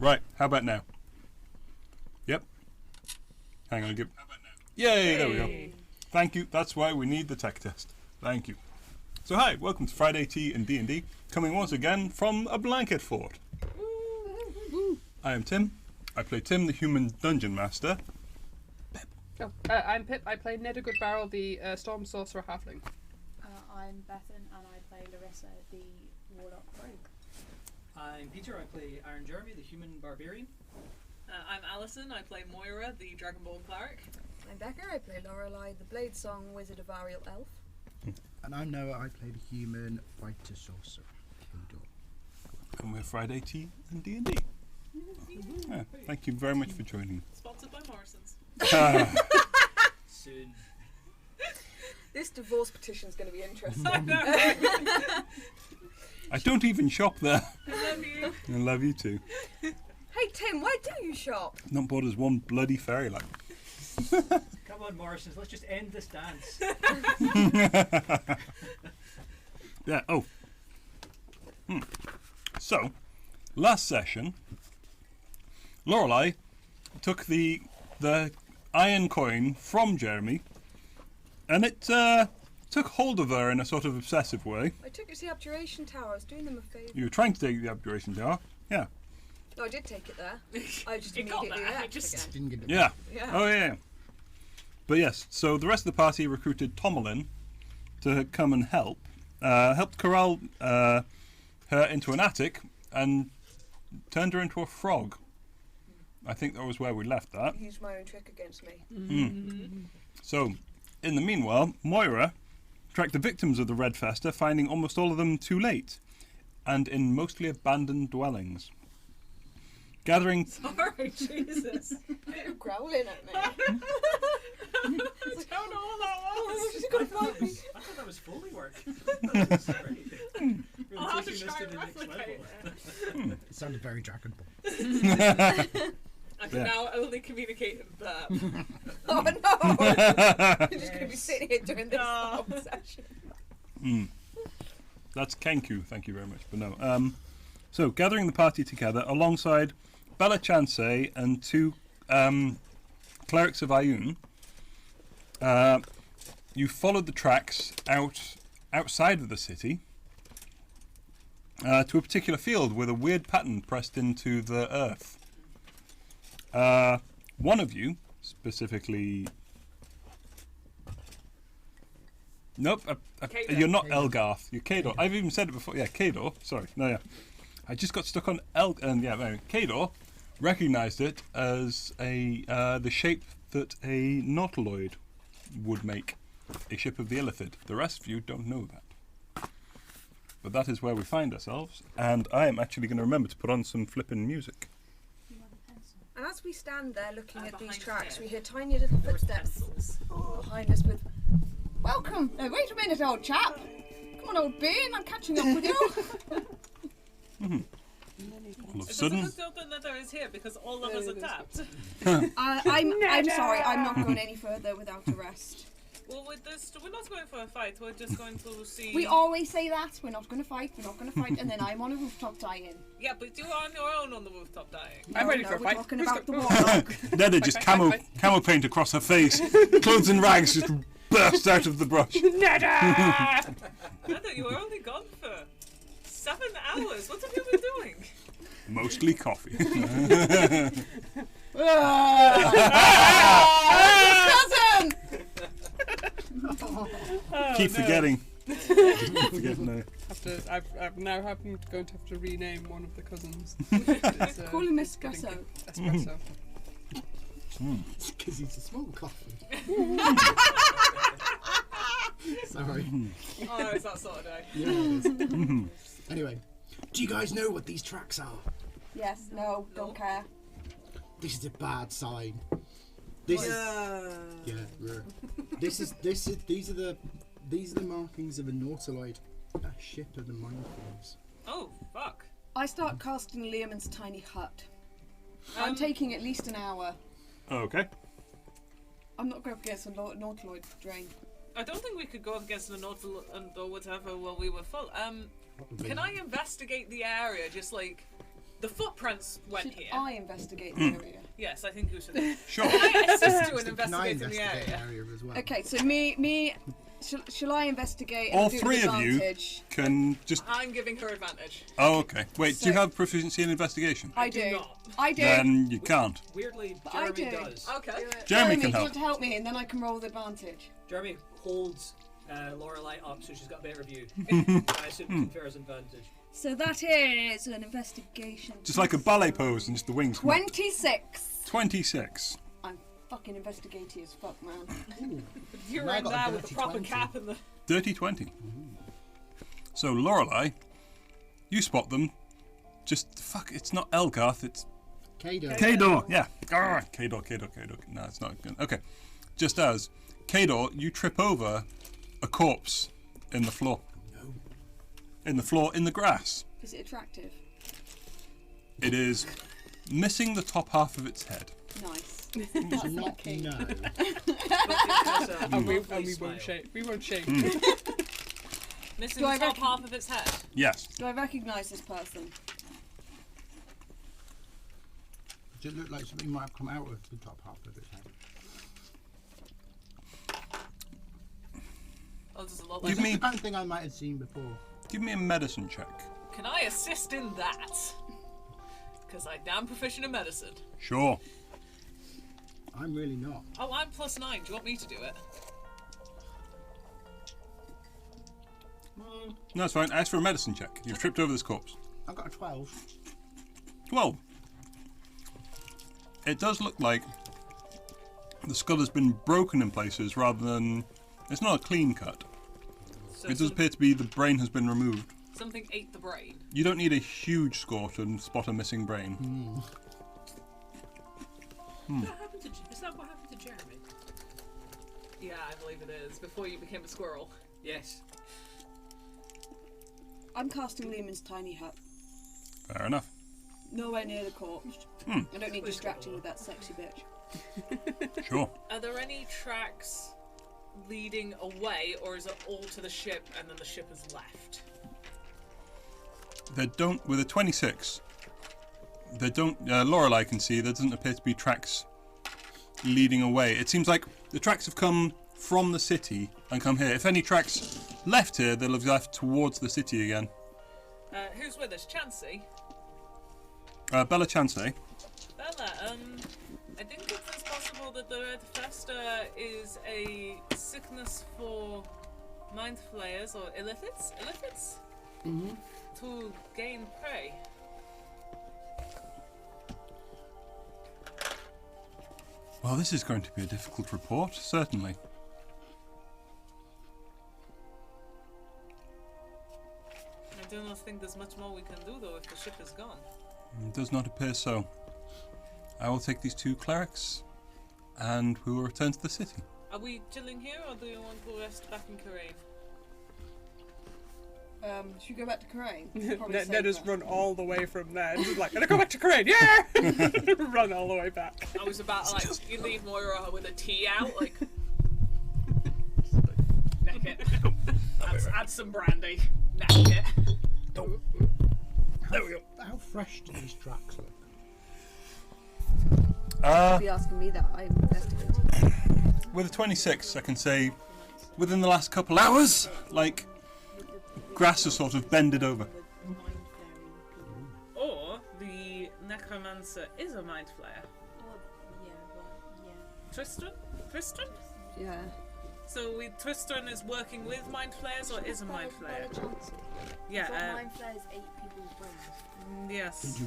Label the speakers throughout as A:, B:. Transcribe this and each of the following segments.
A: Right, how about now? Yep. Hang on, How about now? Yay, there we go. Thank you, that's why we need the tech test. Thank you. So hi, welcome to Friday Tea and DnD, coming once again from a blanket fort. I am Tim. I play Tim, the human dungeon master.
B: I'm Pip. I play Ned-a-Good Barrel, the Storm Sorcerer Halfling.
C: I'm Bethan, and I play Larissa, the Warlock Rogue.
D: I'm Peter. I play Aaron Jeremy, the human barbarian.
E: I'm Alison. I play Moira, the Dragonborn cleric.
F: I'm Becca. I play Lorelei, the Blade Song Wizard of Ariel Elf.
G: And I'm Noah. I play the human fighter sorcerer.
A: And we're Friday Tea and DnD. Yeah, thank you very much for joining.
E: Sponsored by Morrison's.
D: Soon.
F: This divorce petition's going to be interesting.
A: I don't even shop there.
E: I love you.
A: I love you too.
F: Hey Tim, where do you shop?
A: Not bought as one bloody fairy light.
D: Come on, Morrison's. Let's just end this dance.
A: Yeah, oh. So, last session, Lorelei took the iron coin from Jeremy, and it took hold of her in a sort of obsessive way.
F: I took it to the Abjuration Tower. I was doing them a favour.
A: You were trying to take the Abjuration Tower, yeah.
F: No, I did take it there. I just
E: It got
F: immediately
E: there,
F: left
E: it just-
F: again.
G: Didn't get it.
A: Yeah.
F: Yeah.
A: Oh, yeah. But yes, so the rest of the party recruited Tomlin to come and help. Helped corral her into an attic and turned her into a frog. I think that was where we left that.
F: He used my own trick against me.
A: So, in the meanwhile, Moira tracked the victims of the Red Festa, finding almost all of them too late, and in mostly abandoned dwellings. Gathering...
E: Sorry, Jesus.
F: You're growling at me.
E: I don't know what that was.
F: She's gonna find me.
D: I thought that was Foley work. That was great. Really
E: I'll have to
D: taking this
E: try
D: to
E: and
D: the next
E: replicate
D: level.
E: it.
G: It sounded very Dragon Ball.
E: I can
A: Yeah.
E: now only communicate in that.
F: Oh no! You're just going to be sitting here doing this
E: No.
F: whole session.
A: That's Kenku, thank you very much. But no. So, gathering the party together alongside Bella Chansey and two clerics of Ayun, you followed the tracks outside of the city to a particular field with a weird pattern pressed into the earth. One of you, specifically... Nope,
E: Kador.
A: you're not Elgarth. You're Kador. I've even said it before. Yeah, Kador. Sorry. No, yeah. I just got stuck on Kador recognised it as the shape that a nautiloid would make, a ship of the Illithid. The rest of you don't know that. But that is where we find ourselves, and I am actually going to remember to put on some flippin' music.
F: And as we stand there looking at these
E: behind
F: tracks,
E: here.
F: we hear tiny little
E: There was
F: footsteps
E: pencils.
F: behind us with, "Welcome! Wait a minute, old chap! Come on, old bean, I'm catching up with you!"
A: All of a
E: It
A: sudden,
E: doesn't look open that there is here because all of us are tapped.
F: I'm sorry, I'm not going any further without a rest.
E: Well, with this, we're not going for a fight. We're just going to see.
F: We always say that, we're not going to fight, and then I'm on a rooftop dying.
E: Yeah, but you are on your own on the rooftop dying.
B: I'm ready
F: No,
B: for a
F: we're
B: fight.
F: talking
B: Who's
F: about the
B: got-
F: warlock.
A: Neda just camo paint across her face, clothes and rags just burst out of the brush.
B: Neda!
E: I thought you were only gone for 7 hours. What have you been doing?
A: Mostly coffee.
F: Cousin!
A: Keep forgetting. Keep forgetting now.
B: I've now going to have to rename one of the cousins.
F: Call him Espresso.
B: Espresso.
G: Because he's a small coffee. Sorry.
E: Oh, is that sort of day?
G: Yeah, it is. Anyway, do you guys know what these tracks are?
F: Yes, no, don't care.
G: This is a bad sign. This is these are the markings of a nautiloid, a ship of the minefields.
E: Oh, fuck.
F: I start casting Liamon's tiny hut. I'm taking at least an hour.
A: Okay.
F: I'm not going up against a nautiloid drain.
E: I don't think we could go up against the Nautilus or whatever while we were full.
G: Probably.
E: Can I investigate the area? Just like The footprints went
F: Should
E: here.
F: I investigate the area?
E: Yes, I think you should.
A: Sure.
E: Can I assist you in
G: Can I
E: investigating the
G: investigate
E: area?
G: area as well?
F: Okay, so me. Shall I investigate? And
A: All
F: do
A: three
F: an
A: of you
F: advantage?
A: can just.
E: I'm giving her advantage.
A: Oh, okay. Wait, do you
F: So-
A: have proficiency in investigation?
F: I
E: do
F: do.
E: not.
F: I do.
A: Then you can't.
D: Weirdly,
F: But I
D: Jeremy
F: do.
D: does.
E: Okay.
A: Jeremy can
F: do you
A: help.
F: want to help me, and then I can roll with advantage.
D: Jeremy holds Lorelei up so she's got a better view. I assume confers advantage.
F: So that is an investigation.
A: Just like a ballet pose and just the wings. come up.
F: 26.
A: 26.
F: I'm fucking investigative as fuck, man.
E: You're
G: I
E: in
G: got a
E: there with the
G: dirty
E: proper
G: 20.
E: cap and the.
A: Dirty 20. So, Lorelei, you spot them. Just, fuck, it's not Elgarth, it's
G: Kado.
A: Kador. Yeah. Kador. No, it's not good. Okay. Just as Kador, you trip over a corpse in the floor.
G: No.
A: In the floor, in the grass.
F: Is it attractive?
A: It is missing the top half of its head.
F: Nice.
G: So not no.
B: And we won't shake. We won't shake.
E: Missing
F: Do
E: the
F: I
E: top
F: reckon-
E: half of its head.
A: Yes.
F: Do I recognise this person?
G: Does it look like something might have come out of the top half of its head?
E: Oh, there's a lot.
A: Give
E: Like
A: me-
G: The kind of thing I might have seen before.
A: Give me a medicine check.
E: Can I assist in that? Because I'm damn proficient in medicine.
A: Sure.
G: I'm really not.
E: Oh, I'm +9. Do you want me to do it?
A: No, it's fine. Ask for a medicine check. You've tripped over this corpse.
G: I've got a 12.
A: 12. It does look like the skull has been broken in places rather than. It's not a clean cut.
E: So
A: It does appear to be the brain has been removed.
E: something ate the brain.
A: You don't need a huge score to spot a missing brain.
D: Is that what happened to Jeremy?
E: Yeah, I believe it is. Before you became a squirrel.
D: Yes.
F: I'm casting Lehman's tiny hut.
A: Fair enough.
F: Nowhere near the corpse. I don't need distracting with that sexy bitch.
A: Sure.
E: Are there any tracks leading away, or is it all to the ship and then the ship is left?
A: They don't. With a 26, they don't. Lorelei can see there doesn't appear to be tracks leading away. It seems like the tracks have come from the city and come here. If any tracks left here, they'll have left towards the city again.
E: Who's with us? Chansey?
A: Bella Chansey.
E: Bella, I think it's possible that the Red Festa is a sickness for mind flayers or illithits? Illithits? To gain prey.
A: Well, this is going to be a difficult report, certainly.
E: I do not think there's much more we can do though if the ship is gone.
A: It does not appear so. I will take these two clerics, and we will return to the city.
E: Are we chilling here or do you want to rest back in Karain?
F: Should we go back to Crane?
B: Ned has run all the way from there. Just like, gonna go back to Crane, yeah! Run all the way back.
E: I was about to, like, you leave Moira with a tea out, like. Neck it. Add some brandy. Neck it.
A: There we go.
G: How fresh do these tracks look?
F: Be asking me that. I investigated.
A: With a 26, I can say within the last couple hours, like, grass has sort of bended over.
E: Or the necromancer is a mind flayer. Tristran? Tristran?
F: Yeah.
E: So Tristran is working with mind flayers or is a mind flayer? Yeah.
C: Mind flayers ate people's brains,
E: Yes.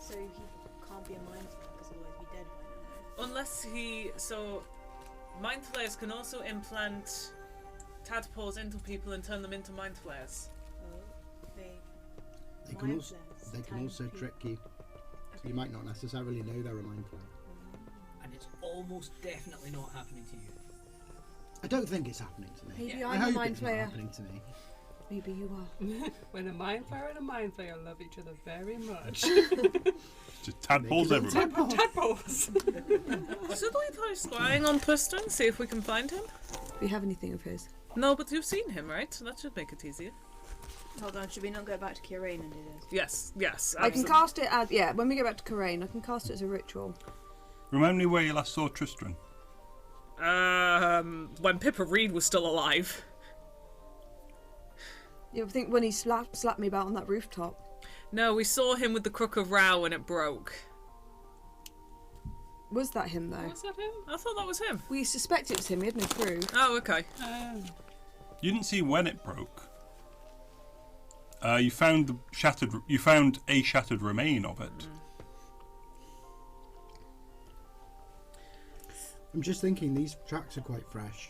C: so he can't be a mind flayer because otherwise he'd be dead by now.
E: Unless he. So, mind flayers can also implant tadpoles into people and turn them into mind flayers.
G: They can also trick you. So you might not necessarily know they're a mind flayer.
D: And it's almost definitely not happening to you.
G: I don't think it's happening to me.
F: Maybe
G: I
F: I'm a
G: hope
F: mind
G: it's not
F: flayer.
G: happening to me.
F: Maybe you are.
B: When a mind flayer and a mind flayer love each other very much.
A: Just tadpoles
G: Make it
A: everywhere.
B: Tadpoles!
E: Should we try scrying on Tristran, see if we can find him?
F: Do you have anything of his?
E: No, but you've seen him, right? So that should make it easier.
C: Hold on, should we not go back to Kirain and do this?
E: Yes.
F: I can cast it as when we get back to Karain, I can cast it as a ritual.
A: Remind me where you last saw Tristran.
E: When Pippa Reed was still alive.
F: You think when he slapped me about on that rooftop?
E: No, we saw him with the Crook of Row and it broke.
F: Was that him though?
E: Was that him? I thought that was him.
F: We suspect it was him. He had no proof.
E: Oh, okay.
A: You didn't see when it broke. You found a shattered remain of it.
G: I'm just thinking these tracks are quite fresh.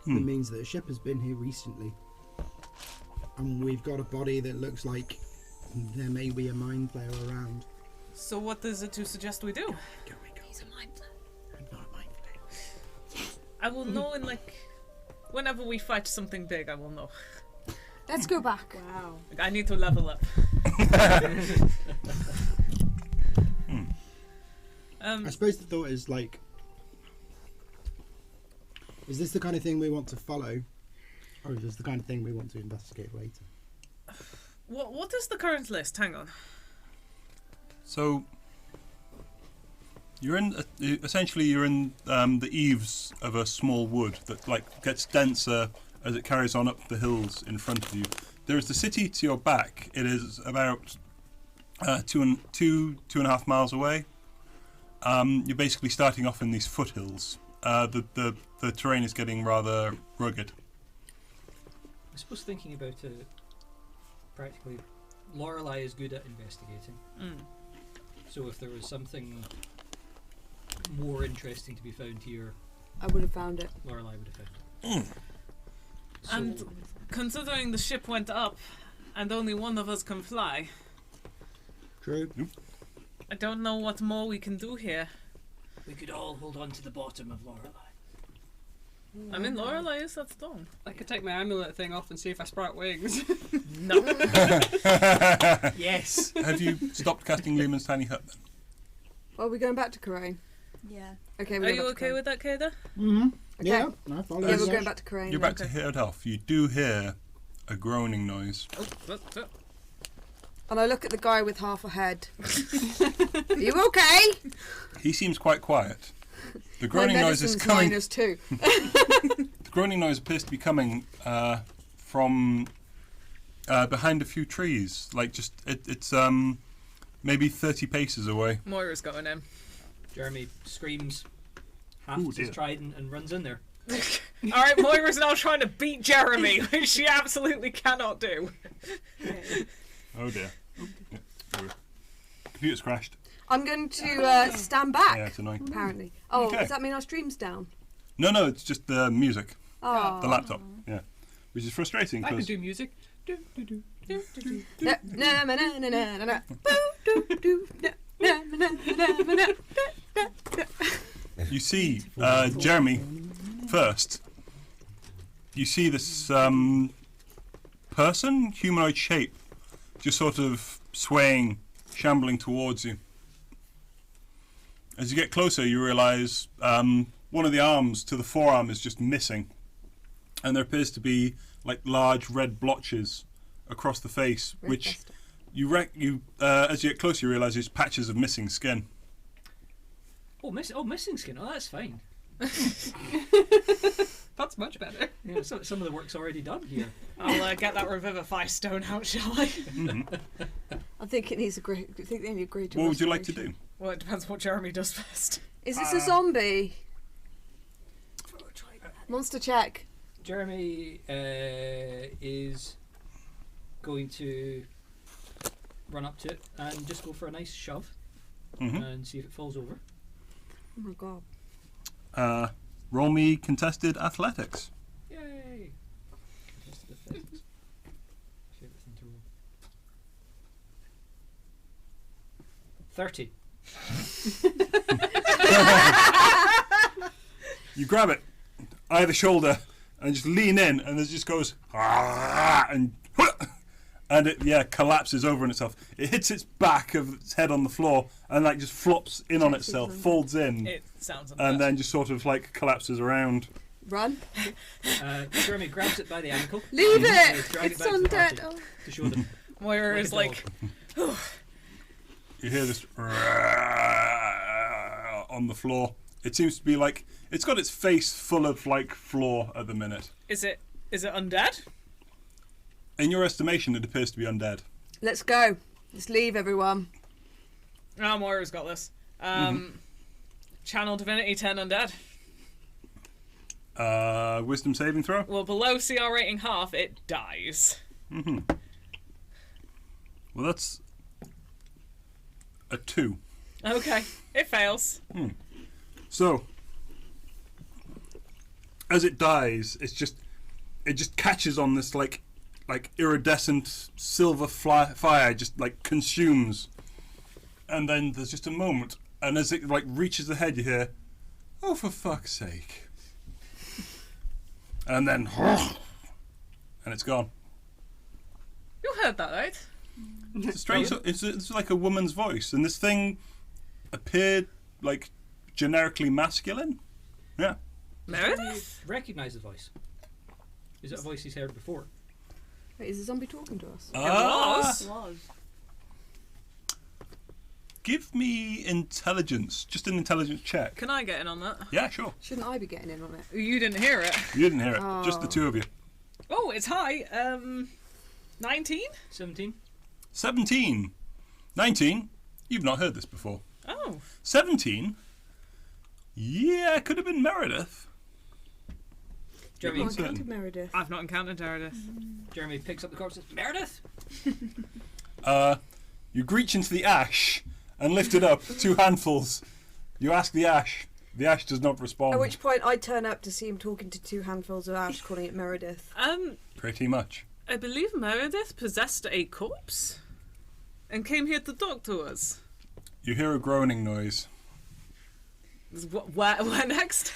G: It means that a ship has been here recently. And we've got a body that looks like there may be a mind flayer around.
E: So what is it to suggest we do?
F: He's a mind flayer.
G: I'm not a mind flayer.
E: I will know in whenever we fight something big, I will know.
F: Let's go back.
C: Wow.
E: I need to level up.
G: I suppose the thought is like, is this the kind of thing we want to follow, or is this the kind of thing we want to investigate later?
E: What is the current list? Hang on.
A: So you're in the eaves of a small wood that gets denser as it carries on up the hills in front of you. There is the city to your back. It is about 2.5 miles away. You're basically starting off in these foothills. The terrain is getting rather rugged.
D: I suppose thinking about it, practically, Lorelei is good at investigating. So if there was something more interesting to be found here,
F: I would have found it.
D: Lorelei would have found it.
E: And considering the ship went up and only one of us can fly,
G: True.
E: I don't know what more we can do here.
D: We could all hold on to the bottom of Lorelei.
E: I mean, Lorelei is that stone.
B: I could take my amulet thing off and see if I sprout wings.
E: No.
D: Yes.
A: Have you stopped casting Lumen's Tiny Hut then?
F: Well, we're going back to Karain.
C: Yeah.
F: Okay,
E: Are you okay with that, Kada?
G: Mm-hmm.
F: Okay.
G: Yeah, I follow.
F: Yeah,
G: you.
F: we're going back to Karain.
A: You're about to head off. You do hear a groaning noise.
F: And I look at the guy with half a head. Are you okay?
A: He seems quite quiet. The
F: My
A: groaning noise is
F: medicine's
A: coming.
F: -2.
A: The groaning noise appears to be coming from behind a few trees. Like it's maybe 30 paces away.
E: Moira's going in.
D: Jeremy screams, halves his trident, and runs in there.
E: Alright, Moira's now trying to beat Jeremy, which she absolutely cannot do.
A: Oh dear. Yeah, computer's crashed.
F: I'm going to stand back.
A: Yeah, it's annoying.
F: Apparently. Oh,
A: Okay.
F: does that mean our stream's down?
A: No, it's just the music,
F: Oh.
A: the laptop. Yeah, which is frustrating
B: I can
A: because
B: do music. Do, do, do, do, do, do.
F: Na na na na na na na. Boo doo doo. Na na na na na na.
A: you see Jeremy first. You see this person, humanoid shape, just sort of swaying, shambling towards you. As you get closer, you realise one of the arms to the forearm is just missing, and there appears to be like large red blotches across the face, which as you get closer, you realise is patches of missing skin.
D: Missing skin. Oh, that's fine.
B: That's much better.
D: Yeah, some of the work's already done here.
E: I'll get that Revivify stone out, shall I?
F: I think it needs a great. I think they need a great.
A: What would you like to do?
E: Well, it depends what Jeremy does first.
F: Is this a zombie? Monster check.
D: Jeremy is going to run up to it and just go for a nice shove and see if it falls over.
F: Oh my god.
A: Roll me contested athletics.
D: Yay! Contested athletics. Favourite thing to roll. 30.
A: You grab it, either shoulder, and just lean in, and it just goes and it collapses over on itself. It hits its back of its head on the floor and like just flops in on itself, folds in,
E: It sounds
A: and then just sort of like collapses around.
F: Run.
D: Jeremy grabs it by the ankle.
F: Leave
D: and,
F: it!
D: drag
F: It's
D: it back to the party
F: undead. Oh.
D: to show them.
E: Moira
D: Like
E: is
D: a
E: like,
A: You hear this on the floor. It seems to be like it's got its face full of like floor at the minute.
E: is it undead?
A: In your estimation, it appears to be undead.
F: Let's go. Let's leave, everyone.
E: Oh, Moira's got this. Channel Divinity 10 undead.
A: Wisdom saving throw.
E: Well, below CR rating half, it dies.
A: Well, that's a 2.
E: Okay, it fails.
A: So, as it dies, it just catches on this like iridescent silver fire, just like consumes, and then there's just a moment, and as it like reaches the head, you hear, "Oh, for fuck's sake!" And then, and it's gone.
E: You heard that, right?
A: It's strange. It's like a woman's voice, and this thing appeared like generically masculine. Yeah.
E: Meredith?
D: Recognise the voice. Is it a voice he's heard before?
F: Wait, is the zombie talking to us?
E: It was.
C: It was.
A: Give me intelligence. Just an intelligence check.
E: Can I get in on that?
A: Yeah, sure.
F: Shouldn't I be getting in on it?
E: You didn't hear it.
A: You didn't hear it. Just the
F: Oh.
A: two of you.
E: Oh, it's high. 19?
D: 17?
A: 17. 19. You've not heard this before.
E: Oh.
A: 17. Yeah, it could have been Meredith.
D: Jeremy,
A: What's that?
F: Encountered Meredith.
E: I've not encountered Meredith.
D: Jeremy picks up the corpse and says, Meredith!
A: You reach into the ash and lift it up, 2 handfuls. You ask the ash. The ash does not respond.
F: At which point I turn up to see him talking to 2 handfuls of ash, calling it Meredith.
A: Pretty much.
E: I believe Meredith possessed a corpse and came here to talk to us.
A: You hear a groaning noise.
E: Where next?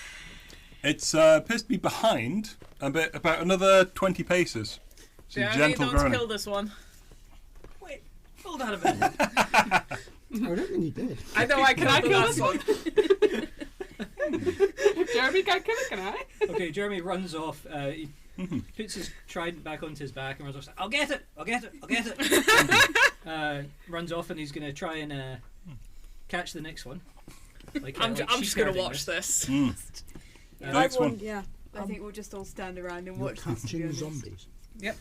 A: It's appears to be behind about another 20 paces. Some
E: Jeremy,
A: gentle
E: don't
A: groaning.
E: kill this one.
D: Wait, hold on a minute.
G: I don't think he did.
E: I know I can
B: I
E: kill
B: kill
E: this
B: this
E: one.
B: Jeremy can't kill it, can I?
D: Okay, Jeremy runs off. He puts his trident back onto his back and runs off. I'll get it! I'll get it! I'll get it! Runs off and he's going to try and catch the next one. Like,
E: I'm
D: like
E: just going to
D: sheepguarding
E: watch this.
A: The next one.
F: Yeah.
C: I think we'll just all stand around and
G: You're
C: watch this. to be
G: catching
C: honest.
G: zombies.
E: Yep.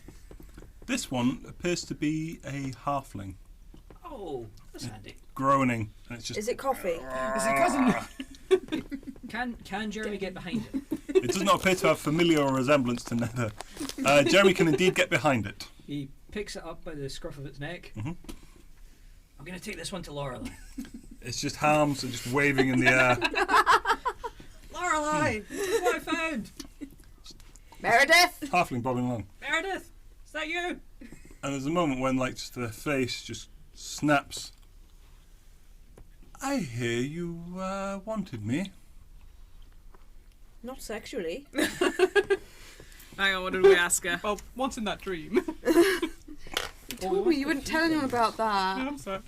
A: This one appears to be a halfling.
D: Oh, that's handy.
A: Groaning. And it's just.
F: Is it coffee?
B: Is it cousin?
D: Can Jeremy get behind it?
A: It does not appear to have familiar resemblance to Nether. Jeremy can indeed get behind it.
D: He picks it up by the scruff of its neck.
A: Mhm.
D: I'm going to take this one to Lorelei.
A: It's just arms are just waving in the air.
D: Lorelei! Look what I found!
F: Meredith!
A: Halfling bobbing along.
D: Meredith! Is that you?
A: And there's a moment when, like, just the face just snaps. I hear you wanted me.
F: Not sexually.
E: Hang on, what did we ask her?
B: Well, once in that dream.
F: You told me you wouldn't tell anyone about that.
B: I'm sorry.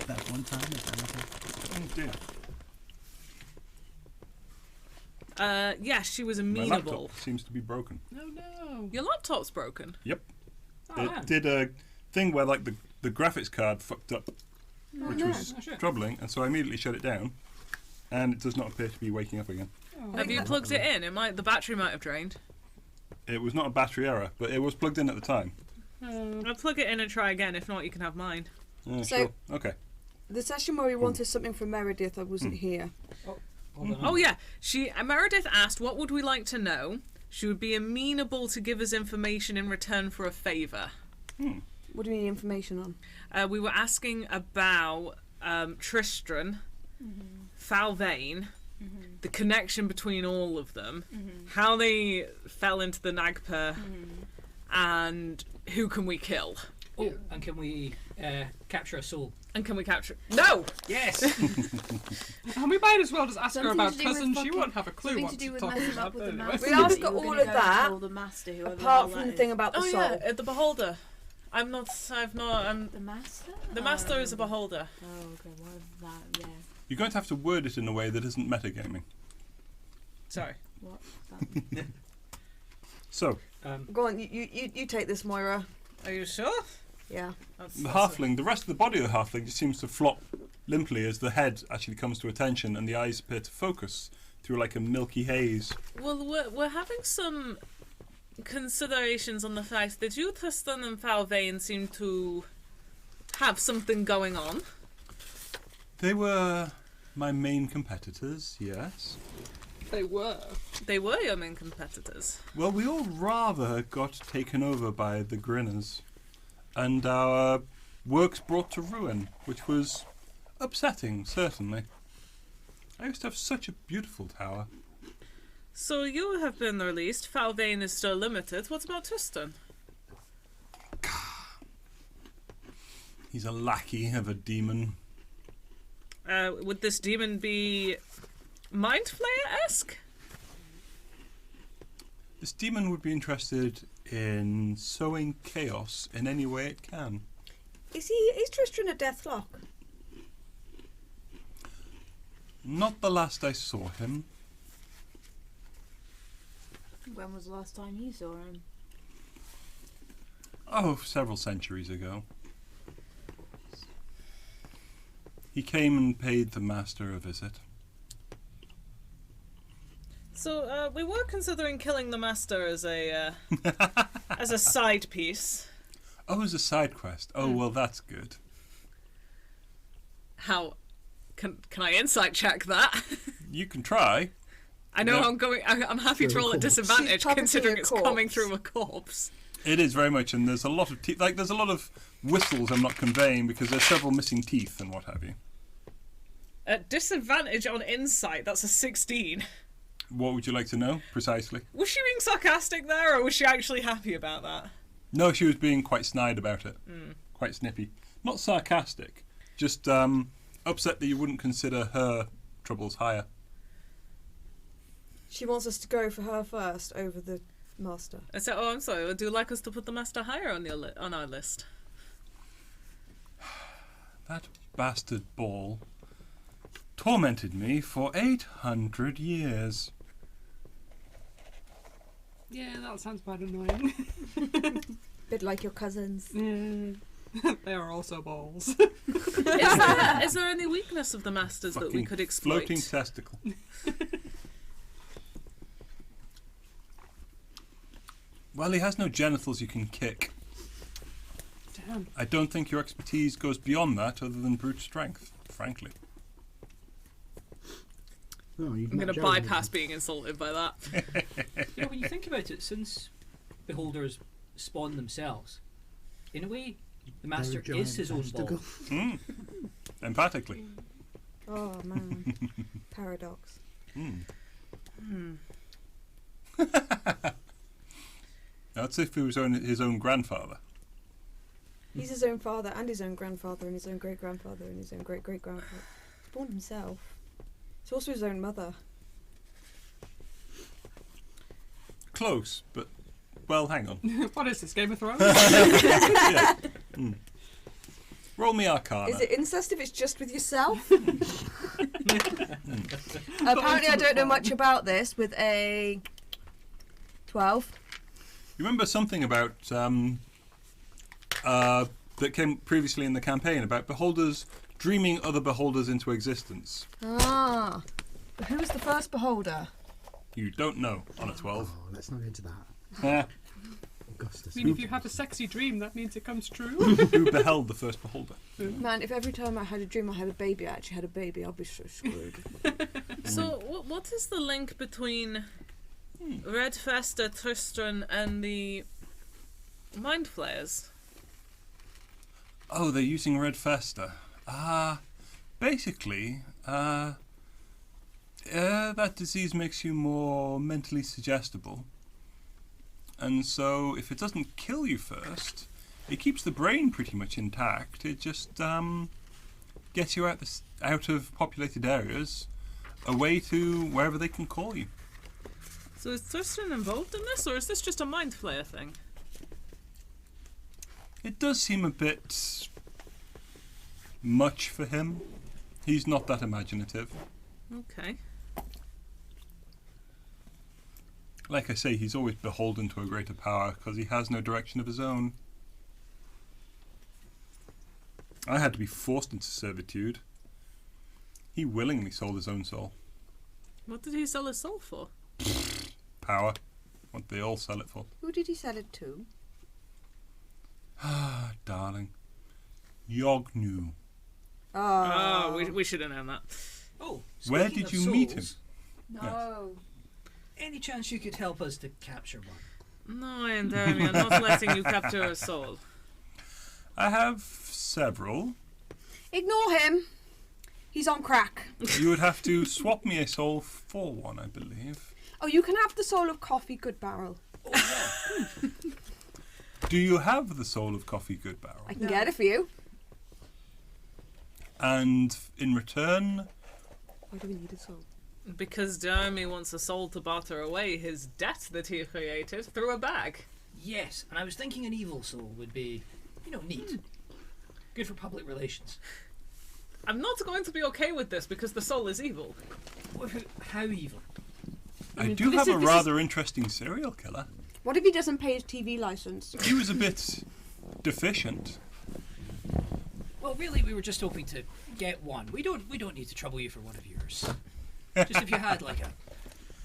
G: That one time.
A: Oh dear.
E: Yeah, she was
A: My
E: amenable.
A: laptop seems to be broken.
B: No, no.
E: Your laptop's broken.
A: Yep.
D: Oh,
A: It
D: man.
A: did a thing where, like, the graphics card fucked up, which
F: no.
A: was
D: Oh, shit.
A: troubling, and so I immediately shut it down, and it does not appear to be waking up again.
E: Have you plugged it in? The battery might have drained.
A: It was not a battery error, but it was plugged in at the time.
E: I'll plug it in and try again. If not, you can have mine.
A: Yeah,
F: So-
A: sure. Okay.
F: The session where we wanted something from Meredith, I wasn't here.
D: Hold on.
E: Oh yeah, Meredith asked, "What would we like to know?" She would be amenable to give us information in return for a favour.
F: What do you need information on?
E: We were asking about Tristran, Fauvane, the connection between all of them, how they fell into the Nagpur, and who can we kill?
D: Oh, and can we capture a soul?
E: And can we capture? No.
D: Yes!
B: And we might as well just ask her
C: Something
B: about
C: to do with
B: cousin. She
C: fucking-
B: won't have a clue
C: Something
B: what
C: to do with
B: talk
C: messing
B: about
C: up with the
B: anyway.
C: master.
F: We asked
C: You
F: her
C: were
F: all
C: gonna
F: of
C: go
F: that,
C: kill the master, whoever the
F: Apart
C: hell
F: from
C: that
F: the
C: is.
F: thing about the
E: Oh
F: soul.
E: yeah, the beholder. I'm not. I've not.
C: The master?
E: The master is a beholder.
C: Oh, okay, well, that, yeah.
A: You're going to have to word it in a way that isn't metagaming.
E: Sorry.
C: What?
A: So,
H: Go on, you take this, Moira.
E: Are you sure?
H: Yeah.
A: the halfling, the rest of the body of the halfling just seems to flop limply as the head actually comes to attention and the eyes appear to focus through like a milky haze.
E: Well, we're having some considerations on the fact that you, Tristan, and Fauvane seem to have something going on.
A: They were my main competitors, yes.
B: They were.
E: They were your main competitors.
A: Well, we all rather got taken over by the Grinners, and our works brought to ruin, which was upsetting, certainly. I used to have such a beautiful tower.
E: So you have been released. Fauvane is still limited. What about Tristan?
A: He's a lackey of a demon.
E: Would this demon be Mind Flayer-esque?
A: This demon would be interested in sowing chaos in any way it can.
H: Is Tristran a Deathlock?
A: Not the last I saw him.
C: When was the last time you saw him?
A: Oh, several centuries ago. He came and paid the master a visit.
E: So we were considering killing the master as a as a side piece.
A: Oh, as a side quest. Oh, well, that's good.
E: How can I insight check that?
A: You can try.
E: I know
A: Yeah.
E: I'm happy to
G: Through a
E: roll at
G: corpse.
E: disadvantage
H: She's probably
E: considering
H: a
E: it's
H: corpse.
E: coming through a corpse.
A: It is very much, and there's a lot of teeth. Like, there's a lot of whistles I'm not conveying because there's several missing teeth and what have you.
E: At disadvantage on insight, that's a 16.
A: What would you like to know precisely?
E: Was she being sarcastic there, or was she actually happy about that?
A: No, she was being quite snide about it. Quite snippy. Not sarcastic. Just upset that you wouldn't consider her troubles higher.
H: She wants us to go for her first over the master.
E: I said, "Oh, I'm sorry. Would you like us to put the master higher on your on our list?"
A: That bastard ball tormented me for 800 years.
B: Yeah, that sounds quite annoying.
H: Bit like your cousins.
B: They are also balls.
E: Is there any weakness of the masters that we
A: Fucking
E: could exploit?
A: floating testicle. Well, he has no genitals you can kick.
B: Damn.
A: I don't think your expertise goes beyond that other than brute strength, frankly.
G: Oh, you've
E: I'm
G: met
E: going to
G: Joe,
E: bypass being insulted by that.
D: Yeah, when you think about it, since beholders spawn themselves, in a way, the
G: They're a
D: master
G: giant
D: is his own ball.
G: testicle.
A: Emphatically.
H: Oh man. Paradox.
A: That's if he was his own grandfather.
H: He's his own father and his own grandfather and his own great grandfather and his own great great grandfather. Spawned himself. He's also his own mother.
A: Close, but well, hang on.
B: What is this, Game of Thrones?
A: Yeah. Roll me Arcana.
H: Is it incest if it's just with yourself? Apparently I don't know much about this with a 12.
A: You remember something about that came previously in the campaign about beholders dreaming other beholders into existence?
H: Ah. But who was the first beholder?
A: You don't know on a 12.
G: Oh, let's not get into that.
A: Yeah.
G: Augustus.
B: I mean, if you have a sexy dream, that means it comes true.
A: Who beheld the first beholder?
H: Man, if every time I had a dream I had a baby, I actually had a baby, I'll be so screwed.
E: So, what is the link between Red Festa, Tristran, and the Mind Flayers?
A: Oh, they're using Red Festa. Basically, that disease makes you more mentally suggestible. And so, if it doesn't kill you first, it keeps the brain pretty much intact. It just gets you out of populated areas, away to wherever they can call you.
E: So is Tristran involved in this, or is this just a Mind Flayer thing?
A: It does seem a bit much for him. He's not that imaginative.
E: Okay.
A: Like I say, he's always beholden to a greater power because he has no direction of his own. I had to be forced into servitude. He willingly sold his own soul.
E: What did he sell his soul for?
A: Power. What they all sell it for.
H: Who did he sell it to?
A: Ah, darling. Yognu.
E: Oh, we should have known that.
D: Oh,
A: Where
D: speaking
A: did
D: of
A: you meet him?
D: souls,
F: No.
D: Any chance you could help us to capture one?
E: No, and I'm not letting you capture a soul.
A: I have several.
H: Ignore him. He's on crack.
A: You would have to swap me a soul for one, I believe.
H: Oh, you can have the soul of Coffee Good Barrel.
D: Oh, yeah.
A: Do you have the soul of Coffee Good Barrel?
H: I can get it for you.
A: And in return,
H: Why do we need a soul?
E: Because Jeremy wants a soul to barter away his debt that he created through a bag.
D: Yes, and I was thinking an evil soul would be, neat. Good for public relations.
E: I'm not going to be okay with this because the soul is evil.
D: How evil?
A: I
H: mean,
A: do
H: this
A: have
H: is-
A: a
H: this
A: rather interesting serial killer.
H: What if he doesn't pay his TV license?
A: He was a bit deficient.
D: Well, really, we were just hoping to get one. We don't need to trouble you for one of yours. Just if you had like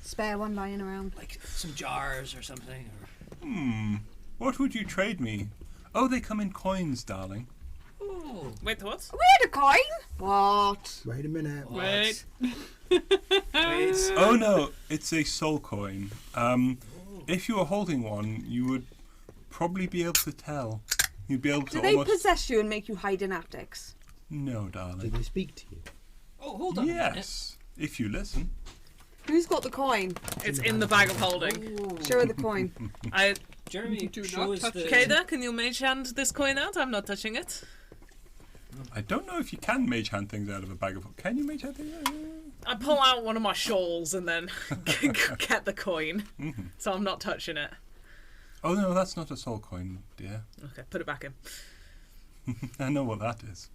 H: Spare one lying around.
D: some jars or something.
A: What would you trade me? Oh, they come in coins, darling.
D: Oh,
E: Wait, what?
H: We had a coin. What?
G: Wait a minute.
D: what?
E: Wait.
D: Wait.
A: Oh no, it's a soul coin. If you were holding one, you would probably be able to tell. You'd be able to
H: Do they
A: almost...
H: possess you and make you hide in attics?
A: No,
G: Did
A: darling.
G: they speak to you?
D: Oh, hold on. A minute.
A: Yes, if you listen.
H: Who's got the coin?
E: It's in the bag of holding.
H: Show her the coin.
D: Jeremy,
B: Do
D: show
B: not
D: us
B: touch
D: the.
B: it.
E: Kada, can you mage hand this coin out? I'm not touching it.
A: I don't know if you can mage hand things out of a bag of... Can you mage hand things out?
E: I pull out one of my shawls and then get the coin.
A: Mhm.
E: So I'm not touching it.
A: Oh no, that's not a soul coin, dear.
E: Okay, put it back in.
A: I know what that is.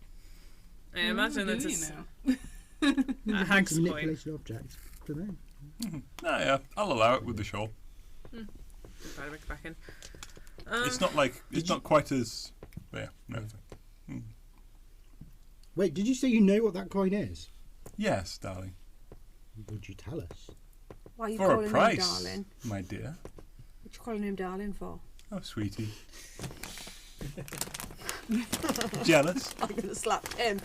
E: I imagine
B: Do
E: it's
B: you know?
E: a hag's coin.
G: Manipulation object for them.
A: Ah, yeah, I'll allow it with the shawl.
E: Put it back in.
A: It's not like... It's not quite as... Yeah, no.
G: Wait, did you say you know what that coin is?
A: Yes, darling.
G: Would you tell us?
H: Why are you
A: For a
H: calling him
A: price,
H: darling?
A: my dear.
H: What you calling him darling for?
A: Oh, sweetie. Jealous?
H: I'm going to slap him.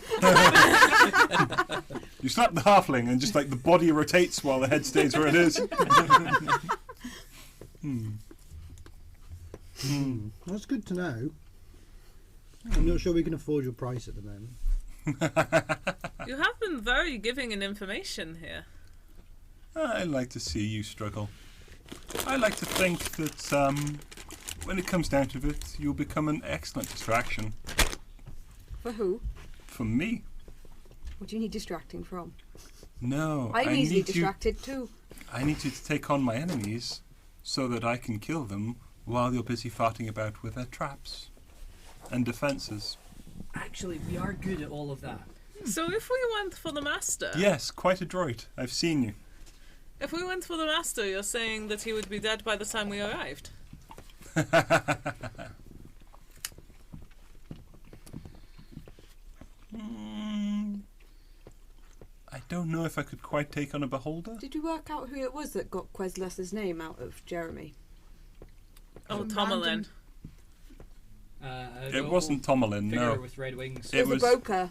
A: You slap the halfling and just like the body rotates while the head stays where it is.
G: That's good to know. I'm not sure we can afford your price at the moment.
E: You have been very giving in information here.
A: I like to see you struggle. I like to think that when it comes down to it, you'll become an excellent distraction
H: For who?
A: for me.
H: What do you need distracting from?
A: No,
H: I'm
A: I
H: easily
A: need you.
H: distracted too.
A: I need you to take on my enemies so that I can kill them while you're busy farting about with their traps and defences.
D: Actually, we are good at all of that.
E: So if we went for the master,
A: Yes, quite adroit. I've seen you.
E: if we went for the master, you're saying that he would be dead by the time we arrived.
A: I don't know if I could quite take on a beholder.
H: Did you work out who it was that got Questless's name out of Jeremy?
E: Oh,
H: Some
E: Tomalin.
H: random-
A: It wasn't Tomalin,
D: Figure
A: no.
D: with red wings.
A: It
H: the
A: was
H: broker.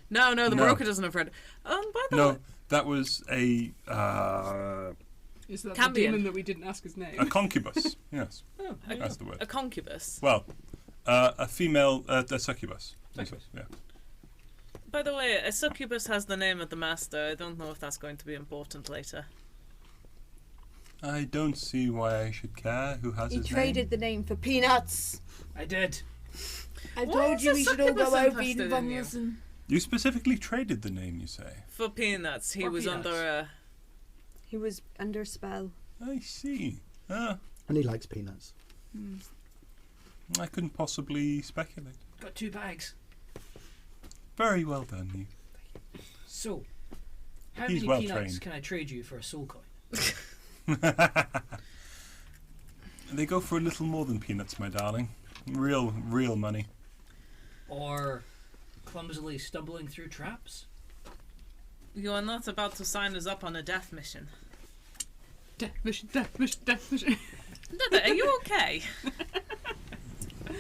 E: No, the
A: No.
E: broker doesn't have red. By the way,
A: no. That was a
B: Is that
E: Cambion.
B: the demon that we didn't ask his name?
A: concubus. Yes,
D: Oh,
A: that's the word.
E: a concubus.
A: Well, a female, a succubus.
D: Succubus.
A: Yeah.
E: By the way, a succubus has the name of the master. I don't know if that's going to be important later.
A: I don't see why I should care who has
H: He
A: his
H: traded
A: name.
H: the name for peanuts.
D: I did.
F: I
E: Why
F: told
E: is
F: you
E: the
F: we should all go
E: succubus
F: out
E: interested
F: eating
E: in
F: bubbles
E: you?
F: and...
A: You specifically traded the name, you say?
E: For peanuts, he
D: For
E: was
D: peanuts.
E: under a...
H: He was under spell.
A: I see. Ah,
G: And he likes peanuts.
A: I couldn't possibly speculate.
D: Got 2 bags.
A: Very well done, you.
D: So, how
A: He's
D: many
A: well
D: peanuts
A: trained.
D: can I trade you for a soul coin?
A: They go for a little more than peanuts, my darling. Real money.
D: Or clumsily stumbling through traps.
E: You are not about to sign us up on a death mission.
B: Death mission, death mission, death mission.
E: Dada, are you okay?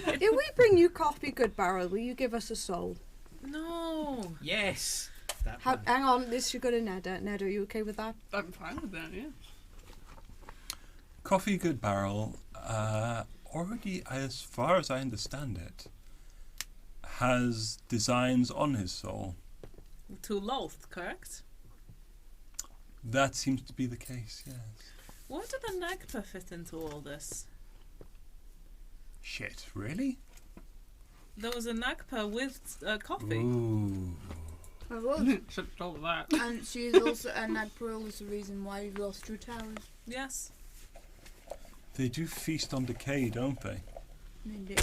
H: If we bring you coffee, good barrel, will you give us a soul?
E: No.
D: Yes. That plan.
H: Hang on, this should go to Neda. Neda, are you okay with that?
B: I'm fine with that, yeah.
A: Coffee Good Barrel, already, as far as I understand it, has designs on his soul.
E: To Loth, correct?
A: That seems to be the case, yes.
E: Where did the Nagpa fit into all this?
A: Shit, really?
E: There was a Nagpa with coffee.
A: Ooh.
F: I was.
B: Should have told her that.
F: And she is also, and Nagpearl is the reason why you've lost your towers.
E: Yes.
A: They do feast on decay, don't they?
F: Indeed.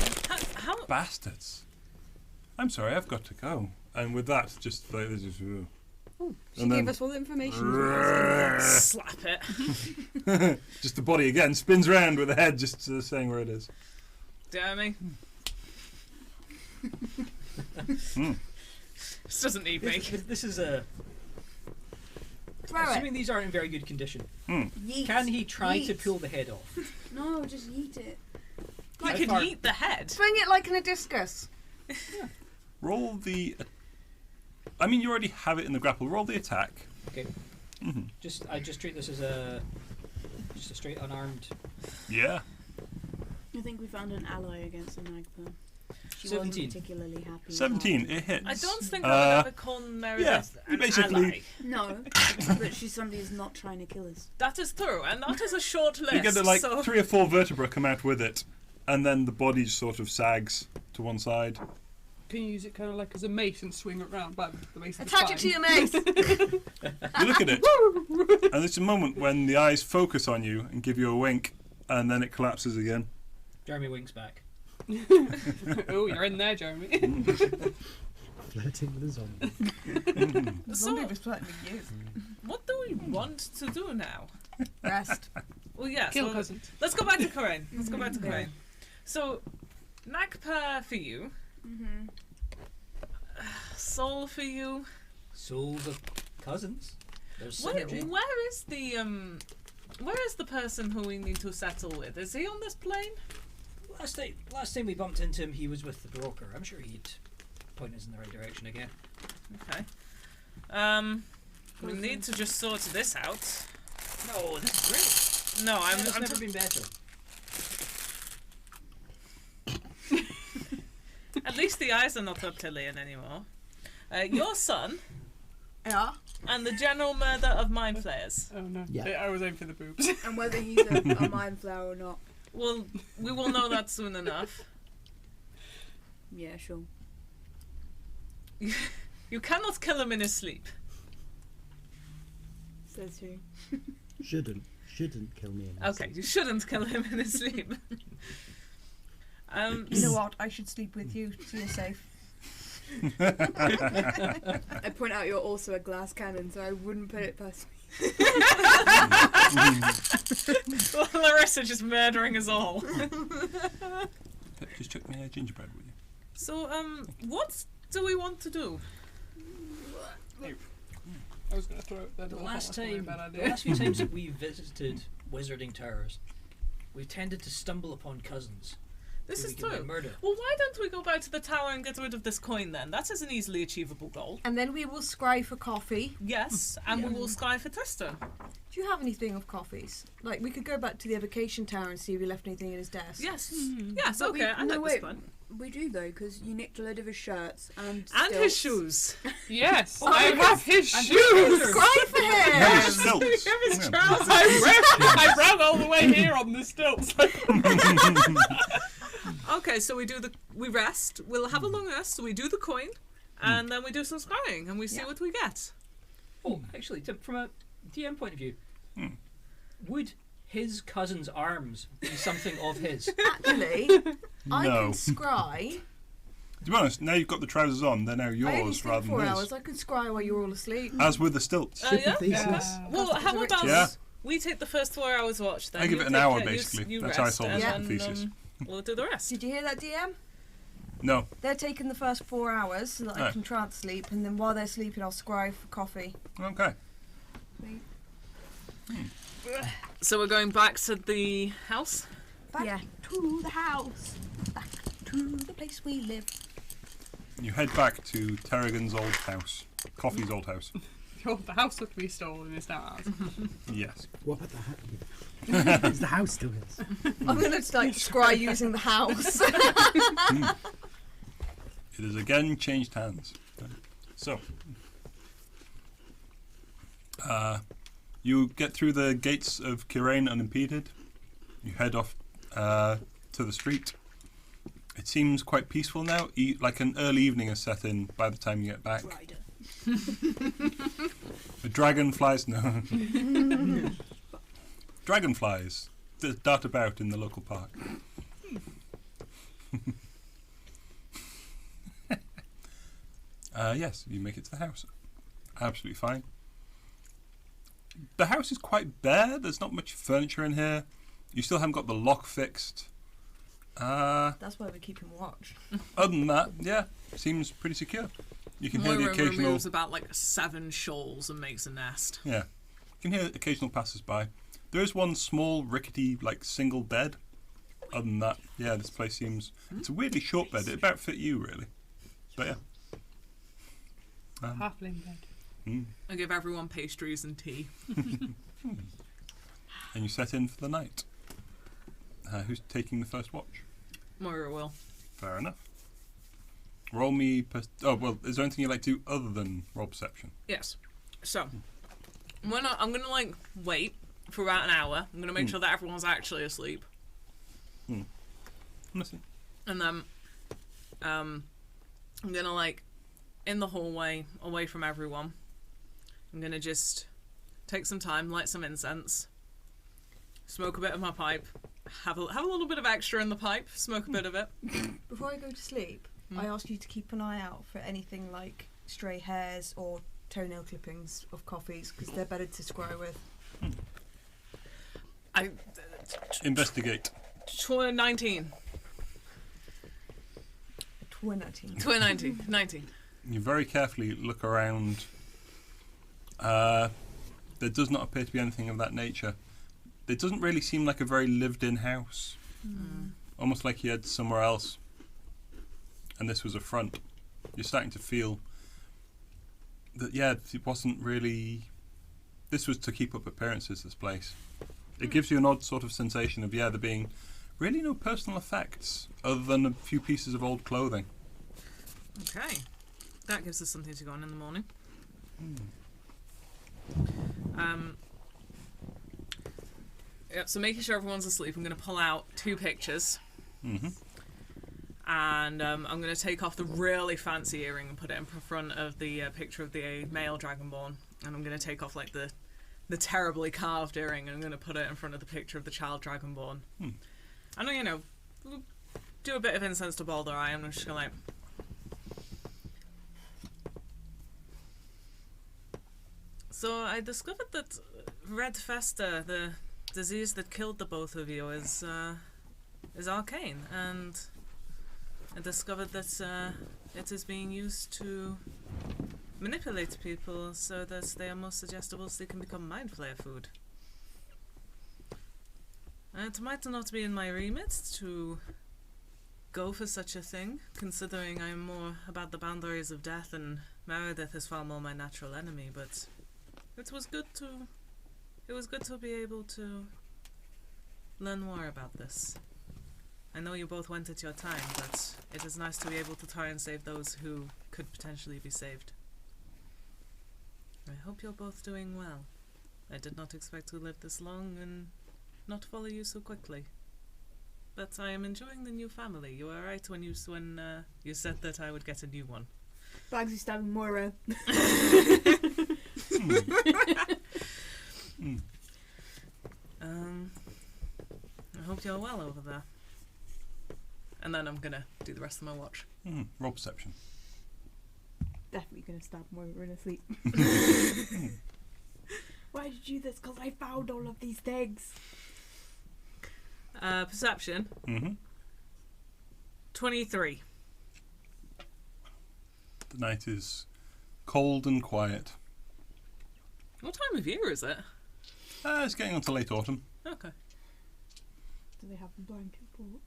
E: How?
A: Bastards. I'm sorry, I've got to go. And with that, just like this is.
H: She
A: And
H: gave
A: then-
H: us all the information.
E: Slap it.
A: Just the body again spins round with the head just saying where it is.
E: Jeremy.
A: Mm.
E: This doesn't need me.
D: This is a.
F: Throw
D: Assuming
F: it.
D: these aren't in very good condition,
F: Yeet.
D: can he try to
F: Yeet.
D: pull the head off?
F: No, just yeet it.
E: You
D: How
E: can
D: far-
E: eat the head.
H: Swing it like in a discus.
A: Roll the. I mean, you already have it in the grapple. Roll the attack.
D: Okay.
A: Mm-hmm.
D: I just treat this as just a straight unarmed.
A: Yeah.
F: I think we found an ally against the Nagpa. She
D: 17.
F: wasn't particularly happy.
A: 17. It hits.
E: I don't think I would ever call
A: yeah,
E: Meredith
A: you
E: an
A: basically-
E: ally.
F: No, but she's somebody who's not trying to kill us.
E: That is true, and that is a short list.
A: You get like
E: so
A: 3 or 4 vertebrae come out with it, and then the body sort of sags to one side.
B: Can you use it kind of like as a mace and swing it round? But the mace is
H: Attach it to your mace.
A: You look at it, and there's a moment when the eyes focus on you and give you a wink, and then it collapses again.
D: Jeremy winks back.
B: Oh, you're in there, Jeremy.
G: Flirting with a zombie.
E: So,
F: was threatening you.
E: what do we want to do now?
F: Rest.
E: Well, yes.
B: Kill
E: well,
B: cousins.
E: let's go back to Corinne. Let's go back to Corinne. So, Nagpa for you.
F: Mm-hmm.
E: Soul for you.
D: Souls of cousins. There's
E: Where
D: synergy.
E: is the person who we need to settle with? Is he on this plane?
D: Last time we bumped into him, he was with the broker. I'm sure he'd point us in the right direction again.
E: Okay. We need to just sort this out.
D: No, this is great.
E: No,
D: It's
E: I'm
D: never been better.
E: at least the eyes are not reptilian anymore. Your son
F: Yeah.
E: and the general murder of mind flayers.
B: Oh no.
G: Yeah.
B: I was aiming for the boobs.
F: And whether he's a mind flower or not.
E: Well, we will know that soon enough.
F: Yeah, sure.
E: You cannot kill him in his sleep.
F: So true.
G: Shouldn't kill me. In
E: Okay, you shouldn't kill him in his sleep.
F: You know what? I should sleep with you so you're safe. I point out you're also a glass cannon, so I wouldn't put it past me.
E: Larissa just murdering us all.
A: Just chuck me a gingerbread, will you?
E: So, what do we want to do?
B: I was going to throw it. That
D: The
B: was
D: last
B: probably a
D: time,
B: bad
D: the
B: idea.
D: last few times that we visited Wizarding Towers, we tended to stumble upon cousins.
E: This
D: who
E: is
D: we could then
E: true.
D: murder.
E: Well, why don't we go back to the tower and get rid of this coin then? That is an easily achievable goal.
H: And then we will scry for coffee.
E: Yes, and we will scry for Tristran.
H: Do you have anything of coffees? Like, we could go back to the evocation tower and see if we left anything in his desk.
E: Yes, yes,
F: But
E: okay, I
F: no,
E: like
F: wait,
E: this one.
F: We do though, because you nicked a load of his shirts and
E: And his
F: stilts.
E: shoes.
B: Yes, I have his
D: And
B: shoes.
H: Scry for him!
A: Yeah, stilts.
E: His
A: Yeah.
E: trousers.
B: I ran all the way here on the stilts.
E: Okay, so we rest. We'll have a long rest. So we do the coin, and then we do some scrying, and we see what we get.
D: Oh, actually, from a DM point of view, would his cousin's arms be something of his?
H: Actually, I
A: No.
H: can scry.
A: To be honest, now you've got the trousers on, they're now
H: I only
A: yours
H: sleep
A: rather
H: 4
A: than
H: hours.
A: his.
H: I can scry while you're all asleep.
A: As with the stilts.
E: Yeah?
G: Thesis.
E: Well, how about
A: Yeah.
E: we take the first 4 hours watch. Then
A: I give
E: you
A: it an
E: take
A: hour
E: care-
A: basically.
E: You
A: That's how I
E: rest,
A: solve
E: and
A: this
E: then,
A: thesis.
E: we'll do the rest.
H: Did you hear that, DM?
A: No.
H: They're taking the first 4 hours so that I
A: Oh.
H: can trance sleep, and then while they're sleeping, I'll scry for coffee.
A: Okay.
E: So we're going back to the house.
H: Back to the house. Back to the place we live.
A: You head back to Terrigan's old house. Coffee's old house.
B: The house that we stole is now ours.
A: Yes.
G: What about the house? Is the house still his?
H: I'm gonna like scry using the house.
A: It has again changed hands. So, you get through the gates of Kirain unimpeded. You head off to the street. It seems quite peaceful now. Like an early evening has set in by the time you get back. The dragonflies, no. Dragonflies that dart about in the local park. Yes, you make it to the house. Absolutely fine. The house is quite bare. There's not much furniture in here. You still haven't got the lock fixed.
H: That's why we're keeping watch.
A: Other than that, yeah, seems pretty secure. You can hear the
E: Moira
A: occasional.
E: removes about like 7 shawls and makes a nest.
A: Yeah, you can hear occasional passers-by. There is one small, rickety, like single bed. Other than that, yeah, this place seems. It's a weirdly short bed. It about fit you, really. But yeah.
B: Halfling bed.
E: I give everyone pastries and tea.
A: And you set in for the night. Who's taking the first watch?
E: Moira will.
A: Fair enough. Roll me. Oh well, is there anything you like to do other than roll perception?
E: Yes. So, I'm gonna like wait for about an hour. I'm gonna make sure that everyone's actually asleep,
A: Listen.
E: and then I'm gonna like in the hallway away from everyone. I'm gonna just take some time, light some incense, smoke a bit of my pipe, have a little bit of extra in the pipe, smoke a bit of it.
H: Before I go to sleep, I ask you to keep an eye out for anything like stray hairs or toenail clippings of coffees, because they're better to scry with.
E: I
A: Investigate.
E: 19. 19.
A: You very carefully look around. There does not appear to be anything of that nature. It doesn't really seem like a very lived-in house. Almost like you had somewhere else. And this was a front. You're starting to feel that, yeah, it wasn't really. This was to keep up appearances, this place. It gives you an odd sort of sensation of, yeah, there being really no personal effects other than a few pieces of old clothing.
E: Okay. That gives us something to go on in the morning. Yeah, so making sure everyone's asleep, I'm going to pull out 2 pictures. And I'm going to take off the really fancy earring and put it in front of the picture of the male dragonborn. And I'm going to take off like the terribly carved earring and I'm going to put it in front of the picture of the child dragonborn. And, you know, do a bit of incense to Balder Eye. I'm just going to like... So I discovered that Red Fester, the disease that killed the both of you, is arcane, and I discovered that it is being used to manipulate people so that they are more suggestible, so they can become mind flayer food. It might not be in my remit to go for such a thing, considering I'm more about the boundaries of death, and Meredith is far more my natural enemy, but it was good to be able to learn more about this. I know you both went at your time, but it is nice to be able to try and save those who could potentially be saved. I hope you're both doing well. I did not expect to live this long and not follow you so quickly. But I am enjoying the new family. You were right when you said that I would get a new one.
H: Bagsy stabbing Moira.
E: I hope you're well over there. And then I'm gonna do the rest of my watch.
A: Roll perception.
H: Definitely gonna stab Moira in her sleep. Why
I: why did you do this? Because I found all of these things.
E: Perception. 23.
A: The night is cold and quiet.
E: What time of year is it?
A: It's getting on to late autumn.
E: Okay.
I: Do they have a blanket fort?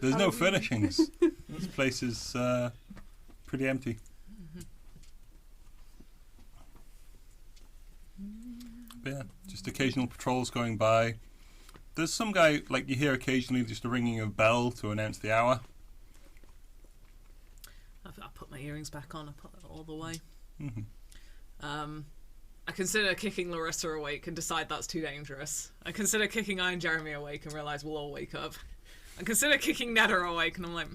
A: There's no furnishings. This place is pretty empty. But yeah, just occasional patrols going by. There's some guy, like you hear occasionally just a ringing of bell to announce the hour.
E: I put my earrings back on. I put it all the way. I consider kicking Larissa awake and decide that's too dangerous. I consider kicking Iron Jeremy awake and realise we'll all wake up. I consider kicking Netta awake and I'm like,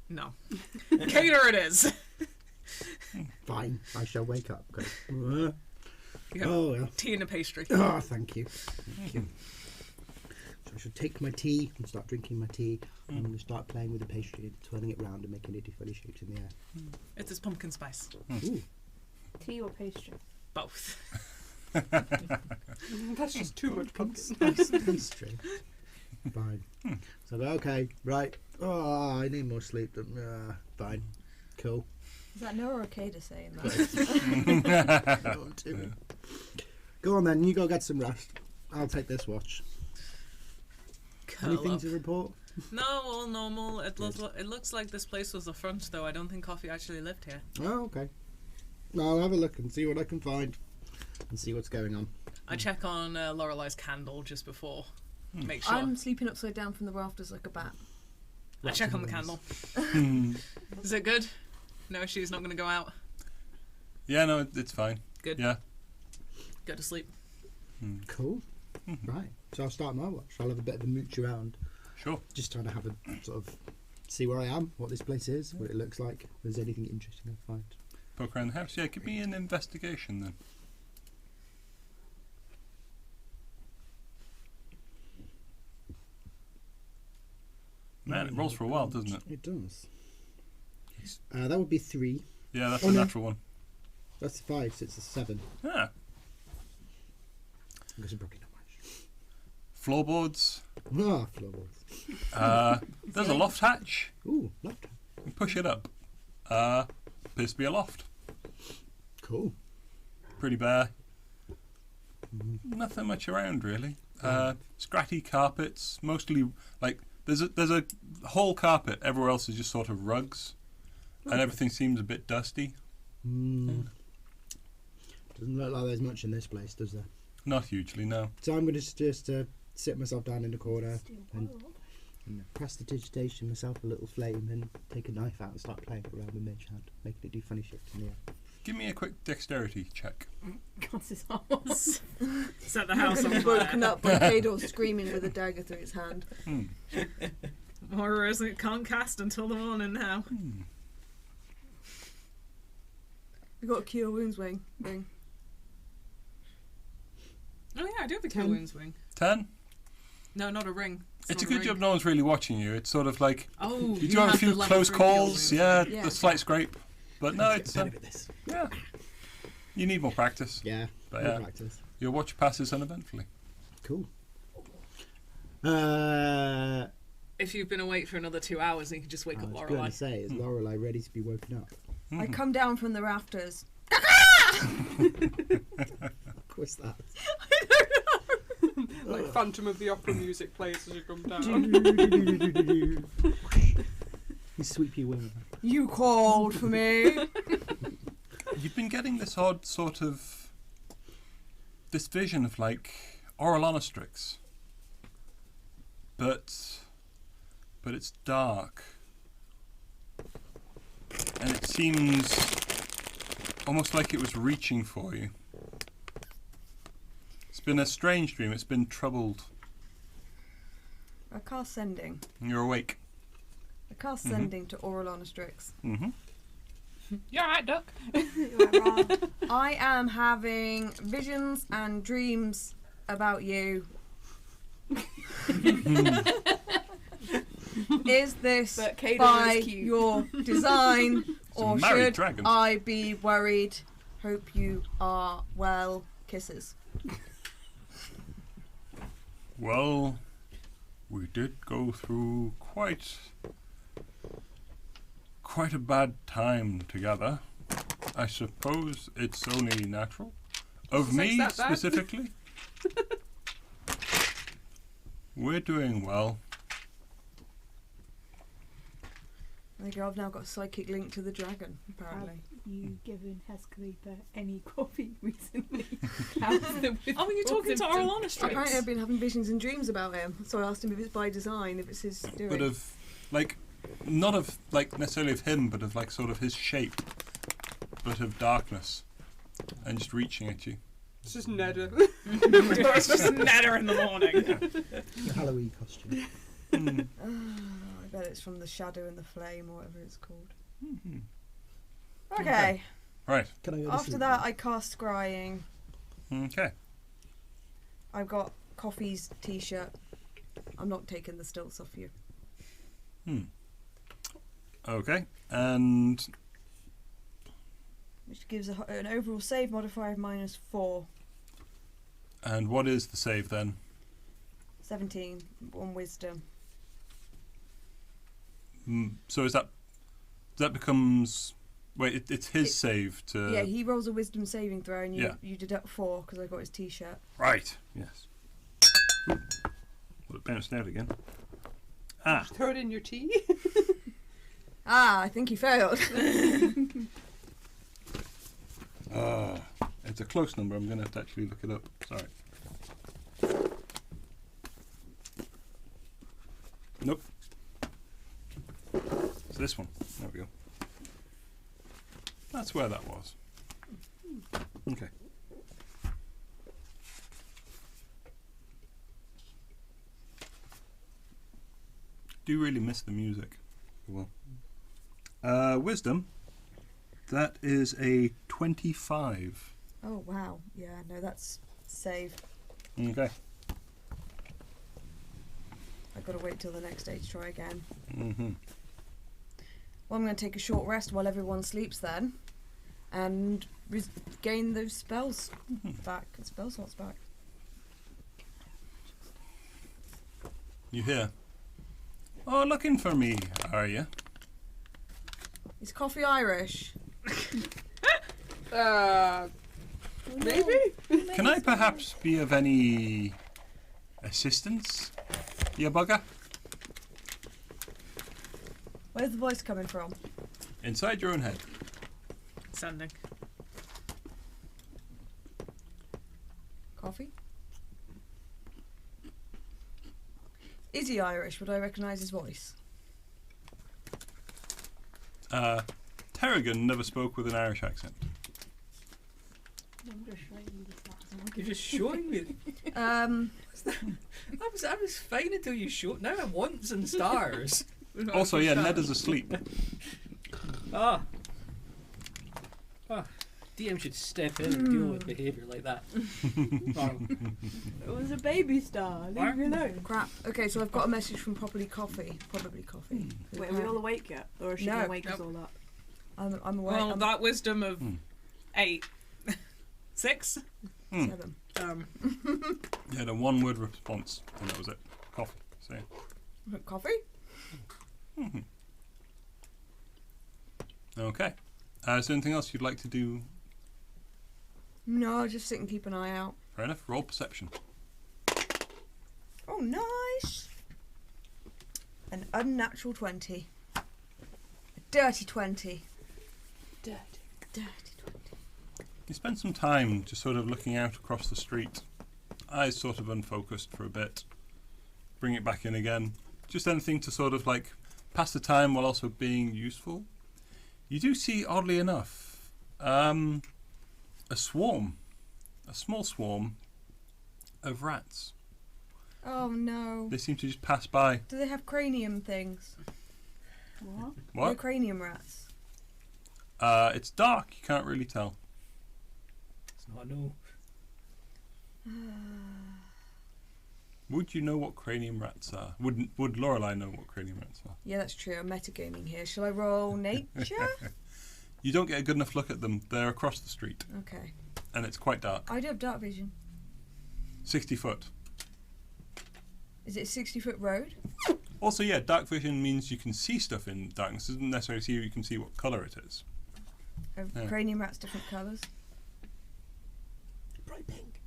E: no. Cater it is.
G: Fine, I shall wake up.
E: You have
G: Oh, yeah.
E: tea and a pastry.
G: Oh, thank you. Thank you. So I should take my tea and start drinking my tea. I'm going to start playing with the pastry and twirling it round and making it funny shapes in the air.
E: It's this pumpkin spice.
G: Ooh.
H: Tea or pastry?
E: Both.
B: That's just too much pumpkin.
G: Nice pastry. Fine. So, okay, right. Oh, I need more sleep. Fine. Cool.
H: Is that Noah or Kada saying that?
G: Go on, Timmy. Go on then, you go get some rest. I'll take this watch.
E: Curl
G: Anything
E: up.
G: to report?
E: No, all normal. It looks like this place was the front, though. I don't think Coffee actually lived here.
G: Oh, okay. I'll have a look and see what I can find and see what's going on.
E: I check on Lorelei's candle just before. Make sure.
H: I'm sleeping upside down from the rafters like a bat.
E: I check on the candle. Is it good? No, she's not going to go out.
A: Yeah, no, it's fine.
E: Good.
A: Yeah.
E: Go to sleep.
G: Cool. Right. So I'll start my watch. I'll have a bit of a mooch around.
A: Sure.
G: Just trying to have a sort of see where I am, what this place is, what it looks like, if there's anything interesting I find.
A: Poke around the house. Yeah, give me an investigation then. Man, it rolls for a while, doesn't it?
G: It does. That would be 3.
A: Yeah, that's
G: Oh,
A: a
G: no.
A: natural one.
G: That's 5, so it's a 7.
A: Ah.
G: I guess I'm probably not much.
A: Floorboards.
G: Ah, floorboards.
A: There's a loft hatch.
G: Ooh, loft.
A: You push it up. Appears to be a loft.
G: Cool.
A: Pretty bare. Nothing much around really. Scratty carpets, mostly like there's a whole carpet. Everywhere else is just sort of rugs, and everything seems a bit dusty.
G: Doesn't look like there's much in this place, does there?
A: Not hugely, no.
G: So I'm going to just sit myself down in the corner and prestidigitation myself a little flame and take a knife out and start playing it around with mage hand, making it do funny shapes in the air.
A: Give me a quick dexterity check.
I: God's his arse.
E: Set the house on
H: Woken
E: fire.
H: up by Kador screaming with a dagger through his hand.
E: Horror isn't can't cast until the morning now.
H: We got a cure wounds ring.
E: Oh yeah, I do have a
H: 10.
E: kill wounds ring.
A: 10.
E: No, not a ring.
A: It's a
E: not
A: good
E: ring.
A: job no one's really watching you. It's sort of like
E: Oh,
A: you do have a few
E: the level
A: close
E: 3 kill
A: calls.
E: wound.
A: Yeah,
H: Yeah.
A: the slight scrape, but no,
G: Let's
A: it's
G: get better at this.
A: yeah. You need more practice.
G: Yeah,
A: But
G: more
A: yeah.
G: practice.
A: Your watch passes uneventfully.
G: Cool.
E: If you've been awake for another 2 hours, then you can just wake
G: I
E: up
G: was going
E: Lorelei.
G: to say, is Lorelei ready to be woken up?
H: I come down from the rafters.
G: What's that?
B: Like Phantom of the Opera music plays as you come down.
G: You sweep your wing.
H: You called for me.
A: You've been getting this odd sort of this vision of like Orolonostrix, but it's dark, and it seems almost like it was reaching for you. It's been a strange dream. It's been troubled.
H: I cast sending.
A: And you're awake.
H: I cast sending to Orolonostrix.
A: Mm-hmm.
B: You alright, Duck?
H: I am having visions and dreams about you. Is this
I: But Kato
H: by
I: is cute.
H: your design,
A: a
H: or
A: married
H: should
A: dragon.
H: I be worried? Hope you are well. Kisses.
A: Well, we did go through quite a bad time together. I suppose it's only natural. Of me
B: Sex that bad?
A: specifically. We're doing well.
H: There you go, I've now got a psychic link to the dragon, apparently.
I: Have you given Hescalipa any coffee recently? How's the
E: Oh, were you talking to
I: symptoms?
E: Orlana Street?
H: Apparently I've been having visions and dreams about him, so I asked him if it's by design, if it's his doing.
A: But of, like, not of, like, necessarily of him, but of, like, sort of his shape. But of darkness. And just reaching at you.
B: It's just Nedda. It's just Nedda in the morning.
G: The Halloween costume.
A: Mm.
H: I bet it's from the shadow and the flame, or whatever it's called.
A: Mhm.
H: Okay.
A: Right.
G: Can I go to
H: After
G: sleep
H: that,
G: now?
H: I cast scrying.
A: Okay.
H: I've got Coffee's t-shirt. I'm not taking the stilts off you.
A: Okay. And
H: Which gives an overall save modifier of -4.
A: what is the save then?
H: 17 on wisdom.
A: So is that becomes it's his save to
H: Yeah, he rolls a wisdom saving throw, and
A: Yeah.
H: you deduct 4 because I got his t-shirt.
A: right. Yes. Well, it bounced out again. Ah.
B: Throw it in your tea.
H: Ah, I think he failed.
A: It's a close number. I'm going to have to actually look it up. Sorry. Nope. It's this one. There we go. That's where that was. Okay. Do really miss the music. Well. Wisdom. That is a 25.
H: Oh, wow. Yeah, no, that's save.
A: Okay.
H: I've got to wait till the next day to try again.
A: Mm-hmm.
H: Well, I'm going to take a short rest while everyone sleeps then, and gain those spells back. Spell slots back.
A: You hear? Oh, looking for me, are you?
H: Is Coffee Irish?
B: Maybe?
A: Can I perhaps be of any assistance, you bugger?
H: Where's the voice coming from?
A: Inside your own head.
E: Sending.
H: Coffee? Is he Irish? Would I recognise his voice?
E: Terrigan never spoke with an Irish accent.
I: I'm just showing you the stats.
D: You're just showing me. I was fine until you showed. Now I'm wants and stars.
E: Also, yeah, Ned is asleep.
D: Ah. DM should step in and deal with behaviour like that.
I: It was a baby star. Leave me alone.
H: Crap. Okay, so I've got a message from Probably Coffee.
F: Wait, are we all awake yet? Or is she
H: No.
F: going to wake us
B: Nope.
F: all up?
H: I'm aware.
B: Well,
H: I'm
B: that wisdom of 8. 6?
H: 7.
E: You had a one-word response, and that was it. Coffee. So, yeah.
H: Coffee?
E: Okay. Is there anything else you'd like to do?
H: No, I'll just sit and keep an eye out.
E: Fair enough. Roll perception.
H: Oh, nice! An unnatural 20. A dirty 20.
I: Dirty.
H: Dirty 20.
E: You spend some time just sort of looking out across the street. Eyes sort of unfocused for a bit. Bring it back in again. Just anything to sort of like pass the time while also being useful. You do see, oddly enough, a small swarm of rats.
H: Oh no.
E: They seem to just pass by.
H: Do they have cranium things?
I: What?
H: They're
E: What?
H: cranium rats.
E: It's dark. You can't really tell.
D: It's not a no.
E: Would you know what cranium rats are? Would Lorelei know what cranium rats are?
H: Yeah, that's true. I'm metagaming here. Shall I roll nature?
E: You don't get a good enough look at them. They're across the street.
H: Okay.
A: and it's quite dark.
H: I do have dark vision.
A: 60 foot.
H: Is it a 60-foot road?
A: Also, yeah, dark vision means you can see stuff in darkness. It doesn't necessarily see you can see what colour it is.
H: Are
A: Yeah.
H: cranium rats different colours?
G: Bright pink.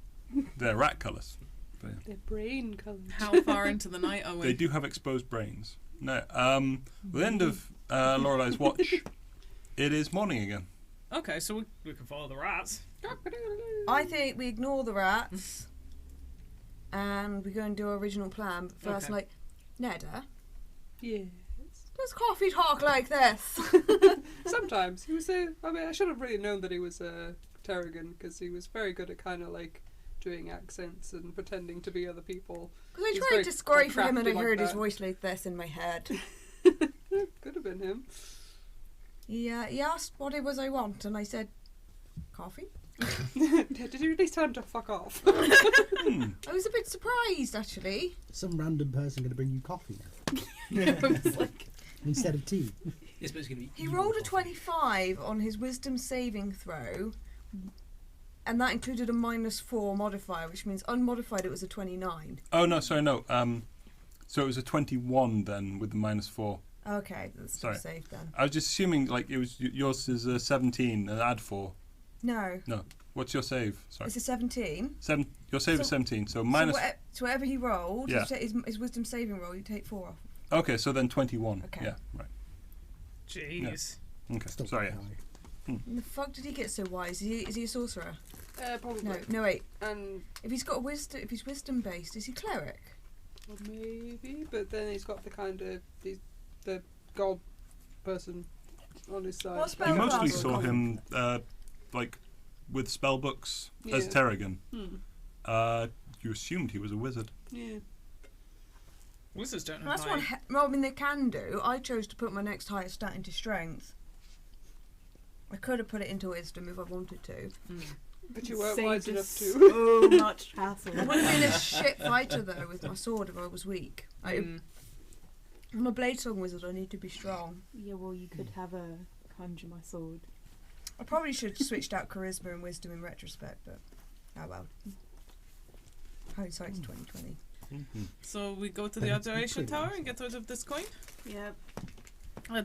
A: They're rat colours.
B: Their brain colours.
E: How far into the night are we?
A: They do have exposed brains. No. At the end of Lorelei's watch, it is morning again.
E: Okay, so we can follow the rats.
H: I think we ignore the rats and we go and do our original plan. But first,
E: Okay.
H: like, Neda,
B: Yes.
H: does Coffee talk like this?
B: Sometimes he was I mean, I should have really known that he was Terrigan because he was very good at kind of like doing accents and pretending to be other people.
H: Because I
B: He's
H: tried
B: very
H: to scry for him and I
B: crafty like
H: heard his
B: that.
H: voice like this in my head.
B: Could have been him.
H: He asked what it was I want and I said, coffee?
B: Did you really tell him to fuck off?
A: Hmm.
H: I was a bit surprised, actually.
G: Some random person going to bring you coffee now
H: I was like,
G: instead of tea.
D: Yes, but it's going to be.
H: he
D: evil
H: rolled a
D: coffee.
H: 25 on his wisdom saving throw, and that included a -4 modifier, which means unmodified it was a 29.
A: Oh, no, sorry, no. So it was a 21 then with the -4.
H: Okay, that's still
A: Sorry.
H: safe then.
A: I was just assuming like it was yours is a 17 and add 4.
H: No,
A: No. What's your save? Sorry.
H: it's a 17.
A: Your save is
H: So-
A: 17. So minus.
H: So whatever he rolled,
A: Yeah.
H: his wisdom saving roll, you take 4 off.
A: Okay, so then 21.
H: Okay.
A: Yeah, right.
E: Jeez.
A: Okay.
G: Still
A: Sorry.
G: quite high.
H: And the fuck did he get so wise? Is he a sorcerer?
B: Probably.
H: No, wait.
B: And
H: If he's got a wisdom, if he's wisdom based, is he cleric?
B: well, maybe, but then he's got the kind of the god person on his side.
H: What
A: You
H: spell
A: mostly
H: class?
A: saw him like with spell books as
B: Yeah.
A: Terrigan.
B: Hmm.
A: You assumed he was a wizard.
B: Yeah.
E: Wizards don't have
H: That's
E: high.
H: what. Well, I mean, they can do. I chose to put my next highest stat into strength. I could have put it into wisdom if I wanted to.
B: But you weren't
I: Saved
B: wise enough
I: us
B: to.
I: So much hassle.
H: I would have been a shit fighter though with my sword if I was weak. I'm a blade song wizard. I need to be strong.
I: Yeah, well, you could have a conjure my sword.
H: I probably should have switched out charisma and wisdom in retrospect, but oh well. Hindsight's 2020.
E: So we go to
G: But
E: the
G: it's
E: observation
G: pretty
E: tower
G: nice.
E: and get rid of this coin?
I: Yep.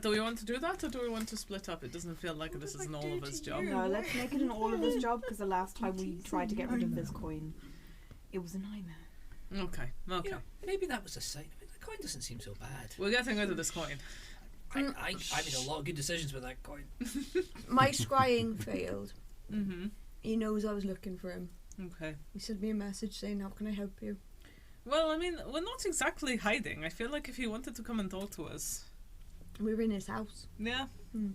E: Do we want to do that or do we want to split up? It doesn't feel like this is an all of us job.
I: No, let's make it an all of us job because the last time we tried to get rid of this coin, it was a nightmare.
E: Okay, okay.
D: You know, maybe that was a sign. I mean, the coin doesn't seem so bad.
E: We're getting rid of this coin.
D: I made a lot of good decisions with that coin.
H: My scrying failed.
E: Mm-hmm.
H: He knows I was looking for him.
E: Okay.
H: He sent me a message saying, "How can I help you?"
E: Well, I mean, we're not exactly hiding. I feel like if he wanted to come and talk to us.
H: We were in his house.
E: Yeah.
H: Hmm.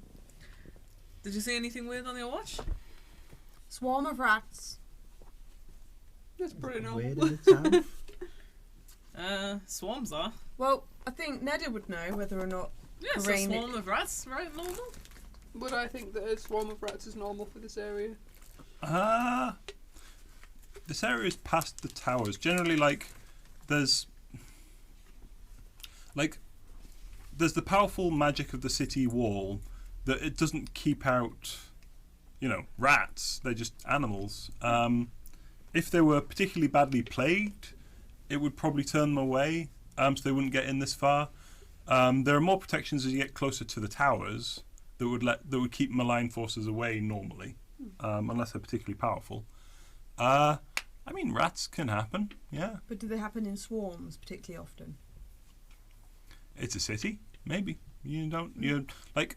E: Did you see anything weird on your watch?
H: Swarm of rats.
B: That's pretty
G: Weird
B: normal.
G: in the town.
E: Swarms are.
H: Well, I think Neda would know whether or not.
E: Yeah, it's a
H: Rain-
E: swarm of rats, right? Normal?
B: Would I think that a swarm of rats is normal for this area?
A: This area is past the towers. Generally, there's the powerful magic of the city wall that it doesn't keep out, rats. They're just animals. If they were particularly badly plagued, it would probably turn them away, so they wouldn't get in this far. There are more protections as you get closer to the towers that would keep malign forces away normally, unless they're particularly powerful. I mean, rats can happen, yeah.
H: But do they happen in swarms particularly often?
A: It's a city, maybe.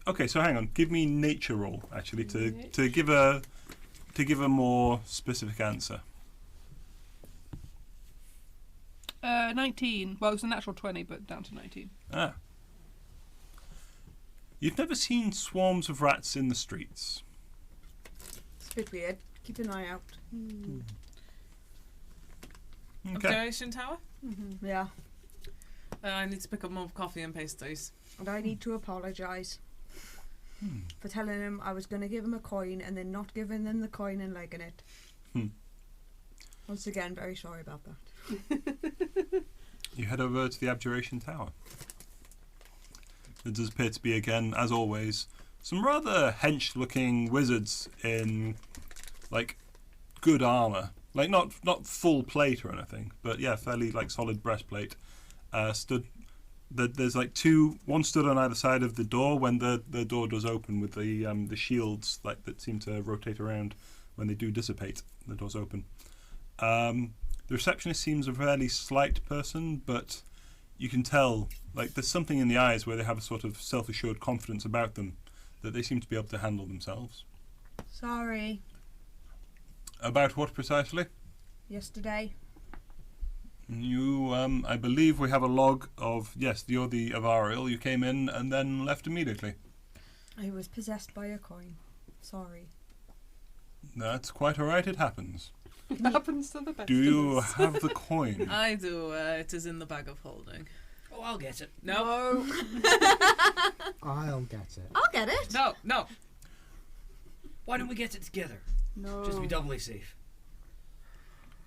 A: Okay, so hang on. Give me nature roll actually to give a more specific answer.
B: 19. Well, it was a natural 20, but down to 19.
A: You've never seen swarms of rats in the streets.
H: It's a bit weird. Keep an eye out.
A: Okay.
E: Observation tower?
H: Yeah.
E: I need to pick up more coffee and pastries.
H: And I need to apologise for telling him I was going to give him a coin and then not giving him the coin and legging it. Once again, very sorry about that.
A: You head over to the abjuration tower. There does appear to be, again, as always, some rather hench-looking wizards in, good armor, like not full plate or anything, but yeah, fairly like solid breastplate. Stood. There's like one stood on either side of the door when the door does open with the shields like that seem to rotate around when they do dissipate. The doors open. The receptionist seems a fairly slight person, but you can tell like there's something in the eyes where they have a sort of self-assured confidence about them that they seem to be able to handle themselves.
F: Sorry.
A: About what precisely?
F: Yesterday.
A: You, I believe we have a log of, yes, you're the Avariel. You came in and then left immediately.
F: I was possessed by a coin. Sorry.
A: That's quite alright, it happens.
B: It happens to the best.
A: Do you
B: of us.
A: have the coin?
E: I do. It is in the bag of holding.
D: Oh, I'll get it.
E: No.
G: I'll get it.
F: I'll get it.
E: No.
D: Why don't we get it together?
I: No.
D: Just to be doubly safe.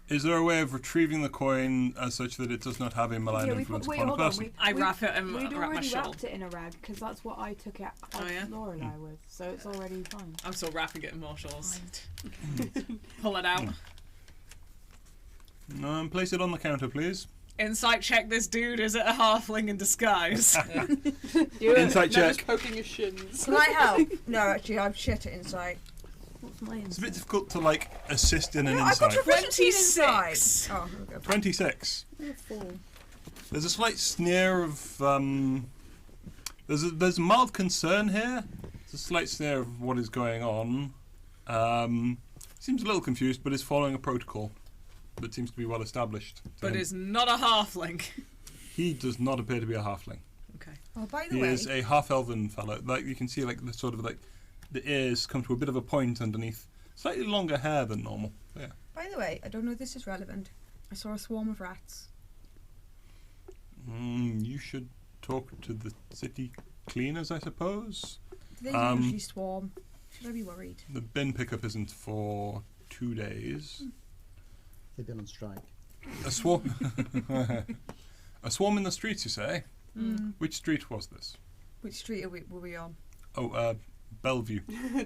A: Is there a way of retrieving the coin as such that it does not have a malign influence upon a person?
E: I wrap it and
I: We'd
E: wrap my
I: already
E: shawl.
I: wrapped it in a rag because that's what I took it
E: Oh, yeah?
I: Lorelei with, so it's already fine.
E: I'm still wrapping it in more shawls. Pull it out.
A: Place it on the counter, please.
E: Insight check. This dude is a halfling in disguise.
A: Insight
B: Never's
A: check.
B: poking his shins.
F: Can I help? No, actually, I'm shit at insight.
I: What's my
A: It's a bit difficult to like assist in an
F: No, I've got
A: insight.
F: proficiency in insight.
E: 26.
F: Oh, here we go.
A: 26.
F: Oh, 4.
A: There's a slight sneer of there's a mild concern here. There's a slight sneer of what is going on. Seems a little confused, but is following a protocol that seems to be well established.
E: But is not a halfling.
A: He does not appear to be a halfling.
E: Okay.
F: Oh, by the
A: He
F: way,
A: is a half-elven fellow. Like you can see, like the sort of like the ears come to a bit of a point underneath. Slightly longer hair than normal. Yeah.
F: by the way, I don't know if this is relevant. I saw a swarm of rats.
A: You should talk to the city cleaners, I suppose.
F: Do they usually swarm? Should I be worried?
A: The bin pickup isn't for 2 days.
G: They've been on strike.
A: A swarm. A swarm in the streets, you say?
F: Mm.
A: Which street was this?
F: Which street were we on?
A: Oh, Bellevue.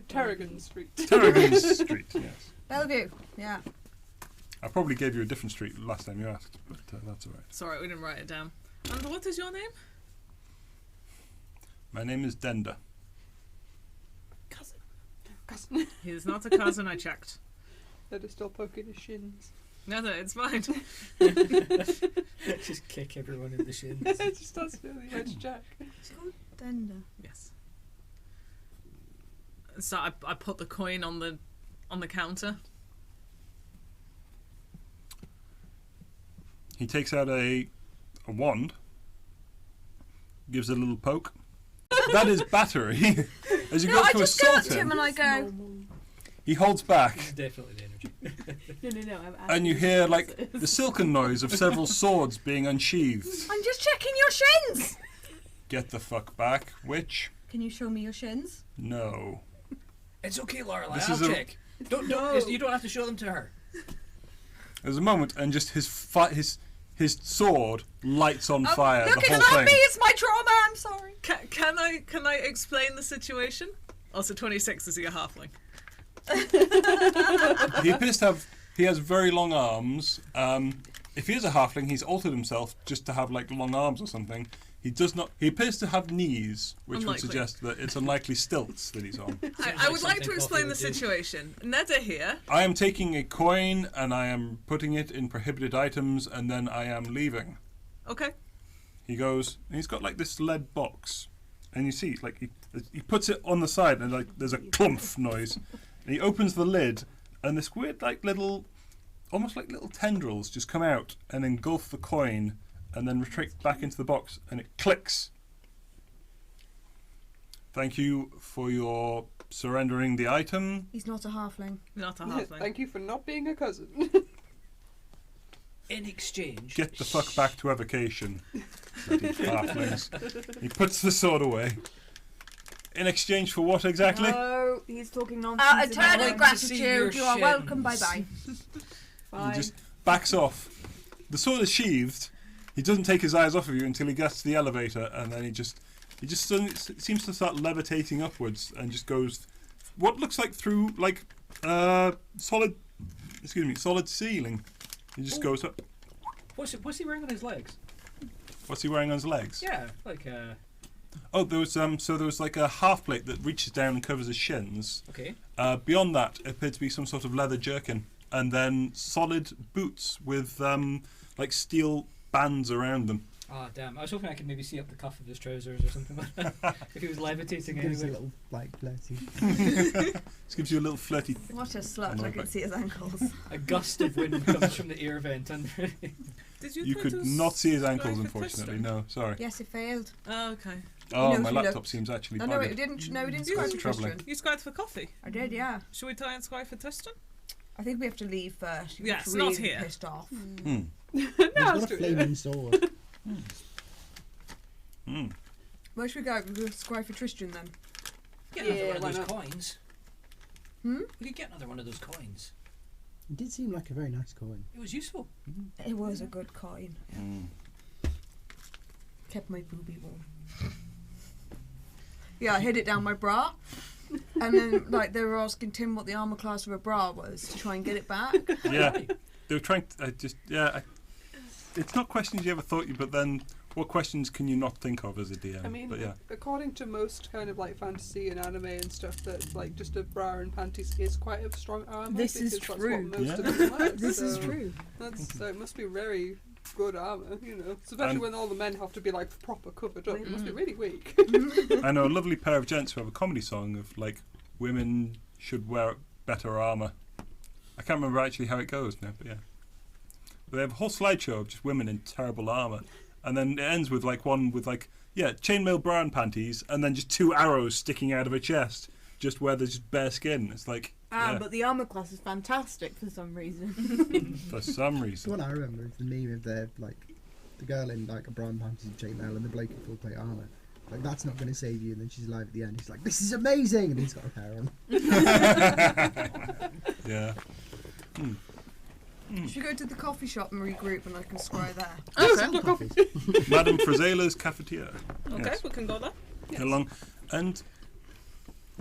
B: Tarragon Street.
A: Tarragon Street, yes.
F: Bellevue, yeah.
A: I probably gave you a different street last time you asked, but that's alright.
E: Sorry, we didn't write it down. And what is your name?
A: My name is Denda.
B: Cousin.
E: He is not a cousin. I checked.
B: That is still poking his shins.
E: No, it's fine.
D: Just kick everyone in the shins.
B: It just starts doing the edge jack.
F: It's called Denda.
E: Yes. So I put the coin on the counter.
A: He takes out a wand, gives it a little poke. That is battery. As you go
F: I
A: to
F: just go up
A: assault
F: to him and I go,
A: he holds back,
D: It's definitely the energy.
I: No, I'm
A: and you hear like the silken noise of several swords being unsheathed.
F: I'm just checking your shins!
A: Get the fuck back, witch.
F: Can you show me your shins?
A: No.
D: It's okay, Lorelei.
A: This
D: I'll
A: is a-
D: check. Don't. You don't have to show them to her.
A: There's a moment, and just his sword lights on fire.
F: Look,
A: The
F: it's
A: whole
F: not
A: thing.
F: me, it's my trauma, I'm sorry.
E: Can I explain the situation? Also, 26 is he a halfling?
A: He appears to have. He has very long arms. If he is a halfling, he's altered himself just to have like long arms or something. He does not. He appears to have knees, which
E: Unlikely.
A: would suggest that it's unlikely stilts that he's on.
E: I would like to
D: something
E: explain
D: Coffee
E: the
D: would do.
E: situation. Neda here.
A: I am taking a coin and I am putting it in prohibited items, and then I am leaving.
E: Okay.
A: He goes, and he's got like this lead box, and you see, like he puts it on the side, and like there's a clump noise, and he opens the lid, and this weird like little, almost like little tendrils just come out and engulf the coin, and then retreat back into the box, and it clicks. Thank you for your surrendering the item.
F: He's not a halfling.
E: Not a halfling.
B: Thank you for not being a cousin.
D: In exchange.
A: Get the fuck back to evocation. Bloody halflings. He puts the sword away. In exchange for what exactly?
I: No, he's talking nonsense.
F: Out of
I: about
F: eternal
I: it.
D: like to see your
F: gratitude, you are welcome,
D: shins.
F: bye-bye.
I: Bye.
A: He just backs off. The sword is sheathed. He doesn't take his eyes off of you until he gets to the elevator, and then he just suddenly seems to start levitating upwards and just goes what looks like through like solid excuse me, solid ceiling. He just goes up.
D: What's he wearing on his legs?
A: What's he wearing on his legs?
D: Yeah, like
A: Oh, there was like a half plate that reaches down and covers his shins.
D: okay.
A: Beyond that, it appeared to be some sort of leather jerkin, and then solid boots with like steel bands around them.
D: Ah, damn. I was hoping I could maybe see up the cuff of his trousers or something like that. If he was levitating
G: Gives a
D: anyway.
G: little like flirty.
A: This gives you a little flirty.
H: What a slut!
A: Oh,
H: I
A: no,
H: can
A: but-
H: see his ankles.
D: A gust of wind comes from the air vent under.
E: Did you
A: You
E: try
A: could
E: to
A: not see his
E: scry
A: ankles,
E: for
A: unfortunately.
E: Tristran?
A: No, sorry.
H: Yes, it failed.
E: Oh, okay.
A: Oh,
H: knows
A: my
H: he
A: laptop
H: looked.
A: seems actually
H: Oh no,
A: buggered.
H: it didn't. No, it didn't
E: You
H: scry
E: guys
H: for
A: troubling.
H: Tristran.
E: You scried for coffee.
H: I did, yeah.
E: Should we try and scry for Tristran?
H: I think we have to leave first. He
E: Yes,
H: was
E: not
H: really
E: here.
H: Pissed off.
A: Hmm.
G: He's
B: No,
G: got
B: let's
G: a
B: do it.
G: flaming sword.
A: Hmm.
H: Where should we go? We'll go scry for Tristran then.
D: Get
B: Yeah,
D: another one of
B: why
D: those
B: not?
D: coins.
H: Hmm?
D: We could get another one of those coins.
G: It did seem like a very nice coin.
D: It was useful.
H: It was a good coin.
A: Hmm.
H: Kept my booby warm. Yeah, I hid it down my bra. And then, like, they were asking Tim what the armor class of a bra was to try and get it back.
A: Yeah, they were trying to. It's not questions you ever thought you, but then what questions can you not think of as a DM?
B: I mean,
A: but yeah.
B: according to most kind of like fantasy and anime and stuff, that like just a bra and panties is quite a strong armor.
H: This is
B: because
H: true.
B: That's what most
A: Yeah.
B: of them wear,
H: This is
B: so
H: true.
B: That's so it must be very good armor, you know. Especially
A: And-
B: when all the men have to be like proper covered up. It must be really weak.
A: I know a lovely pair of gents who have a comedy song of like women should wear better armor. I can't remember actually how it goes now, but yeah. But they have a whole slideshow of just women in terrible armor, and then it ends with like one with like chainmail bra and panties, and then just 2 arrows sticking out of her chest, just where there's just bare skin. It's like yeah,
I: But the armor class is fantastic for some reason.
A: for some
G: The
A: reason.
G: one I remember is the meme of the girl in like a brown panties and chainmail and the bloke in full plate armor. Like, that's not going to save you, and then she's alive at the end. He's like, "This is amazing," and he's got a pair on.
A: Yeah.
H: Should we go to the coffee shop and regroup and I can scry there?
G: Sell coffees.
A: Madame Frazela's cafetiere.
E: Okay,
A: Yes.
E: we can go there.
A: Along, and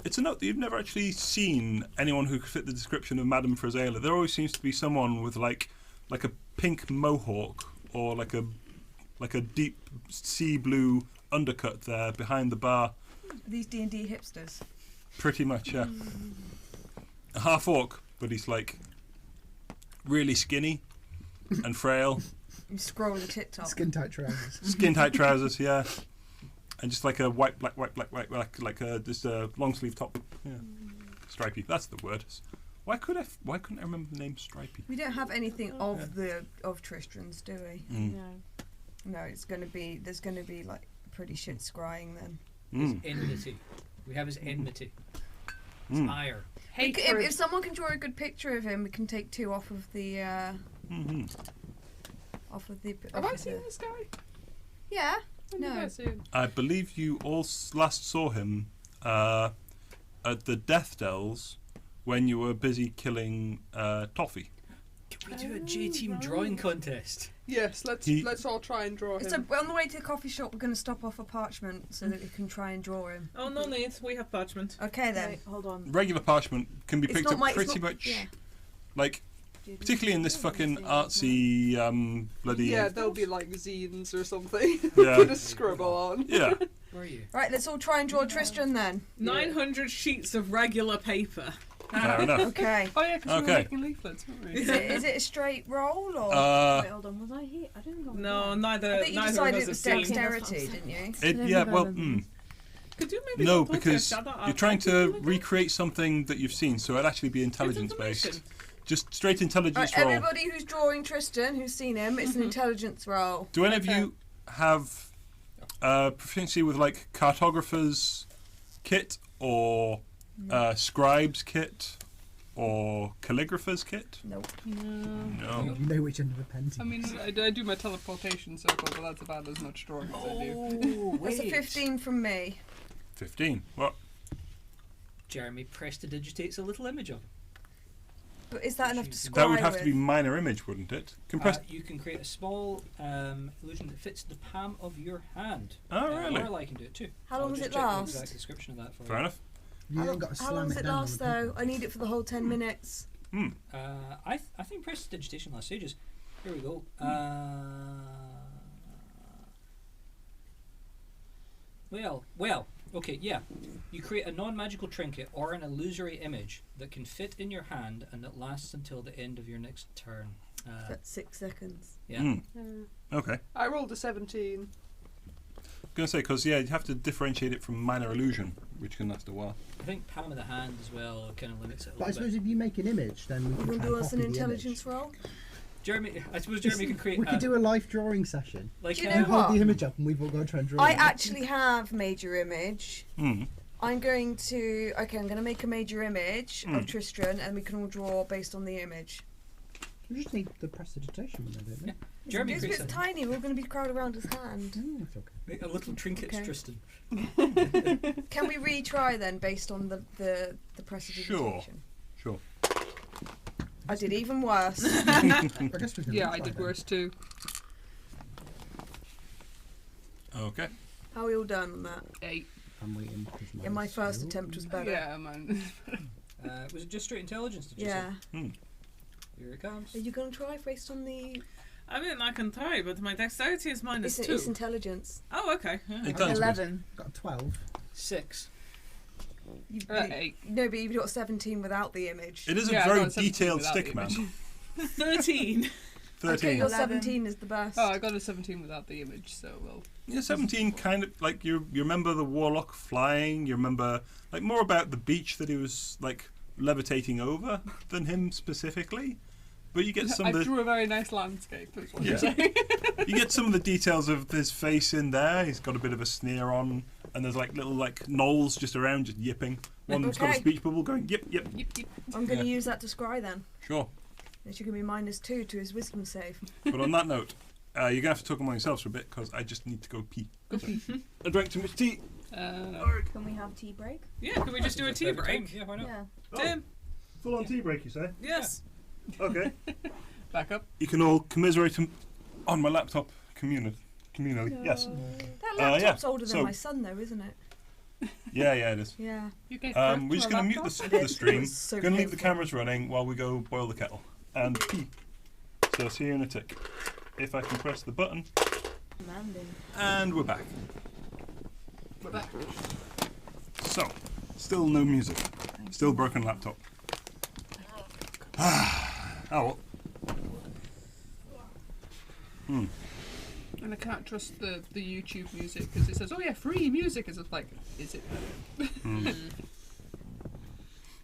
A: it's a note that you've never actually seen anyone who could fit the description of Madame Frazela. There always seems to be someone with like a pink mohawk or like a deep sea blue undercut there behind the bar.
H: These D&D hipsters.
A: Pretty much, yeah. A half orc, but he's like really skinny and frail.
H: You scroll the TikTok.
G: Skin tight trousers.
A: Skin tight trousers, yeah. And just like a white, black, just a long sleeve top. Yeah. Stripey, that's the word. Why couldn't I remember the name Stripey?
H: We don't have anything of Tristran's, do we?
A: Mm.
H: No, there's gonna be like pretty shit scrying then.
A: Mm.
D: Enmity. We have his enmity.
A: Mm.
D: Ire.
H: If someone can draw a good picture of him, we can take 2 off of the
A: Mm-hmm.
B: Have I seen this guy?
H: Yeah.
B: When did
H: No.
B: I see him?
A: I believe you all last saw him at the Death Dells when you were busy killing Toffee.
D: Can we do a J-team drawing contest?
B: Yes, let's all try and draw him.
H: So on the way to the coffee shop, we're going to stop off a parchment so that we can try and draw him.
E: Oh, no need. We have parchment.
H: Okay then.
I: Wait, hold on.
A: Regular parchment can be
H: It's
A: picked
H: not
A: up
H: my- it's
A: pretty
H: not-
A: much,
H: yeah.
A: like, particularly in this fucking artsy bloody.
B: Yeah, there'll be like zines or something.
A: Yeah.
B: Put a scribble on.
A: Yeah.
D: Where are you?
H: Right, let's all try and draw Tristran then.
E: 900 sheets of regular paper.
A: Fair enough.
H: Okay.
B: Oh yeah, because we
A: Okay.
B: were making leaflets, weren't we?
H: Is it a straight roll or?
I: Wait, hold on. Was I here? I don't think I was
E: No,
I: there.
E: neither.
H: I think you
E: neither
H: decided
E: of
H: it
E: us
H: was
E: have seen.
H: dexterity, didn't you?
A: Yeah, well,
E: Could you maybe
A: no,
E: put a
A: because
E: shadow
A: you're trying to
E: outline again?
A: recreate something that you've seen, so it'd actually be intelligence based.
E: information.
A: Just straight intelligence
H: Right,
A: roll.
H: everybody who's drawing Tristan, who's seen him, it's an intelligence roll.
A: Do any of you have proficiency with like cartographer's kit or scribe's kit or calligrapher's kit?
H: Nope.
A: No.
G: You know which end of the pen to
B: I mean,
G: use.
B: I do my teleportation circle, but that's about as much drawing as I do.
D: Oh,
H: That's a
D: wait.
H: 15 from me.
A: 15. What?
D: Jeremy prestidigitates a little image of him.
H: But is that enough to scry
A: That would have to be
H: with?
A: minor image, wouldn't it? Compressed.
D: You can create a small illusion that fits the palm of your hand.
A: Oh, really?
D: Or I can do it too.
H: How long
D: I'll
H: does
D: just
H: it
D: check
H: last?
D: The exact description of that for
A: Fair
D: you.
A: enough.
G: You ain't got to
H: How
G: slam
H: long does
G: it
H: it
G: down on
H: last
G: the paper.
H: though? I need it for the whole 10 minutes.
D: I think prestidigitation lasts ages. Here we go. Well, okay, yeah. You create a non-magical trinket or an illusory image that can fit in your hand and that lasts until the end of your next turn.
H: That's 6 seconds.
D: Yeah.
A: Okay.
B: I rolled a 17.
A: Gonna say because you have to differentiate it from minor illusion, which can last a while.
D: I think palm of the hand as well kind of limits it a
G: But I
D: little
G: suppose
D: bit.
G: if you make an image, then we
H: You
G: can
H: want
G: try
H: to
G: and
H: do us
G: copy
H: an
G: the
H: intelligence
G: image.
H: roll?
D: Jeremy, I suppose Jeremy can create.
G: We could do a live drawing session.
D: like
H: Do you
D: a-
H: know
G: You hold
H: what?
G: the image up and we've all got to try and draw
H: I
G: it.
H: actually have major image.
A: Mm.
H: I'm going to make a major image of Tristran, and we can all draw based on the image.
G: We just need the prestidigitation one, don't we?
D: Yeah. Jeremy
H: It's a
D: creates
H: bit tiny. We're going to be crowded around his hand.
G: It's okay.
D: a little trinket,
H: Okay.
D: Tristan.
H: Can we retry then, based on the prestidigitation?
A: Sure.
H: I did even worse.
G: I guess we can
B: Yeah,
G: retry
B: I did
G: then.
B: worse too.
A: Okay.
H: How are we all done on that?
B: 8.
G: I'm waiting. 'cause
H: Yeah, my first
G: skill-
H: attempt was better.
B: Yeah, man.
D: Was it just straight intelligence? Did you
H: Yeah.
D: say? Here it comes.
H: Are you going to try based on the...
E: I mean, I can try, but my dexterity is minus
H: It's,
E: 2.
H: it's intelligence.
E: Oh, okay. Yeah.
A: It does.
I: 11.
G: Got a 12.
D: 6.
H: You,
B: 8.
H: no, but you've got 17 without the image.
A: It is a
B: Yeah, I
A: very
B: got a 17
A: detailed
B: without
A: stick,
B: the
A: man.
B: image.
E: 13.
A: 13.
H: Okay, your
I: 11.
H: 17 is the best.
B: Oh, I got a 17 without the image, so well.
A: Yeah, 17 kind of like you remember the warlock flying, you remember like more about the beach that he was like levitating over than him specifically. But you get some
B: I
A: of the
B: drew a very nice landscape, is what
A: Yeah.
B: you're saying.
A: you get some of the details of his face in there. He's got a bit of a sneer on, and there's like little like knolls just around, just yipping. One's got a
H: Okay.
A: speech bubble going yip yip.
B: Yip, yip.
H: I'm going to
A: Yeah.
H: use that to scry then.
A: Sure.
H: It's going to be -2 to his wisdom save.
A: But on that note, you're gonna have to talk among yourselves for a bit because I just need to go pee. I drank too much tea.
I: Can we have tea break?
E: Yeah, can we just do a tea break?
D: Yeah, why not?
I: Yeah.
E: Tim?
A: Full on tea break, you say?
E: Yes.
A: Okay.
B: Back up.
A: You can all commiserate on my laptop communally. Yes.
H: That laptop's older than
A: so-
H: my son, though, isn't it?
A: Yeah, it is.
H: Yeah.
B: You gave
A: We're just going to mute the stream.
H: It's so
A: Going to leave the
H: painful.
A: cameras running while we go boil the kettle and pee. So see you in a tick. If I can press the button,
H: Demanding.
A: and we're back.
B: We're back.
A: So, still no music. Still broken laptop. Oh well.
B: And I can't trust the YouTube music because it says, "Oh yeah, free music." It's just like, is it?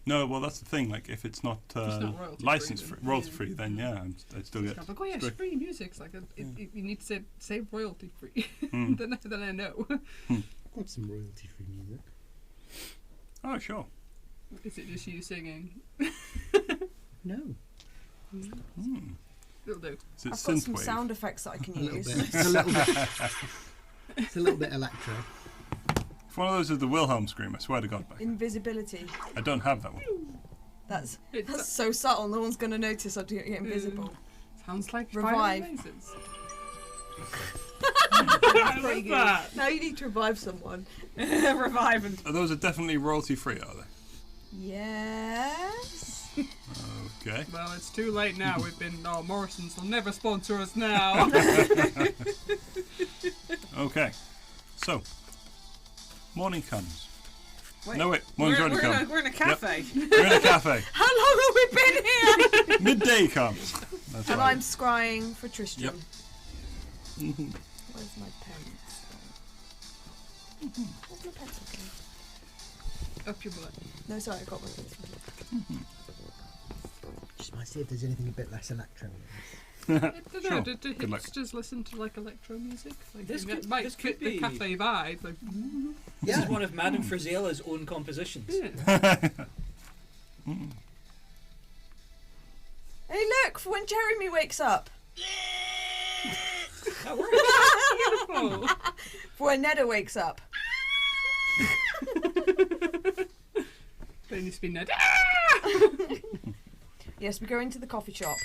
A: No, well that's the thing. Like if it's not,
B: not royalty
A: license
B: free,
A: free,
B: then,
A: royalty
B: yeah.
A: free, then yeah, I'd still
B: It's
A: get.
B: kind of like, oh yeah, it's
A: straight.
B: free music. It's like you need to say royalty free.
A: Mm.
B: then I know.
G: Got some royalty free music.
A: Oh sure.
B: Is it just you singing?
G: No.
A: Mm.
B: It'll do.
A: Is it
H: I've got some
A: synthwave?
H: sound effects that I can
G: A little
H: use.
G: bit. It's a little bit. It's a little bit electro.
A: If one of those is the Wilhelm scream, I swear to God, back.
H: Invisibility.
A: I don't have that one.
H: That's
B: It's,
H: so subtle. No one's going to notice I do get invisible.
B: sounds like
H: Revive.
B: fire lasers.
E: I love that.
H: Now you need to revive someone.
E: Revive and
A: Those are definitely royalty free, are they?
H: Yes.
A: Okay.
B: Well, it's too late now. We've been. Oh, Morrison's will never sponsor us now.
A: Okay. So, morning comes.
E: Wait,
A: No wait, morning's already come.
E: we're in a cafe.
A: We're in a cafe.
H: How long have we been here?
A: Midday comes. That's
H: And
A: right.
H: I'm scrying for Tristran.
A: Yep.
H: Where's my pens? Where's my pencil case?
B: Up your butt.
H: No, sorry, I got my pencil.
G: Just might see if there's anything a bit less electro.
A: Sure.
B: Do
A: Good luck.
B: hipsters listen to like electro music? Like,
D: This
B: it
D: could-
B: might
D: this could
B: fit the
D: be-
B: cafe vibe. Like,
D: This is one of Madame Frizzela's own compositions.
B: yeah.
H: Hey, look, for when Jeremy wakes up.
D: That works.
B: Beautiful.
H: For when Neda wakes up.
B: There needs to be Ned.
H: Yes, we go into the coffee shop.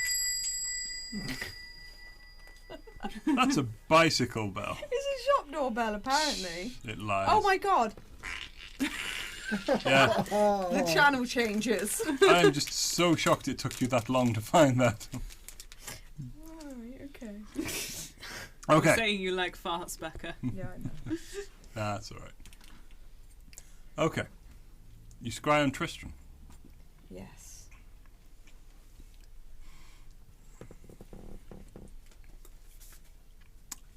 A: That's a bicycle bell.
H: It's a shop doorbell, apparently.
A: It lies.
H: Oh my god.
A: Yeah.
F: The channel changes.
A: I'm just so shocked it took you that long to find that.
H: Alright, okay.
E: I'm
A: Okay.
E: saying you like farts, Becca.
H: Yeah, I know.
A: That's alright. Okay. You scry on Tristran.
H: Yes.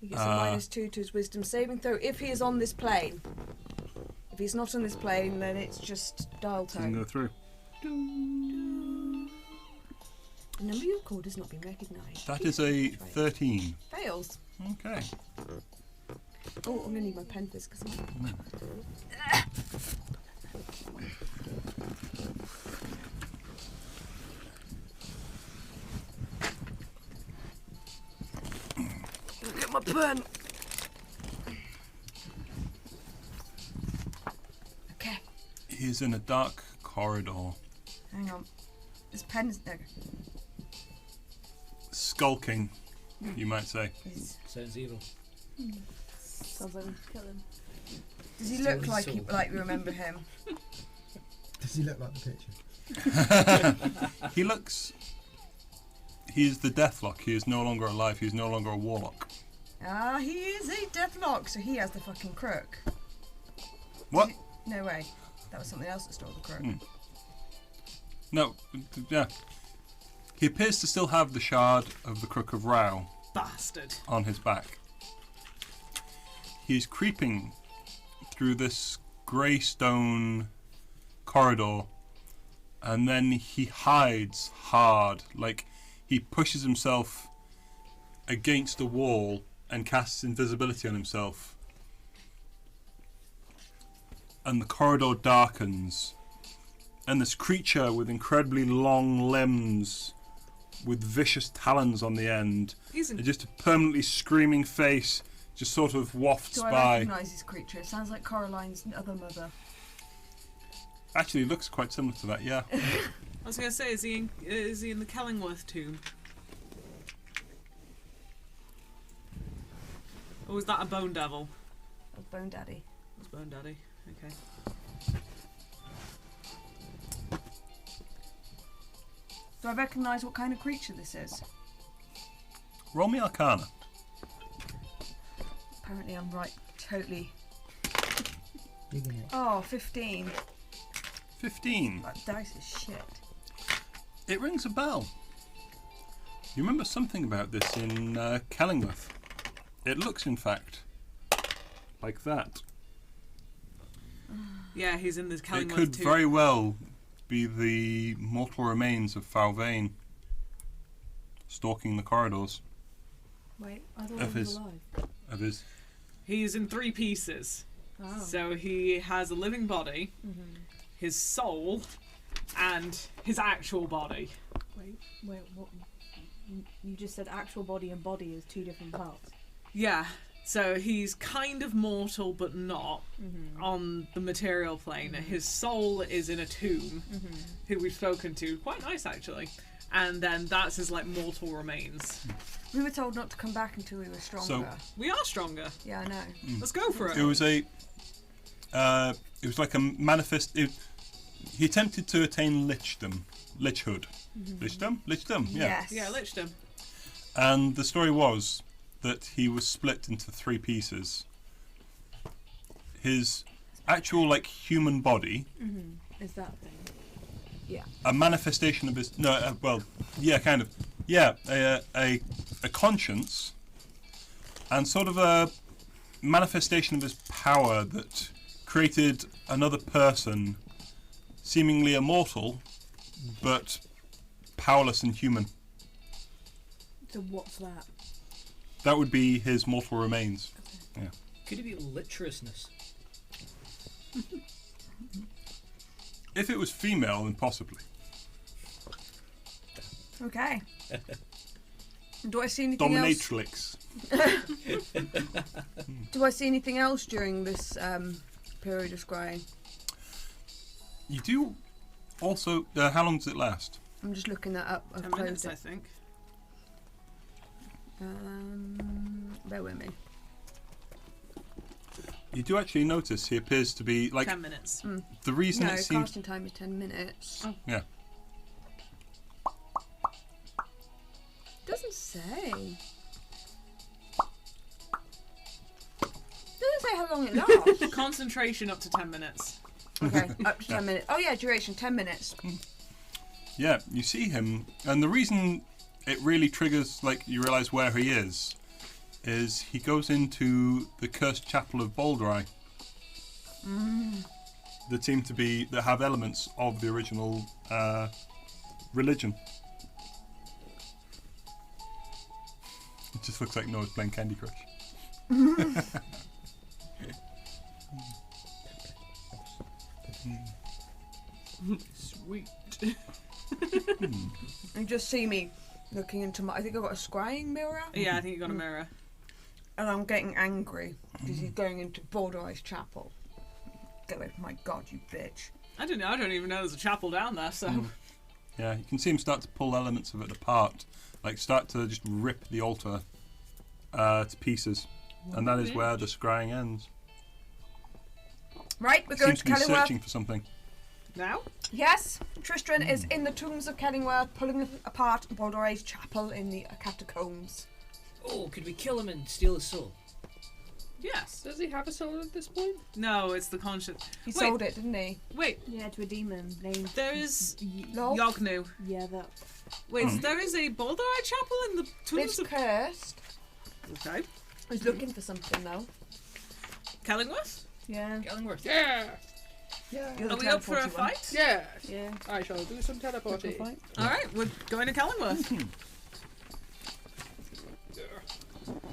H: He gets a -2 to his wisdom saving throw if he is on this plane. If he's not on this plane, then it's just dial
A: You can go
H: tone.
A: through.
H: The number you called has not been recognised.
A: That is a 13.
H: Fails.
A: Okay.
H: Oh, I'm gonna need my pen for this because get my pen. Okay,
A: He's in a dark corridor,
H: hang on. This pen is there.
A: skulking, you might say.
D: Sounds evil.
C: Sounds like we should kill him.
H: Does he
D: Still
H: look
D: his
H: like
D: soul.
H: like we remember him?
G: Does he look like the picture?
A: He looks. He is the Deathlock. He is no longer alive. He is no longer a warlock.
H: Ah, he is a deathlock, so he has the fucking crook.
A: What?
H: No way. That was something else that stole the crook.
A: Hmm. No. Yeah. He appears to still have the shard of the Crook of Rao
E: Bastard.
A: on his back. He's creeping through this grey stone corridor, and then he hides hard, like he pushes himself against a wall and casts invisibility on himself. And the corridor darkens, and this creature with incredibly long limbs, with vicious talons on the end,
E: He's in
A: and just a permanently screaming face, just sort of wafts
H: Do I
A: by.
H: recognise this creature? It sounds like Coraline's other mother.
A: Actually, it looks quite similar to that, yeah.
E: I was going to say, is he in the Kellingworth tomb? Or was that a Bone Devil?
H: Of Bone Daddy.
E: It was Bone Daddy. Okay.
H: Do I recognise what kind of creature this is?
A: Roll me Arcana.
H: Apparently I'm right, totally.
G: Digging it.
H: Oh, 15.
A: 15.
H: That dice is shit.
A: It rings a bell. You remember something about this in Kellingworth. It looks, in fact, like that.
E: Yeah, he's in the
A: It
E: Kellingworth
A: could
E: tomb.
A: very well be the mortal remains of Fauvane stalking the corridors
C: Wait, I thought
A: Of
C: he was
A: his-
C: alive.
A: of his.
E: He is in 3 pieces.
C: Oh.
E: So he has a living body, his soul, and his actual body.
C: Wait, what? You just said actual body and body is 2 different parts.
E: Yeah. So he's kind of mortal, but not on the material plane. His soul is in a tomb, who we've spoken to. Quite nice, actually. And then that's his like mortal remains.
H: We were told not to come back until we were stronger.
E: We are stronger.
H: Yeah, I know.
E: Let's go for it.
A: It was a. It was like a manifest. He attempted to attain lichhood. Lichdom. Yeah.
H: Yes.
E: Yeah, Lichdom.
A: And the story was that he was split into 3 pieces. His actual, like, human body,
C: Is that thing?
A: a manifestation of his. No, well, yeah, kind of. Yeah, a conscience, and sort of a manifestation of his power that created another person, seemingly immortal, but powerless and human.
C: So what's that?
A: That would be his mortal remains.
D: Could it be literaousness?
A: If it was female, then possibly.
H: Okay. Do I see anything else?
A: Dominatrix.
H: Do I see anything else during this period of scrying?
A: You do also. How long does it last?
H: I'm just looking that up. I've
E: 10
H: closed
E: minutes, I
H: it.
E: think.
H: Bear with me.
A: You do actually notice he appears to be like
E: 10 minutes.
A: the reason
H: No,
A: it seems.
H: casting time is 10 minutes.
A: Yeah.
H: Doesn't say. Doesn't say how long it lasts.
E: Concentration up to 10 minutes.
H: Okay, up to 10 minutes. Oh yeah, duration 10 minutes.
A: Yeah, you see him, and the reason it really triggers, like, you realise where he is he goes into the cursed chapel of Baldrai. That seem to be, that have elements of the original religion. It just looks like Noah's playing Candy Crush.
B: Sweet.
H: You just see me looking into my. I think I've got a scrying mirror.
E: Yeah, I think you got a mirror.
H: And I'm getting angry because he's going into Baldur's chapel. Get away from my god, you bitch.
E: I don't know. I don't even know there's a chapel down there. So
A: Yeah, you can see him start to pull elements of it apart, like start to just rip the altar to pieces, and that is where the scrying ends.
H: Right, we're
A: He
H: going
A: seems
H: to
A: to be
H: Kellingworth.
A: searching for something.
E: now,
H: Yes, Tristran is in the tombs of Kellingworth, pulling apart Baldur's chapel in the catacombs.
D: Oh, could we kill him and steal his soul?
E: yes.
B: Does he have a soul at this point?
E: No, it's the conscience.
H: He
E: Wait.
H: sold it, didn't he?
E: Wait,
C: Yeah, to a demon named.
E: there is
H: Lol.
E: Yognu.
C: Yeah, that.
E: Wait, there is a Baldurite chapel in the
H: It's
E: tombs of.
H: cursed.
E: Okay.
H: He's looking for something though.
E: Kellingworth?
C: Yeah.
D: Kellingworth.
B: Yeah.
G: Yeah.
H: You're
E: Are
H: the
E: we up for a
H: teleporty one.
E: fight?
B: Yes.
C: Yeah.
B: I shall do some teleporting.
C: Fight.
E: All right, we're going to Kellingworth.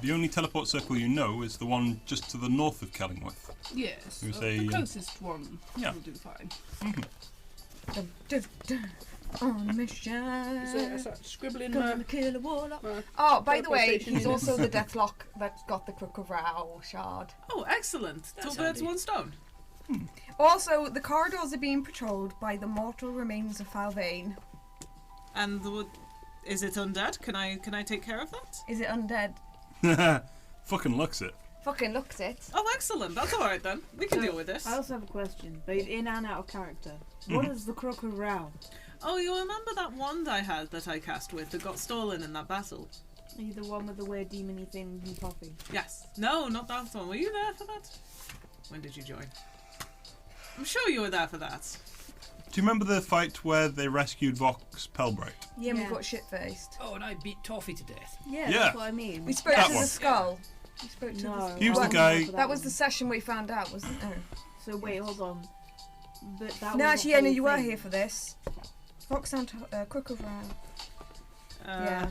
A: The only teleport circle you know is the one just to the north of Kellingworth.
B: Yes.
A: You say,
B: the closest one
A: yeah.
B: will do fine.
H: Dun, dun, dun. On a mission.
B: So I start scribbling
H: Gonna
B: my...
H: kill a warlock.
B: my
H: Oh, by the way,
B: teleportation
H: he's
B: minutes.
H: also the Deathlock that's got the Crook of Row shard.
E: Oh, excellent. Two
D: That's
E: birds,
D: handy.
E: one stone.
H: Also, the corridors are being patrolled by the mortal remains of Fauvane.
E: And is it undead? Can I take care of that?
H: Is it undead?
A: Fucking looks it.
H: Fucking looks it.
E: Oh, excellent. That's all right then. We can
C: So,
E: deal with this.
C: I also have a question, both in and out of character. What is the Crook of Row?
E: Oh, you remember that wand I had that I cast with that got stolen in that battle?
C: Are you the one with the weird demony thing and coffee?
E: Yes. No, not that one. Were you there for that? When did you join? I'm sure you were there for that.
A: Do you remember the fight where they rescued Vox Pelbright?
H: Yeah, and we
C: Yeah.
H: got shit faced.
D: Oh, and I beat Toffee to death.
C: Yeah,
A: Yeah.
C: that's what I mean.
H: We spoke
A: That
H: to
A: one.
H: the skull. We spoke to
C: No.
A: He was
C: I
A: the
C: wasn't
A: guy-
C: there for
H: That was
C: one.
H: the session we found out, wasn't it?
C: So wait, hold on. But that
H: No,
C: was
H: actually,
C: the
H: Anna,
C: whole
H: you were
C: thing.
H: here for this. Fox and Crook of Row. Yeah.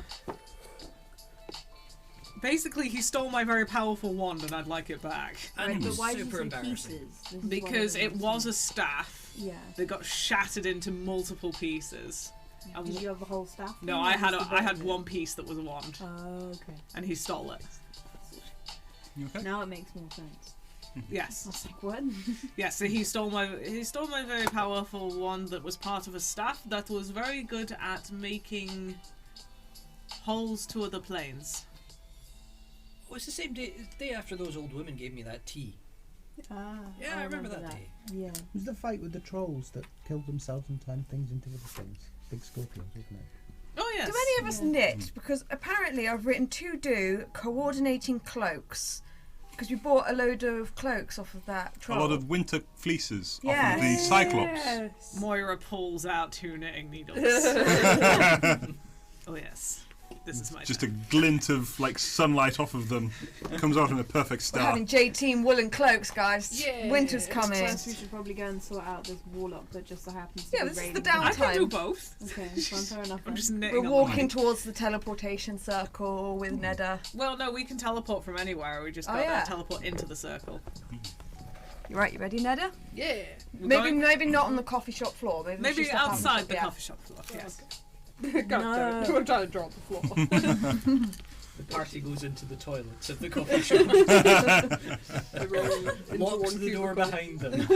E: Basically, he stole my very powerful wand and I'd like it back.
D: And
C: Right,
D: it
C: but
D: was
C: why did you
D: super
C: say
D: embarrassing.
C: pieces? This is what I
E: Because
C: don't
E: it was a
C: understand.
E: staff
C: Yeah.
E: that got shattered into multiple pieces. And
C: Did you have the whole staff?
E: No,
C: thing,
E: I
C: or
E: had
C: just the
E: I
C: bit
E: had
C: of it?
E: one piece that was a wand,
C: Oh, okay.
E: and he stole it.
A: You okay?
C: Now it makes more sense. I
E: Yes,
C: was like, what?
E: yes. So he stole my very powerful wand that was part of a staff that was very good at making holes to other planes.
D: Oh, it's the same day after those old women gave me that tea.
C: Ah,
D: Yeah, I remember that day.
C: Yeah.
G: It was the fight with the trolls that killed themselves and turned things into other things. Big scorpions, wasn't it?
E: Oh yes.
H: Do any of us
C: Yeah.
H: knit? Because apparently I've written to do coordinating cloaks. Because we bought a load of cloaks off of that
A: A
H: troll.
A: lot of winter fleeces off
H: Yeah.
A: of the Cyclops.
B: Yes.
E: Moira pulls out two knitting needles. Oh yes, this is my.
A: Just a
E: time.
A: glint of like sunlight off of them comes out in a perfect
H: We're
A: star.
H: having J-Team woolen cloaks, guys.
B: Yeah.
H: Winter's coming.
C: First, we should probably go and sort out this warlock that just so happens to
H: Yeah,
C: be
H: this is
C: raining.
H: the down
E: I can do
H: time.
E: both.
C: Okay, fine, fair enough.
E: I'm
C: then.
E: just knitting.
H: We're
E: on
H: walking
E: the
H: towards the teleportation circle with Nedda.
E: Well, no, we can teleport from anywhere. We just
H: Oh,
E: gotta
H: yeah.
E: teleport into the circle.
H: You right? You ready, Nedda?
B: Yeah.
E: We're
H: Maybe
E: going-
H: not on the coffee shop floor. Maybe, we
E: maybe
H: should step out
E: outside the
H: yeah.
E: coffee shop floor. Yes.
B: God damn it. I'm trying to draw on the floor.
D: The party goes into the toilets of the coffee shop,
B: They roll into
D: locks
B: one
D: the door
B: cubicle.
D: behind them.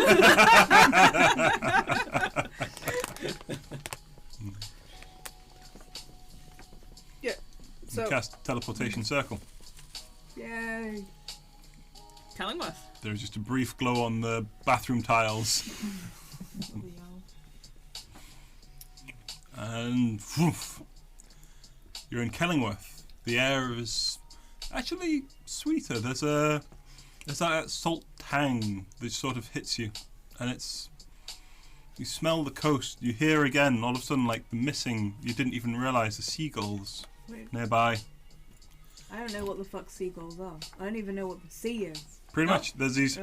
B: So,
A: Cast teleportation circle.
H: Yay.
E: Kellingworth.
A: There's just a brief glow on the bathroom tiles. And woof, you're in Kellingworth. The air is actually sweeter. There's that salt tang that sort of hits you, and you smell the coast. You hear again, all of a sudden, like the missing. You didn't even realise the seagulls nearby.
C: I don't know what the fuck seagulls are. I don't even know what the sea is.
A: Pretty much. There's these.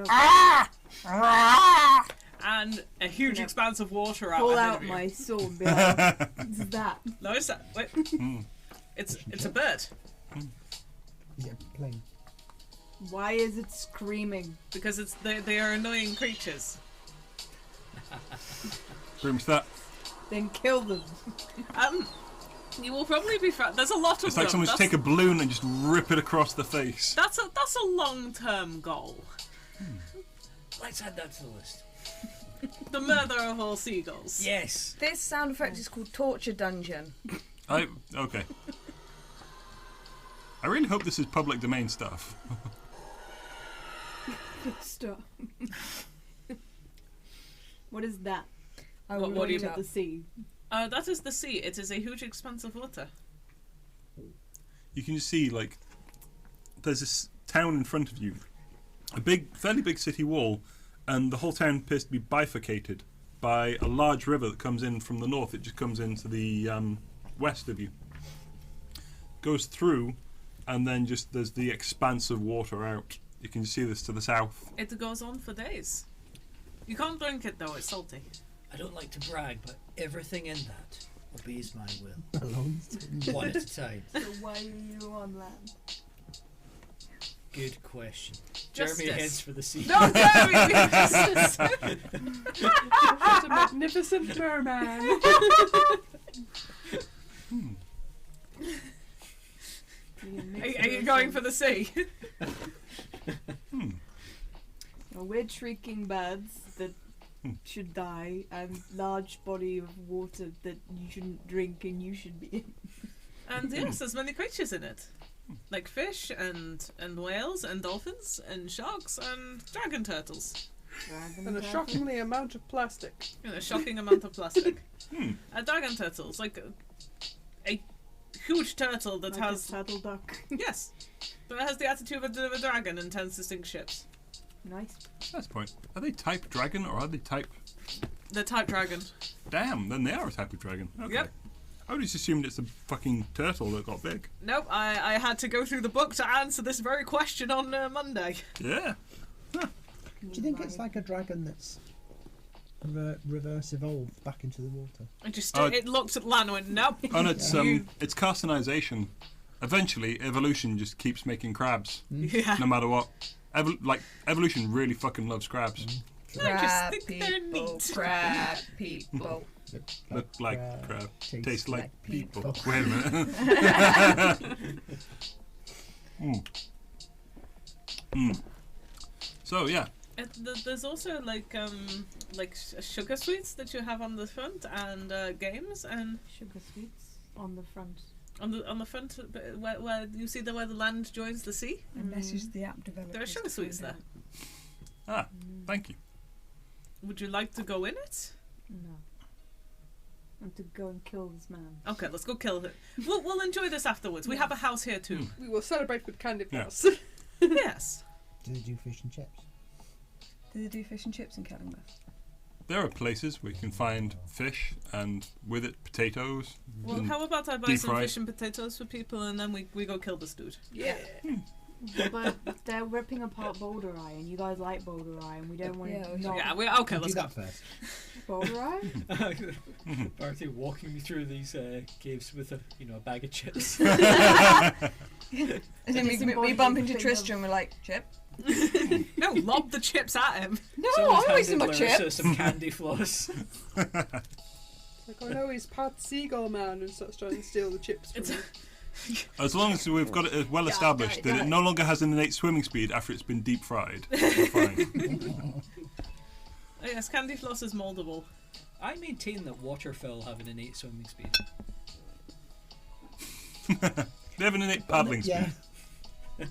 E: And a huge expanse of water out
C: Pull
E: ahead
C: out
E: of you.
C: my sword and be like, what's that?
E: No, it's that. Wait. It's a bird.
G: Is it a plane?
C: Why is it screaming?
E: Because they are annoying creatures.
A: Pretty much that.
C: Then kill them.
E: You will probably be there's a lot of
A: It's like
E: them.
A: someone's take a balloon and just rip it across the face.
E: That's a long-term goal.
D: Let's add that to the list.
E: The murder of all seagulls.
D: Yes.
F: This sound effect is called Torture Dungeon.
A: Okay. I really hope this is public domain stuff.
C: Stop. What is that?
F: I
E: What
F: will
E: do you
F: look it
C: At
F: up.
C: the sea.
E: That is the sea. It is a huge expanse of water.
A: You can just see, like, there's this town in front of you. A fairly big city wall, and the whole town appears to be bifurcated by a large river that comes in from the north. It just comes into the west of you. Goes through, and then just there's the expanse of water out. You can see this to the south.
E: It goes on for days. You can't drink it though, it's salty.
D: I don't like to brag, but everything in that obeys my will.
G: Belongs to me.
D: One at a time.
C: So why are you on land?
D: Good question.
E: Justice.
D: Jeremy heads for the sea.
E: No, Jeremy! Justice!
B: What a magnificent merman.
E: Are you going for the sea?
C: Well, we're shrieking birds that should die, and large body of water that you shouldn't drink and you should be in.
E: And yes, there's many creatures in it. Like fish and whales and dolphins and sharks and dragon turtles.
B: And a shockingly amount of plastic.
E: A shocking amount of plastic. Dragon turtles, like a huge turtle that
C: Like
E: has...
C: a turtle duck.
E: Yes. But it has the attitude of a dragon and tends to sink ships.
C: Nice.
A: That's the point. Are they type dragon or are they type...
E: The type dragon.
A: Damn, then they are a type of dragon. Okay.
E: Yep.
A: I would just assumed it's a fucking turtle that got big.
E: Nope, I had to go through the book to answer this very question on Monday.
A: Yeah.
G: Do you think it's like a dragon that's reverse evolved back into the water?
E: It looked at Lan and went, nope.
A: And it's carcinization. Eventually, evolution just keeps making crabs,
E: Yeah.
A: no matter what. Evolution really fucking loves crabs.
E: I just
F: Crab
E: think they're
F: people,
E: neat.
F: crab people.
A: Look like crab, taste like people.
G: people.
A: Wait a minute. So yeah,
E: There's also like sugar sweets that you have on the front and games and
C: Sugar sweets on the front.
E: on the front where you see where the land joins the sea.
F: I messaged the app developer.
E: There are sugar sweets there.
A: thank you.
E: Would you like to go in it?
C: No. I want to go and kill this man.
E: Okay, let's go kill it. We'll enjoy this afterwards. We have a house here too.
B: We will celebrate with candy floss.
E: Yes.
G: Do they do fish and chips?
F: Do they do fish and chips in Kellingworth?
A: There are places where you can find fish and with it potatoes.
E: Well,
A: and
E: how about I buy
A: deep
E: some
A: fried.
E: fish and potatoes for people and then we go kill this dude?
B: Yeah.
C: But they're ripping apart Boulder Eye, and you guys like Boulder Eye, and we don't want
F: Yeah,
C: to
F: we
C: not
E: Yeah, okay,
G: Do
E: let's go.
G: that first.
C: Boulder Eye.
D: Barty walking me through these caves with a bag of chips.
F: And then we
C: Disembodied
F: bump into
C: thing of-
F: Tristran, we're like, Chip?
E: No, lob the chips at him.
F: No,
D: Someone's
F: I always in
D: handed
F: my
D: Larissa
F: chips.
D: some candy floss.
B: Like, I know he's part seagull man and starts trying to steal the chips from me.
A: As long as we've got it well established that it no longer has an innate swimming speed after it's been deep fried, we're fine.
E: Oh, yes, candy floss is moldable.
D: I maintain that waterfowl have an innate swimming speed.
A: They have an innate paddling speed.
G: Yeah.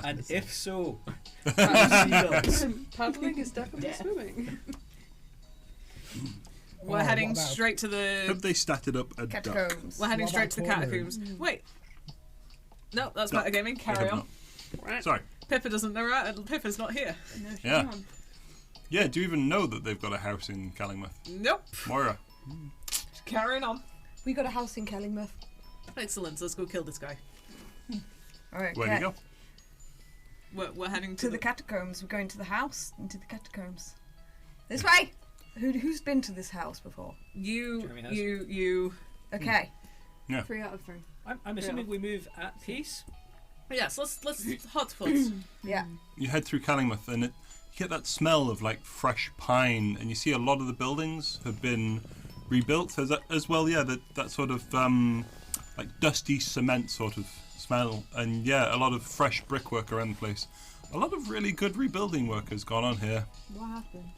D: And if so,
B: Paddling is definitely swimming.
E: We're heading straight to the.
A: Have they statted up a duck?
F: Catacombs.
E: We're heading
J: What
E: straight to the
J: about
E: catacombs. Wait. No, that's
A: Duck.
E: metagaming.
A: They
E: Carry
A: have
E: on.
A: not. Sorry.
E: Pippa doesn't know that. Pippa's not here.
C: No, she's
A: Yeah.
C: not.
A: Yeah, do you even know that they've got a house in Kellingworth?
E: Nope.
A: Moira.
E: Carrying on.
H: We got a house in Kellingworth.
E: Excellent. Let's go kill this guy.
F: Alright,
A: Where do you go?
E: We're heading
F: To the catacombs. We're going to the house and to the catacombs. This way! Who's been to this house before?
D: Jeremy has.
E: You.
F: Okay.
C: 3 out of 3.
D: I'm assuming we move at pace.
E: Yes. Let's hot foot.
F: Yeah.
A: You head through Kellingworth and you get that smell of like fresh pine, and you see a lot of the buildings have been rebuilt as well. Yeah, that sort of like dusty cement sort of smell, and yeah, a lot of fresh brickwork around the place. A lot of really good rebuilding work has gone on here.
C: What happened?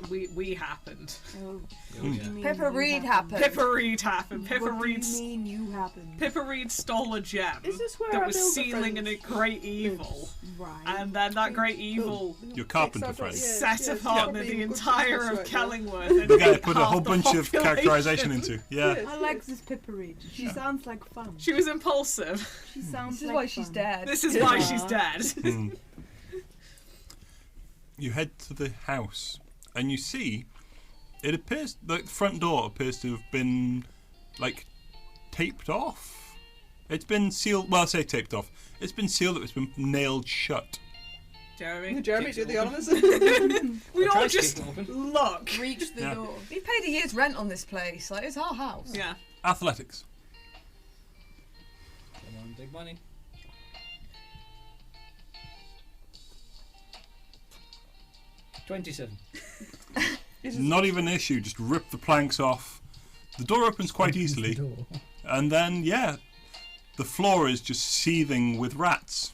E: We happened.
C: Oh,
D: Oh,
C: what do
D: yeah.
C: you mean
F: Pippa
C: you
F: Reed happened.
E: Pippa Reed happened. Pippa
C: What do
E: Reed.
C: you mean you happened?
E: Pippa Reed stole a gem
B: Is this where
E: that
B: our
E: was
B: builder
E: sealing in
B: friends
E: a great evil,
C: Right.
E: and then that great evil
A: Your carpenter
B: Exactly,
A: friend.
B: yeah.
E: set upon
B: probably
E: the
B: a good
E: entire
B: business
E: of
B: right now.
E: Kellingworth. And
A: The guy
E: ate
A: put a
E: half
A: whole
E: the
A: bunch of
E: population.
A: characterization into. Yeah.
B: Yes.
C: I like this Pippa Reed. She sounds like fun.
E: She was impulsive.
C: She sounds
F: This is
C: like
F: why she's
C: fun.
F: dead.
E: This is why she's dead.
A: Mm. You head to the house and you see it appears like the front door appears to have been like taped off. It's been sealed. Well, I say taped off. It's been sealed. It's been nailed shut.
E: Jeremy.
B: Jeremy, do the honours.
E: We
D: I
E: all
D: tried to
E: just
D: kick it open.
E: look.
C: Reach the
A: Yeah.
C: door.
F: We paid a year's rent on this place. Like, it's our house.
E: Yeah.
A: Athletics.
D: Come on, big money. $27.
A: Not even an issue. Just rip the planks off. The door opens quite easily,
J: Door.
A: and then yeah, the floor is just seething with rats.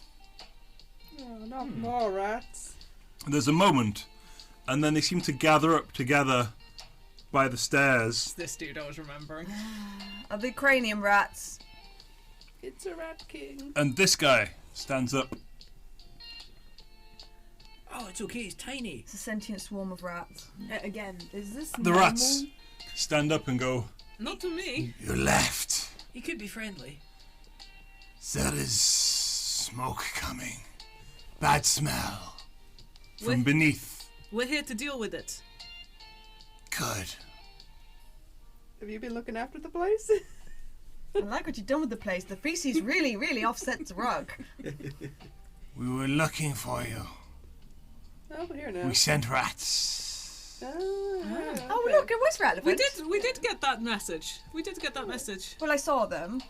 B: Oh, not more rats.
A: There's a moment, and then they seem to gather up together by the stairs.
E: It's this dude I was remembering.
F: Are they cranium rats?
B: It's a rat king.
A: And this guy stands up.
D: Oh, it's okay. It's tiny.
F: It's a sentient swarm of rats.
C: Again, is this
A: The
C: normal?
A: rats stand up and go,
E: Not to me.
A: "You left.
D: He could be friendly.
A: There is smoke coming. Bad smell. From
E: With-
A: beneath.
E: We're here to deal with it.
A: Good.
B: Have you been looking after the place?
F: I like what you've done with the place. The feces really, really offsets the rug.
A: We were looking for you.
B: Oh, here now.
A: We sent rats.
F: Oh, look, it was relevant.
E: We did get that message. We did get that message.
F: Well, I saw them.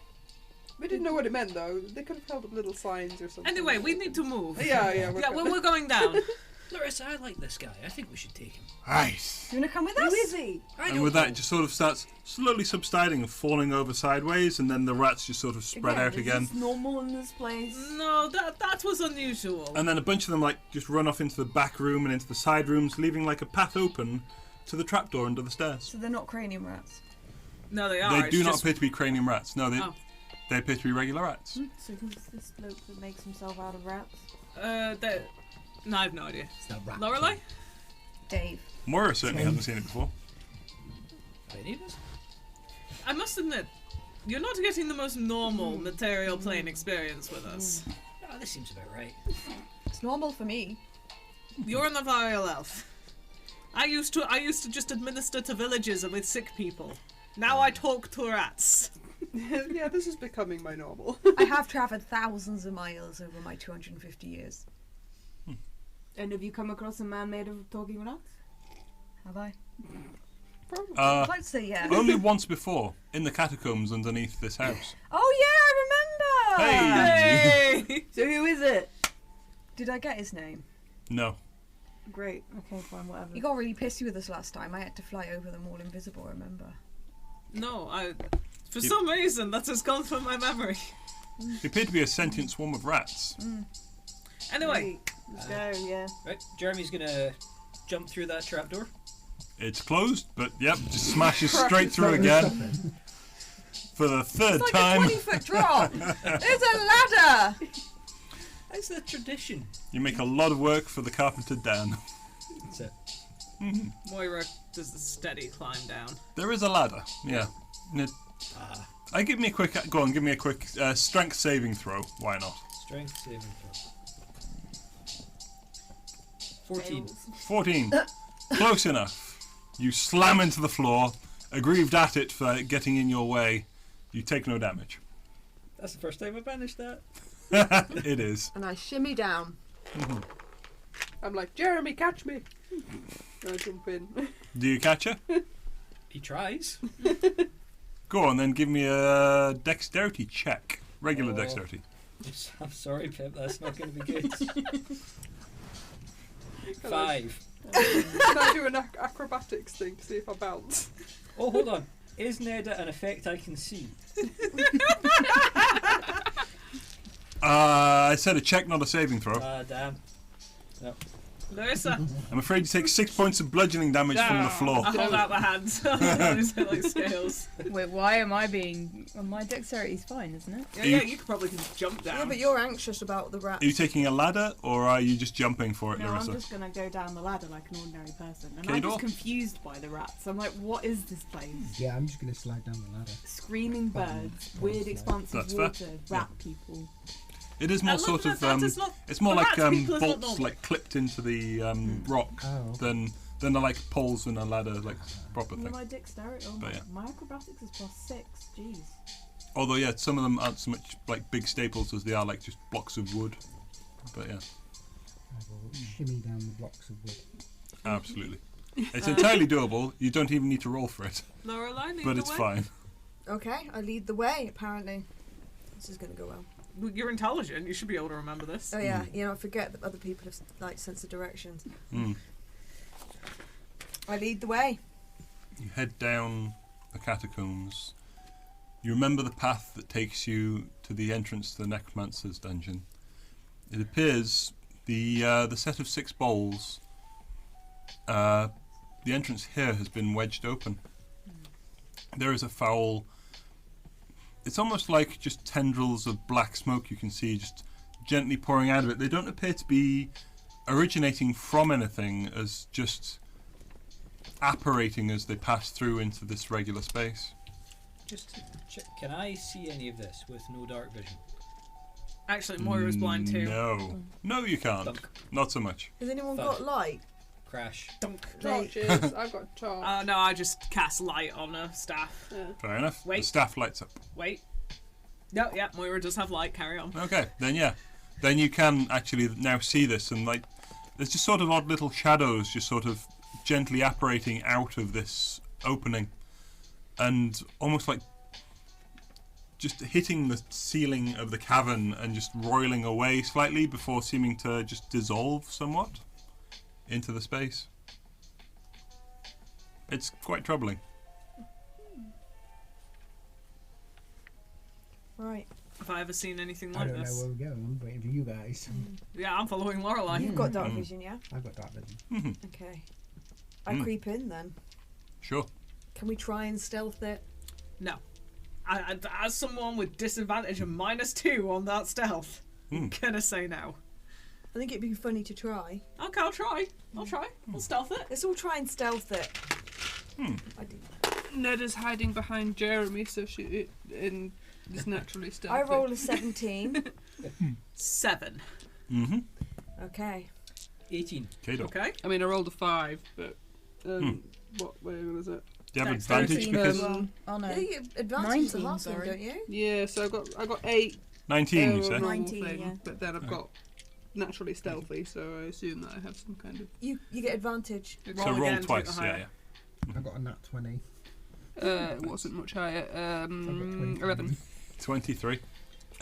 B: We didn't know what it meant though. They could have held up little signs or something.
E: Anyway, we need to move.
B: Yeah.
E: Yeah,
B: We're
E: we're going down.
D: Larissa, I like this guy. I think we should take him.
A: Right.
F: You want to come with
C: Who
F: us?
C: is he?
D: I
A: And
D: don't
A: with
D: know.
A: that, it just sort of starts slowly subsiding and falling over sideways, and then the rats just sort of spread out
C: is
A: again.
C: this normal in this place?
E: No, that was unusual.
A: And then a bunch of them like just run off into the back room and into the side rooms, leaving like a path open to the trapdoor under the stairs.
F: So they're not cranium rats.
E: No, they are.
A: They
E: it's
A: do not
E: just-
A: appear to be cranium rats. No,
E: Oh.
A: they appear to be regular rats.
C: So who's this bloke that makes himself out of rats?
E: No, I have no idea.
J: It's that rat.
E: Lorelei?
F: Dave.
A: Moira certainly hasn't seen it before.
D: Any of us?
E: I must admit, you're not getting the most normal material plane experience with us.
D: Oh, this seems about right.
F: It's normal for me.
E: You're an Avarial elf. I used to just administer to villages with sick people. Now I talk to rats.
B: Yeah, this is becoming my normal.
F: I have travelled thousands of miles over my 250 years.
C: And have you come across a man made of talking rats?
F: Have I?
B: Probably.
F: I'd like to say yeah.
A: Only once before, in the catacombs underneath this house.
F: Oh yeah, I remember!
A: Hey!
E: Hey!
C: So who is it?
F: Did I get his name?
A: No.
C: Great. Okay, fine, whatever.
F: He got really pissy with us last time. I had to fly over them all invisible, remember?
E: No, for some reason that has gone from my memory.
A: They appear to be a sentient swarm of rats.
E: Anyway,
C: Let's go, yeah.
D: Right, Jeremy's gonna jump through that trapdoor.
A: It's closed, but yep, just smashes straight through again. For the third
F: It's like
A: time.
F: a 20-foot drop! There's a ladder!
D: It's the tradition.
A: You make a lot of work for the carpenter Dan.
D: That's it.
B: Moira does the steady climb down.
A: There is a ladder. Yeah. Give me a quick. Go on. Give me a quick strength saving throw. Why not?
D: Strength saving throw. 14.
A: 14. Close enough. You slam into the floor, aggrieved at it for getting in your way. You take no damage.
D: That's the first time I've managed that.
A: It is.
H: And I shimmy down.
B: I'm like, Jeremy, catch me. I jump in.
A: Do you catch her?
D: He tries.
A: Go on, then give me a dexterity check. Regular dexterity.
D: I'm sorry, Pip, that's not going to be good. 5.
B: Can I do an acrobatics thing to see if I bounce?
D: Oh, hold on. Is Neda an effect I can see?
A: I said a check, not a saving throw.
D: Damn. No.
E: Larissa.
A: I'm afraid you take 6 points of bludgeoning damage from the floor.
E: I hold out my hands. Those are like scales.
I: Wait, why am I being... Well, my dexterity's fine, isn't it?
B: Yeah, you could probably just jump down.
H: Yeah, but you're anxious about the rats.
A: Are you taking a ladder, or are you just jumping for it,
I: No,
A: Larissa?
I: I'm just going to go down the ladder like an ordinary person. And
A: Okay,
I: I'm
A: door.
I: just confused by the rats. I'm like, what is this place?
G: Yeah, I'm just going to slide down the ladder.
I: Screaming birds, weird expanse
A: That's
I: of
A: fair.
I: water, rat people.
A: It is more
E: I love
A: sort
E: that
A: of
E: that is not-
A: it's more
E: the
A: like
E: rats people is not
A: bolts
E: normal.
A: like clipped into the rock
G: Oh.
A: than they're like poles in a ladder, like proper
I: And
A: thing.
I: my dexterity,
A: But yeah.
I: my acrobatics is +6. Jeez.
A: Although yeah, some of them aren't so much like big staples as they are like just blocks of wood. But yeah,
G: I will shimmy down the blocks of wood.
A: absolutely. It's entirely doable. You don't even need to roll for it,
E: Lorelai, lead
A: but
E: the
A: it's
E: way.
A: fine.
H: Okay, I lead the way, apparently. This is going to go well.
B: Well, you're intelligent. You should be able to remember this.
H: Oh, yeah, you know, I forget that other people have, like, sense of directions.
A: Mm.
H: I lead the way.
A: You head down the catacombs. You remember the path that takes you to the entrance to the Necromancer's dungeon. It appears the set of 6 bowls, the entrance here has been wedged open. There is a foul... It's almost like just tendrils of black smoke you can see just gently pouring out of it. They don't appear to be originating from anything, as just apparating as they pass through into this regular space.
D: Just to check, can I see any of this with no dark vision?
B: Actually, Moira's blind too.
A: No, you can't.
D: Dunk.
A: Not so much.
H: Has anyone
D: Fuck.
H: got light?
D: Crash.
B: Torches. I've got torch.
E: No, I just cast light on a staff.
B: Yeah.
A: Fair enough.
E: Wait.
A: The staff lights up.
E: Wait. No, yeah, Moira does have light. Carry on.
A: Okay, then yeah. Then you can actually now see this, and like there's just sort of odd little shadows just sort of gently apparating out of this opening, and almost like just hitting the ceiling of the cavern and just roiling away slightly before seeming to just dissolve somewhat into the space. It's quite troubling.
H: Right.
E: Have I ever seen anything
G: I
E: like
G: don't know
E: this?
G: where we're going. I'm waiting for you guys.
E: Yeah, I'm following Lorelai.
H: You've got dark vision, yeah?
G: I've got dark vision.
A: Mhm.
H: Okay. I creep in then.
A: Sure.
H: Can we try and stealth it?
E: No. As someone with disadvantage of -2 on that stealth, I'm gonna say no.
H: I think it'd be funny to try.
E: Okay, I'll try. I'll stealth it.
H: Let's all try and stealth it. I do.
B: Neda's hiding behind Jeremy, so she is naturally stealthy.
H: I roll a 17.
E: 7.
A: Mm-hmm.
H: Okay.
D: 18.
A: Kato.
E: Okay.
B: I mean, I rolled a 5, but what was it?
A: Do you have
E: Dexterity.
A: advantage because
I: Oh no.
H: Yeah, you get advantage to
I: 19,
H: half them,
I: sorry.
H: don't you?
B: Yeah, so I got 8.
A: 19 you
B: of
A: say?
B: normal
H: 19,
B: thing,
H: yeah.
B: but then I've got naturally stealthy, so I assume that I have some kind of.
H: You get advantage.
A: So
E: Roll
A: roll
E: again to
A: twice,
E: get the
A: yeah,
E: higher.
A: yeah.
G: I got a nat 20.
B: It wasn't much higher.
G: I've got
B: 11.
A: 23.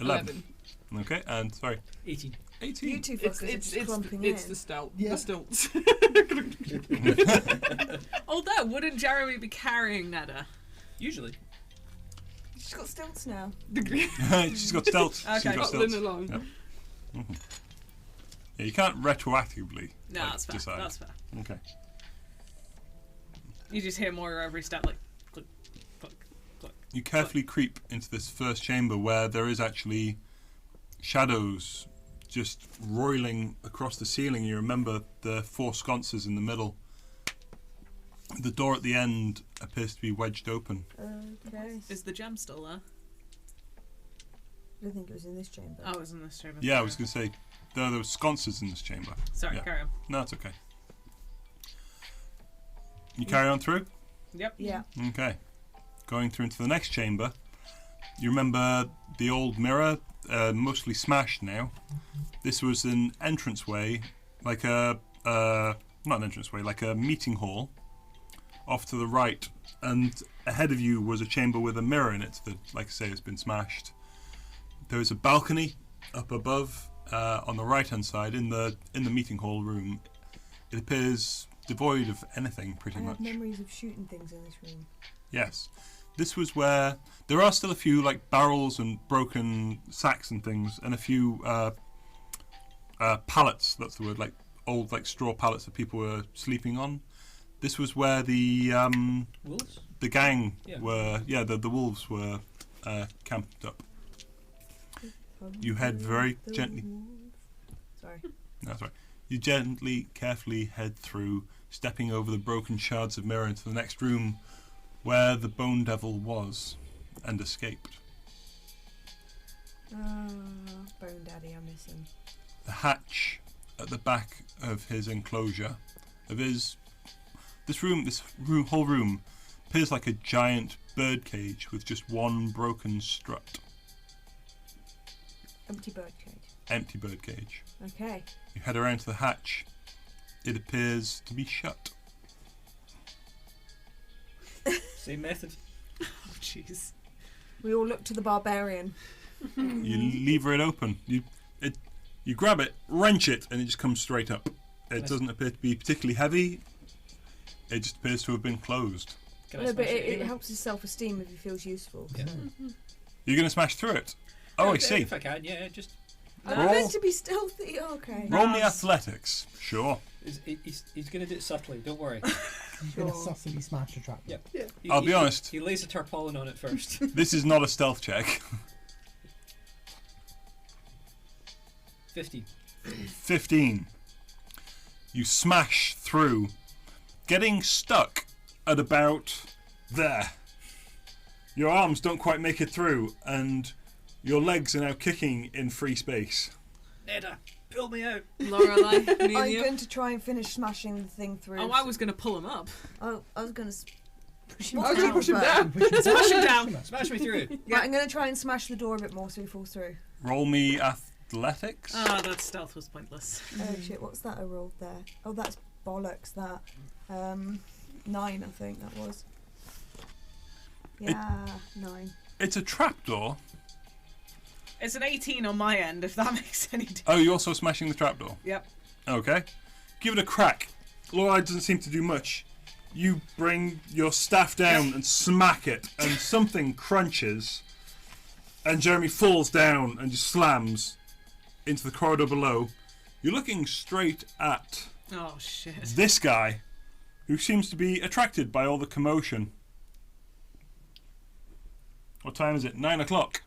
A: 11. Okay, and sorry.
D: 18.
A: 18.
H: You two
B: It's
H: fuckers are just clumping
B: it's
H: in.
B: the stealth.
G: Yeah.
B: The stilts.
E: Although, wouldn't Jeremy be carrying Neda?
D: Usually.
H: She's got stilts now.
A: She's got stealth. She's
E: Okay.
A: got
B: Shuttling
A: stealth.
B: along.
A: Yep. Yeah, you can't retroactively
E: No,
A: like,
E: that's fair.
A: decide.
E: That's fair.
A: Okay.
E: You just hear Moira every step, like click, click, click.
A: You carefully creep into this first chamber where there is actually shadows just roiling across the ceiling. You remember the 4 sconces in the middle. The door at the end appears to be wedged open.
H: Okay.
E: Is the gem still there?
H: I don't think it was in this chamber.
E: Oh, it was in this chamber.
A: Yeah, I was going to say, there were sconces in this chamber.
E: Sorry,
A: Yeah.
E: carry on.
A: No, it's okay. You carry on through?
E: Yep.
H: Yeah.
A: Okay. Going through into the next chamber. You remember the old mirror, mostly smashed now. This was an entranceway, like not an entranceway, like a meeting hall off to the right. And ahead of you was a chamber with a mirror in it that, like I say, has been smashed. There is a balcony up above on the right-hand side in the meeting hall room. It appears devoid of anything, pretty
H: I
A: much.
H: have memories of shooting things in this room.
A: Yes. This was where there are still a few like barrels and broken sacks and things, and a few pallets. That's the word, like old like straw pallets that people were sleeping on. This was where the
D: Wolves?
A: the gang
D: Yeah.
A: were. Yeah, the wolves were camped up. You head very gently.
H: Sorry.
A: That's right. You gently, carefully head through, stepping over the broken shards of mirror into the next room, where the Bone Devil was, and escaped.
H: Bone Daddy, I miss him.
A: The hatch at the back of his enclosure, of his whole room, appears like a giant bird cage with just one broken strut.
H: Empty bird cage.
A: Empty bird cage.
H: Okay.
A: You head around to the hatch. It appears to be shut.
D: Same method.
E: Oh, jeez.
H: We all look to the barbarian.
A: You lever it open. You grab it, wrench it, and it just comes straight up. It doesn't appear to be particularly heavy. It just appears to have been closed.
D: Can I
H: No, but
D: smash
H: it
D: anyway?
H: helps his self-esteem if he feels useful.
D: Yeah.
H: So.
A: You're going to smash through it. Oh, I see.
D: If I can, yeah, just.
H: I'm
A: Roll.
H: meant to be stealthy. Okay.
A: Roll me athletics. Sure.
D: He's going to do it subtly, don't worry.
G: He's going to subtly smash the trap.
D: Yep.
A: I'll be honest.
D: He lays a tarpaulin on it first.
A: This is not a stealth check.
D: 50.
A: 15. You smash through, getting stuck at about there. Your arms don't quite make it through, and your legs are now kicking in free space.
D: Neda, pull me out.
E: Lorelei, me and
H: I'm
E: you.
H: going to try and finish smashing the thing through.
E: Oh, I was going to pull him up.
H: Oh, I was going to push him
B: I was going to push him
H: but-
B: down.
E: Smash him down.
D: Smash me through.
H: Right, I'm going to try and smash the door a bit more so he falls through.
A: Roll me athletics.
E: Ah, that stealth was pointless.
H: Oh shit, what's that I rolled there? Oh, that's bollocks, that. 9, I think that was. Yeah, 9.
A: It's a trapdoor.
E: It's an 18 on my end, if that makes any difference.
A: Oh, you're also smashing the trapdoor?
E: Yep.
A: Okay. Give it a crack. Lorelei doesn't seem to do much. You bring your staff down and smack it, and something crunches, and Jeremy falls down and just slams into the corridor below. You're looking straight at
E: Oh, shit.
A: this guy, who seems to be attracted by all the commotion. What time is it? 9 o'clock.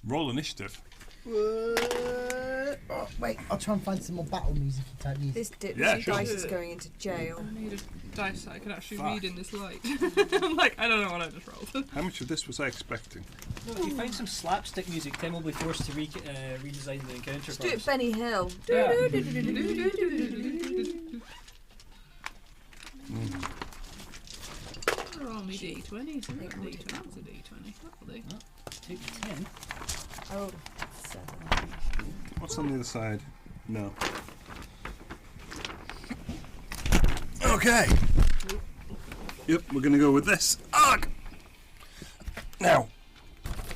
A: Roll initiative.
G: Oh, wait, I'll try and find some more battle music if you type music.
H: This
A: Yeah,
H: this
A: sure.
H: dice is going into jail.
B: I need a dice that I can actually
A: Fuck.
B: read in this light. I'm like, I don't know what I just rolled.
A: How much of this was I expecting?
D: No, if you find some slapstick music, Tim will be forced to redesign the encounter
H: Just do it
D: first.
H: Benny Hill.
D: Yeah.
B: Roll me d20. So not a d20, it's a d20. That'll do.
D: Take the 10.
H: I rolled a 7.
A: What's on the other side? No. Okay. Yep, we're going to go with this. Ugh! Now,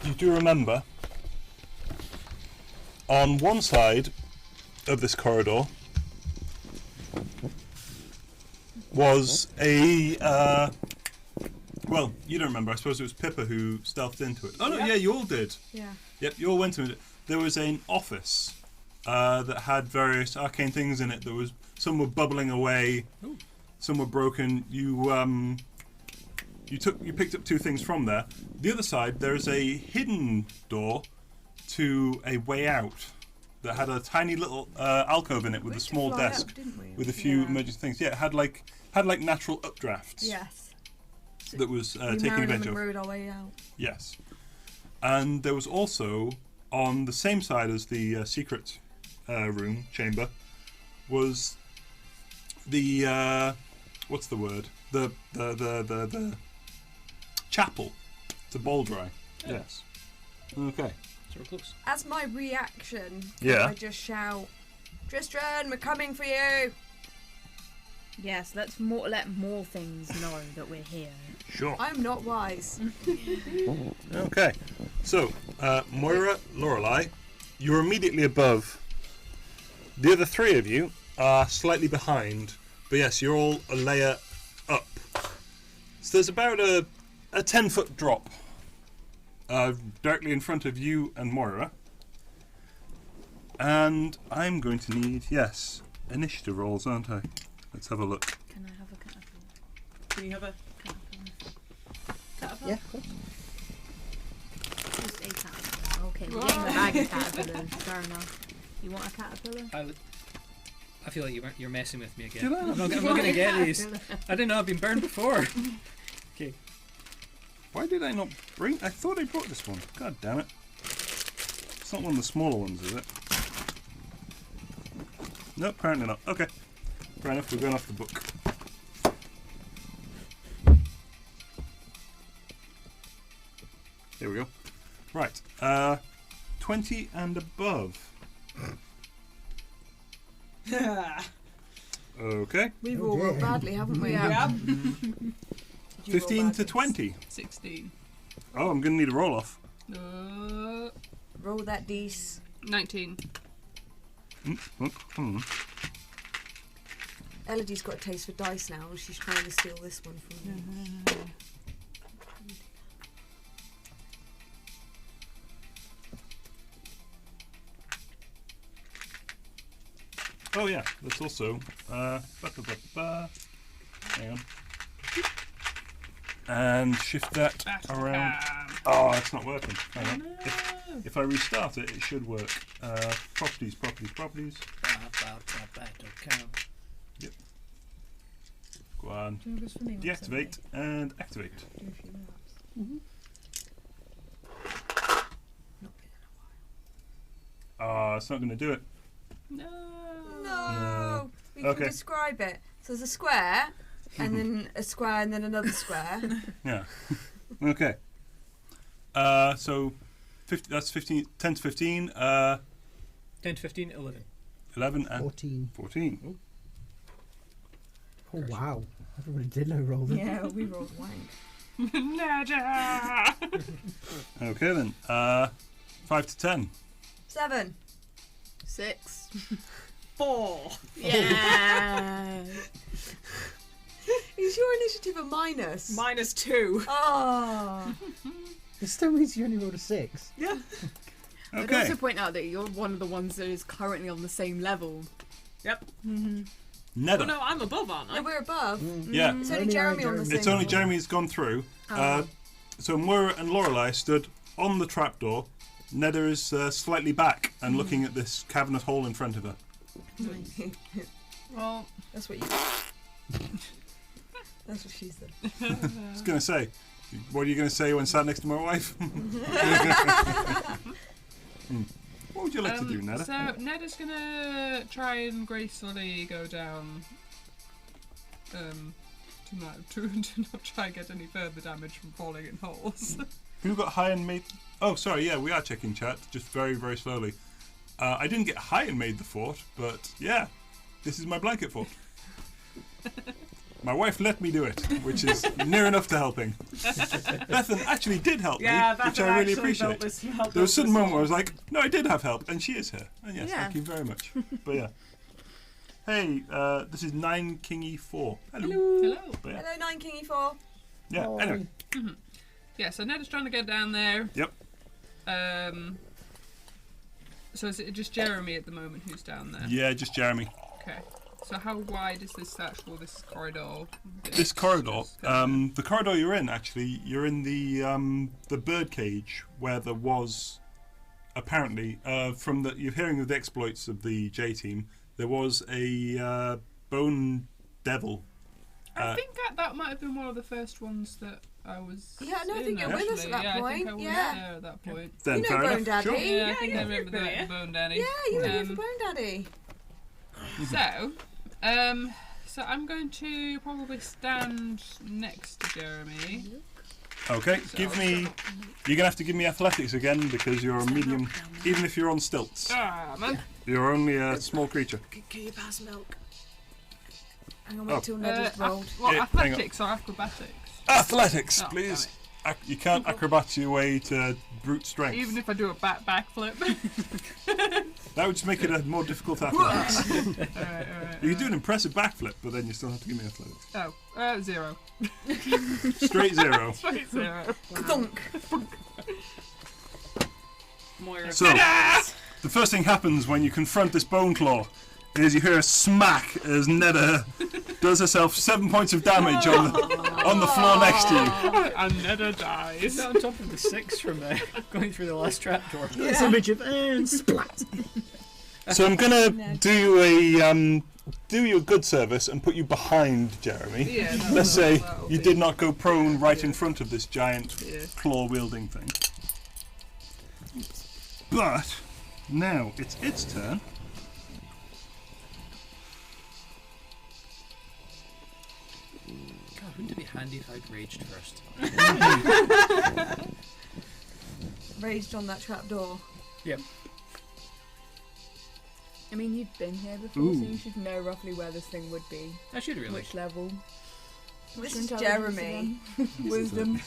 A: you do remember, on one side of this corridor was a, well, you don't remember, I suppose it was Pippa who stealthed into it. Oh no, yeah, you all did.
H: Yeah.
A: Yep, you all went to it. There was an office that had various arcane things in it. There was some were bubbling away, some were broken. You picked up 2 things from there. The other side, there is a hidden door to a way out. that had a tiny little alcove in it with
H: We
A: a
H: had to
A: small
H: fly
A: desk
H: up, didn't we?
A: with a few
C: Yeah.
A: emergency things. Yeah, it had like natural updrafts
H: Yes.
A: that was
H: We
A: taking
H: married
A: advantage
H: him
A: of.
H: and rode our way out.
A: Yes. And there was also, on the same side as the secret room, chamber, was the, what's the word? The chapel. The bowl dry.
D: Yeah.
A: Yes. Okay.
D: So we're close.
H: As my reaction,
A: Yeah.
H: I just shout, Tristran, we're coming for you!
I: Yes, let's let more things know that we're here.
A: Sure.
H: I'm not wise.
A: Okay. So, Moira, Lorelei, you're immediately above. The other three of you are slightly behind. But yes, you're all a layer up. So there's about a 10-foot drop directly in front of you and Moira. And I'm going to need, yes, initiative rolls, aren't I? Let's have a look.
I: Can I have a caterpillar?
B: Can you have a
G: Yeah, of course.
I: Just a caterpillar. Okay, we're
B: Whoa.
I: getting a bag of caterpillars. Fair enough. You want a caterpillar?
D: I feel like you're messing with me again.
A: Did I?
D: I'm not going to get these. I didn't know I've been burned before. Okay.
A: Why did I not bring... I thought I brought this one. God damn it. It's not one of the smaller ones, is it? No, apparently not. Okay. Fair enough, we're going off the book. There we go. Right. 20 and above. Okay.
H: We've
G: Oh
H: all rolled
G: dear.
H: badly, haven't we?
B: Yeah.
H: Did you roll
A: 15 to
H: badly?
A: 20.
B: 16.
A: Oh, I'm going to need a roll off.
H: Roll that dice.
B: 19.
H: Elodie's got a taste for dice now. She's trying to steal this one from me.
A: Oh yeah, that's also hang on. And shift that around. Oh, it's not working. Hang on. If I restart it, it should work. Properties. Yep. Go on.
I: Do you want to go swimming or
A: Deactivate and activate.
I: something? Do a few laps.
A: It's not going to do it.
B: No.
H: No. We
A: Okay.
H: can describe it. So there's a square, and then a square, and then another square.
A: Yeah. Okay. So 50, that's 15, 10 to 15,
D: 10 to 15, 11.
A: 11 and
G: 14.
A: 14.
G: Oh, wow. Everybody did low roll, didn't
H: Yeah, we rolled wank.
B: Nada.
A: Okay then. 5 to 10.
H: 7.
I: 6.
B: 4.
I: Yeah.
H: Is your initiative a minus?
B: -2.
H: Oh.
G: It still means you only rolled a 6.
B: Yeah.
I: I'd
A: Okay.
I: also point out that you're one of the ones that is currently on the same level.
B: Yep.
A: Neda.
B: Well, no, I'm above, aren't
H: No,
B: I?
H: we're above.
A: Yeah.
H: It's
G: Only
H: only Jeremy
G: I
H: on the
G: don't.
H: same
A: It's only
H: level.
A: Jeremy's gone through.
I: Oh.
A: So Moira and Lorelei stood on the trapdoor. Neda is slightly back and looking at this cavernous hole in front of her.
B: Well,
H: That's what you. That's what she said.
A: I was going to say, what are you going to say when sat next to my wife? What would you like to do, Neda?
B: So Ned is gonna try and gracefully go down. To not try and get any further damage from falling in holes.
A: Who got high and made... Oh, sorry, yeah, we are checking chat, just very, very slowly. I didn't get high and made the fort, but yeah, this is my blanket fort. My wife let me do it, which is near enough to helping. Bethan actually did help me, which I really appreciate. There was a certain moment where I was like, no, I did have help, and she is here. And yes,
I: Yeah.
A: thank you very much. But yeah. Hey, this is 9 Kingy 4. Hello.
B: Hello.
A: But yeah,
H: Hello, 9 Kingy 4.
A: yeah. Anyway,
B: Yeah, so Ned is trying to get down there.
A: Yep.
B: So is it just Jeremy at the moment who's down there?
A: yeah, just Jeremy.
B: Okay. So how wide is this corridor?
A: This corridor, the corridor you're in, actually, you're in the bird cage where there was apparently, from you're hearing of the exploits of the J team, there was a bone devil.
B: I think that might have been one of the first ones that I was.
H: Yeah, no, I
B: in,
H: think you're with us at that
B: I
H: point.
B: think I was there at that point.
A: Then
H: You know
A: fair
H: Bone
A: enough.
H: Daddy.
A: Sure.
B: Yeah, I think I remember that Bone Daddy.
H: Yeah, you were here for Bone Daddy.
B: So I'm going to probably stand next to Jeremy.
A: Okay,
B: So
A: give
B: I'll
A: me. You're gonna have to give me athletics again because you're a medium. Even if you're on stilts,
B: Ah, man.
A: you're only a small creature.
H: Can you pass milk? Hang on, wait till Ned has
B: Well,
H: rolled.
A: hang on.
B: athletics or acrobatics?
A: Athletics,
B: Oh,
A: please. You can't acrobat your way to brute strength.
B: Even if I do a backflip.
A: That would just make it a more difficult athletics.
B: Alright.
A: You can do an impressive backflip, but then you still have to give me athletics.
B: Oh, 0.
A: Straight 0.
B: Straight 0.
H: Thunk.
E: Moira.
A: So, the first thing happens when you confront this bone claw is you hear a smack as Neda does herself 7 points of damage on the floor next to you.
B: And Neda
D: Is
B: dies.
D: that on top of the 6 from going through the last trapdoor?
G: This image of splat.
A: So I'm gonna do you a good service and put you behind Jeremy.
B: Yeah,
A: Let's say
B: that'll
A: you
B: be-
A: did not go prone right in front of this giant
B: Yeah.
A: claw-wielding thing. But now it's its turn.
D: God, wouldn't it be handy if I'd raged first?
H: Raised on that trapdoor.
D: Yep.
I: I mean, you've been here before, so you should know roughly where this thing would be.
D: I should really.
I: Which level.
H: This
I: What's
H: is
I: your
H: Jeremy.
I: Wisdom.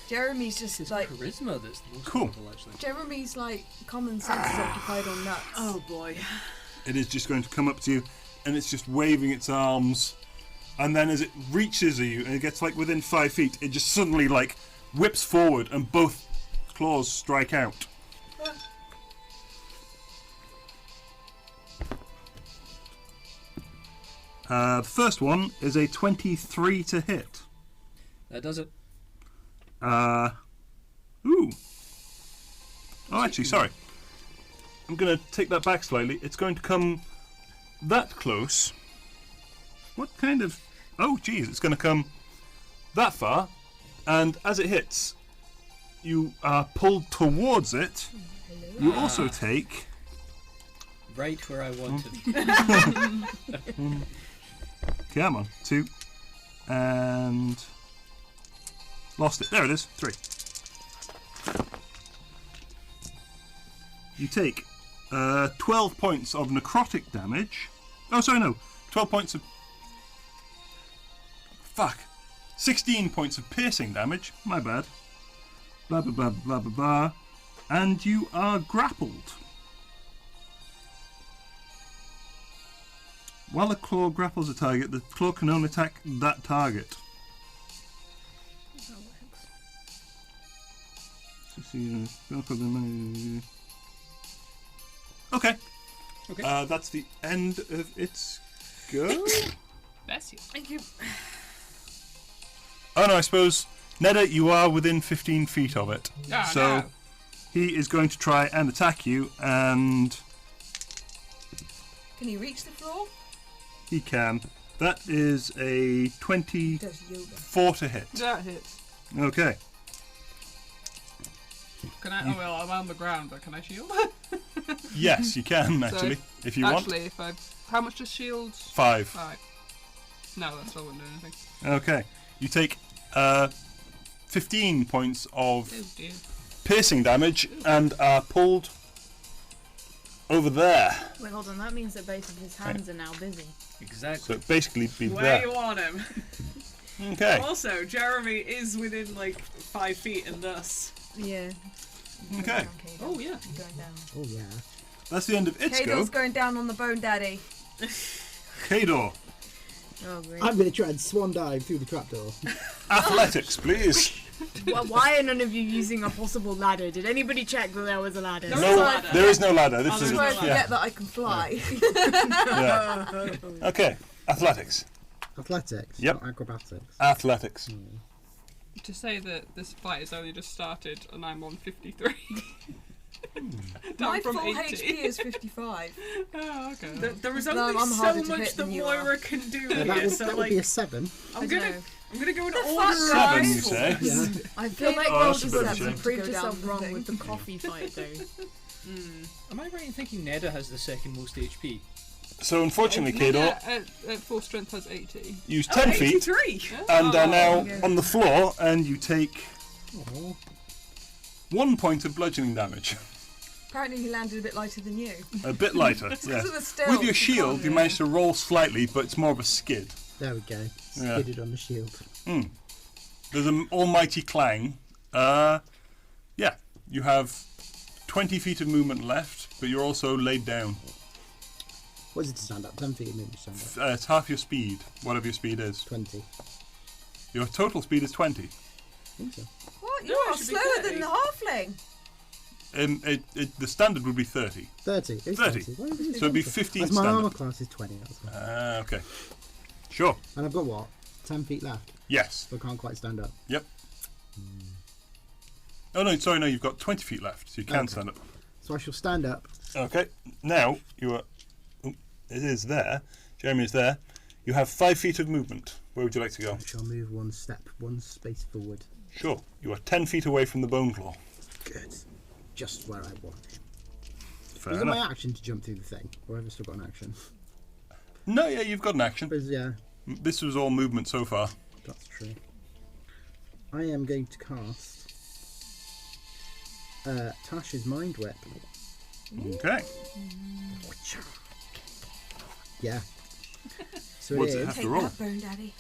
H: Jeremy's just
D: It's
H: like.
D: charisma that's the most
A: Cool.
D: valuable, actually.
H: Jeremy's like common sense is occupied on nuts.
E: Oh boy.
A: It is just going to come up to you, and it's just waving its arms, and then as it reaches you and it gets like within 5 feet, it just suddenly like whips forward, and both claws strike out. The first one is a 23 to hit.
D: That does it.
A: Ooh. Oh, actually, sorry. I'm going to take that back slightly. It's going to come that close. What kind of... Oh, geez, it's going to come that far. And as it hits, you are pulled towards it. You also take...
D: Right where I wanted.
A: Come on, 2. And... Lost it. There it is. 3. You take 12 points of necrotic damage. Oh, sorry, no. 12 points of... Fuck. 16 points of piercing damage. My bad. Blah, blah, blah, blah, blah, blah. And you are grappled. While the claw grapples a target, the claw can only attack that target. Okay.
D: Okay.
A: That's the end of its go.
B: Bless you.
E: Thank you.
A: Oh no, I suppose Neda, you are within 15 feet of it.
B: Ah,
A: So
B: no.
A: he is going to try and attack you, and
H: Can he reach the floor?
A: he can. That is a 24 to hit.
B: That hits.
A: Okay.
B: Can I? Oh well, I'm on the ground, but can I shield?
A: Yes, you can actually, if you want.
B: Actually, if I, how much does shield?
A: 5.
B: 5. No, that still wouldn't do anything.
A: Okay. You take 15 points of
B: Oh dear.
A: piercing damage and are pulled over there.
I: Wait, hold on. That means that both of his hands are now busy.
D: Exactly.
A: So basically be
E: Where
A: there.
E: you want him.
A: Okay.
E: Also, Jeremy is within like 5 feet and thus.
H: Yeah.
A: Okay.
D: Oh yeah.
I: I'm going down.
G: Oh yeah.
A: That's the end of its go.
H: Kador's going down on the Bone Daddy.
A: Kador.
H: Oh, great.
G: I'm going to try and swan dive through the trapdoor.
A: Athletics, please.
I: Well, why are none of you using a possible ladder? Did anybody check that there was a ladder?
E: There
A: No,
E: is a ladder.
A: there is no ladder. This
E: Oh,
A: is
E: there's
H: That's why I
E: no
H: forget
A: yeah.
H: that I can fly.
A: yeah. Okay. Athletics.
G: Athletics.
A: Yep.
G: Not acrobatics.
A: Athletics.
B: To say that this fight has only just started and I'm on 53. Down
C: My
B: from
C: full
B: 80.
C: HP is 55.
B: Oh, okay.
E: There is
C: No,
E: only
C: I'm
E: so
C: harder to
E: much
C: hit
E: that
C: than you
E: Moira
C: are.
E: can do
G: Yeah,
E: here.
G: that
E: So
G: would
E: like,
G: be a 7.
E: I'm
C: I
E: gonna
C: know.
E: go in
C: The
E: order.
C: fuck,
E: of
A: Seven, you
C: guys?
A: say?
G: Yeah.
C: I feel like
A: Oh,
C: rolled
A: that's
C: a
A: a bit of a
C: 7
A: shame.
C: to
I: Proved
C: go down
I: yourself
C: the
I: wrong
C: thing.
I: with the coffee fight, though.
D: Am I right in thinking Neda has the second most HP?
A: So unfortunately,
B: Nina
A: Kado,
B: at full strength has 80.
A: use 10 feet
E: 83.
A: and are now
C: yeah.
A: on the floor, and you take
D: Oh.
A: 1 point of bludgeoning damage.
C: Apparently he landed a bit lighter than you.
A: A bit lighter, yeah.
C: Because of the stealth,
A: With your
C: you
A: shield,
C: can't-
A: you managed to roll slightly, but it's more of a skid.
G: There we go.
A: Yeah.
G: Skidded on the shield.
A: There's an almighty clang. Yeah, you have 20 feet of movement left, but you're also laid down.
G: What is it to stand up? 10 feet of movement to stand up.
A: It's half your speed, whatever your speed is.
G: 20.
A: Your total speed is 20.
G: I think so.
C: What?
E: No,
C: You
E: it
C: are
E: should be
C: slower
E: 30.
C: than the halfling.
A: The standard would be 30.
G: 30. It's
A: 30.
G: 30. Why is it
A: So it'd be
G: 20?
A: 15
G: That's my armor
A: standard.
G: class is 20. That's why.
A: Okay. Sure.
G: And I've got what? 10 feet left.
A: Yes.
G: So I can't quite stand up.
A: Yep. Oh no, sorry, no, you've got 20 feet left, so you can
G: Okay.
A: stand up.
G: So I shall stand up.
A: Okay. Now you are. Oh, it is there. Jeremy is there. You have 5 feet of movement. Where would you like to go?
G: I shall move one step, one space forward.
A: Sure. You are 10 feet away from the bone claw.
G: Good. Just where I want.
A: Fair
G: Is it my
A: enough.
G: action to jump through the thing? Or have I still got an action?
A: No, yeah, you've got an action.
G: But yeah,
A: This was all movement so far.
G: that's true. I am going to cast Tash's Mind Whip.
A: Okay.
G: Yeah. So
A: What's
G: it
A: it
G: is
A: have to
C: Take
A: roll?
C: that, Bone Daddy.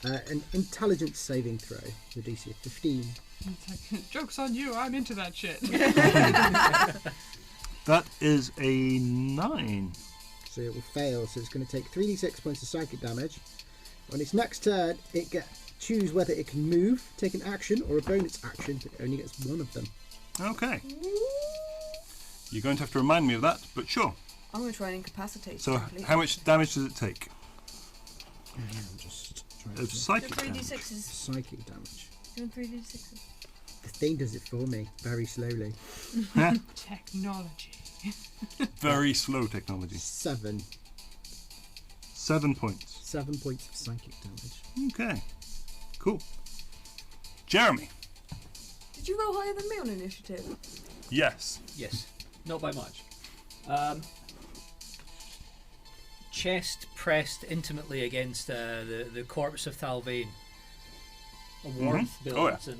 G: An intelligence saving throw with a DC of 15.
B: It's like, joke's on you, I'm into that shit.
A: That is a 9.
G: So it will fail, so it's going to take 3d6 points of psychic damage. On its next turn, it choose whether it can move, take an action, or a bonus action. It only gets one of them.
A: Okay. You're going to have to remind me of that, but sure.
C: I'm going to try and incapacitate
A: So,
C: you completely.
A: how much damage does it take?
G: I'm just trying
A: Of
G: to
A: psychic
C: The
A: damage.
C: 3d6s.
G: psychic damage.
C: Doing 3d6s.
G: The thing does it for me, very slowly.
B: Technology.
A: Very slow technology.
G: 7.
A: 7 points.
G: 7 points of psychic damage.
A: Okay. Cool. Jeremy.
C: Did you roll higher than me on initiative?
A: Yes.
D: Yes, not by much. Chest pressed intimately against the corpse of Fauvane. A warmth builds
A: Oh,
D: and,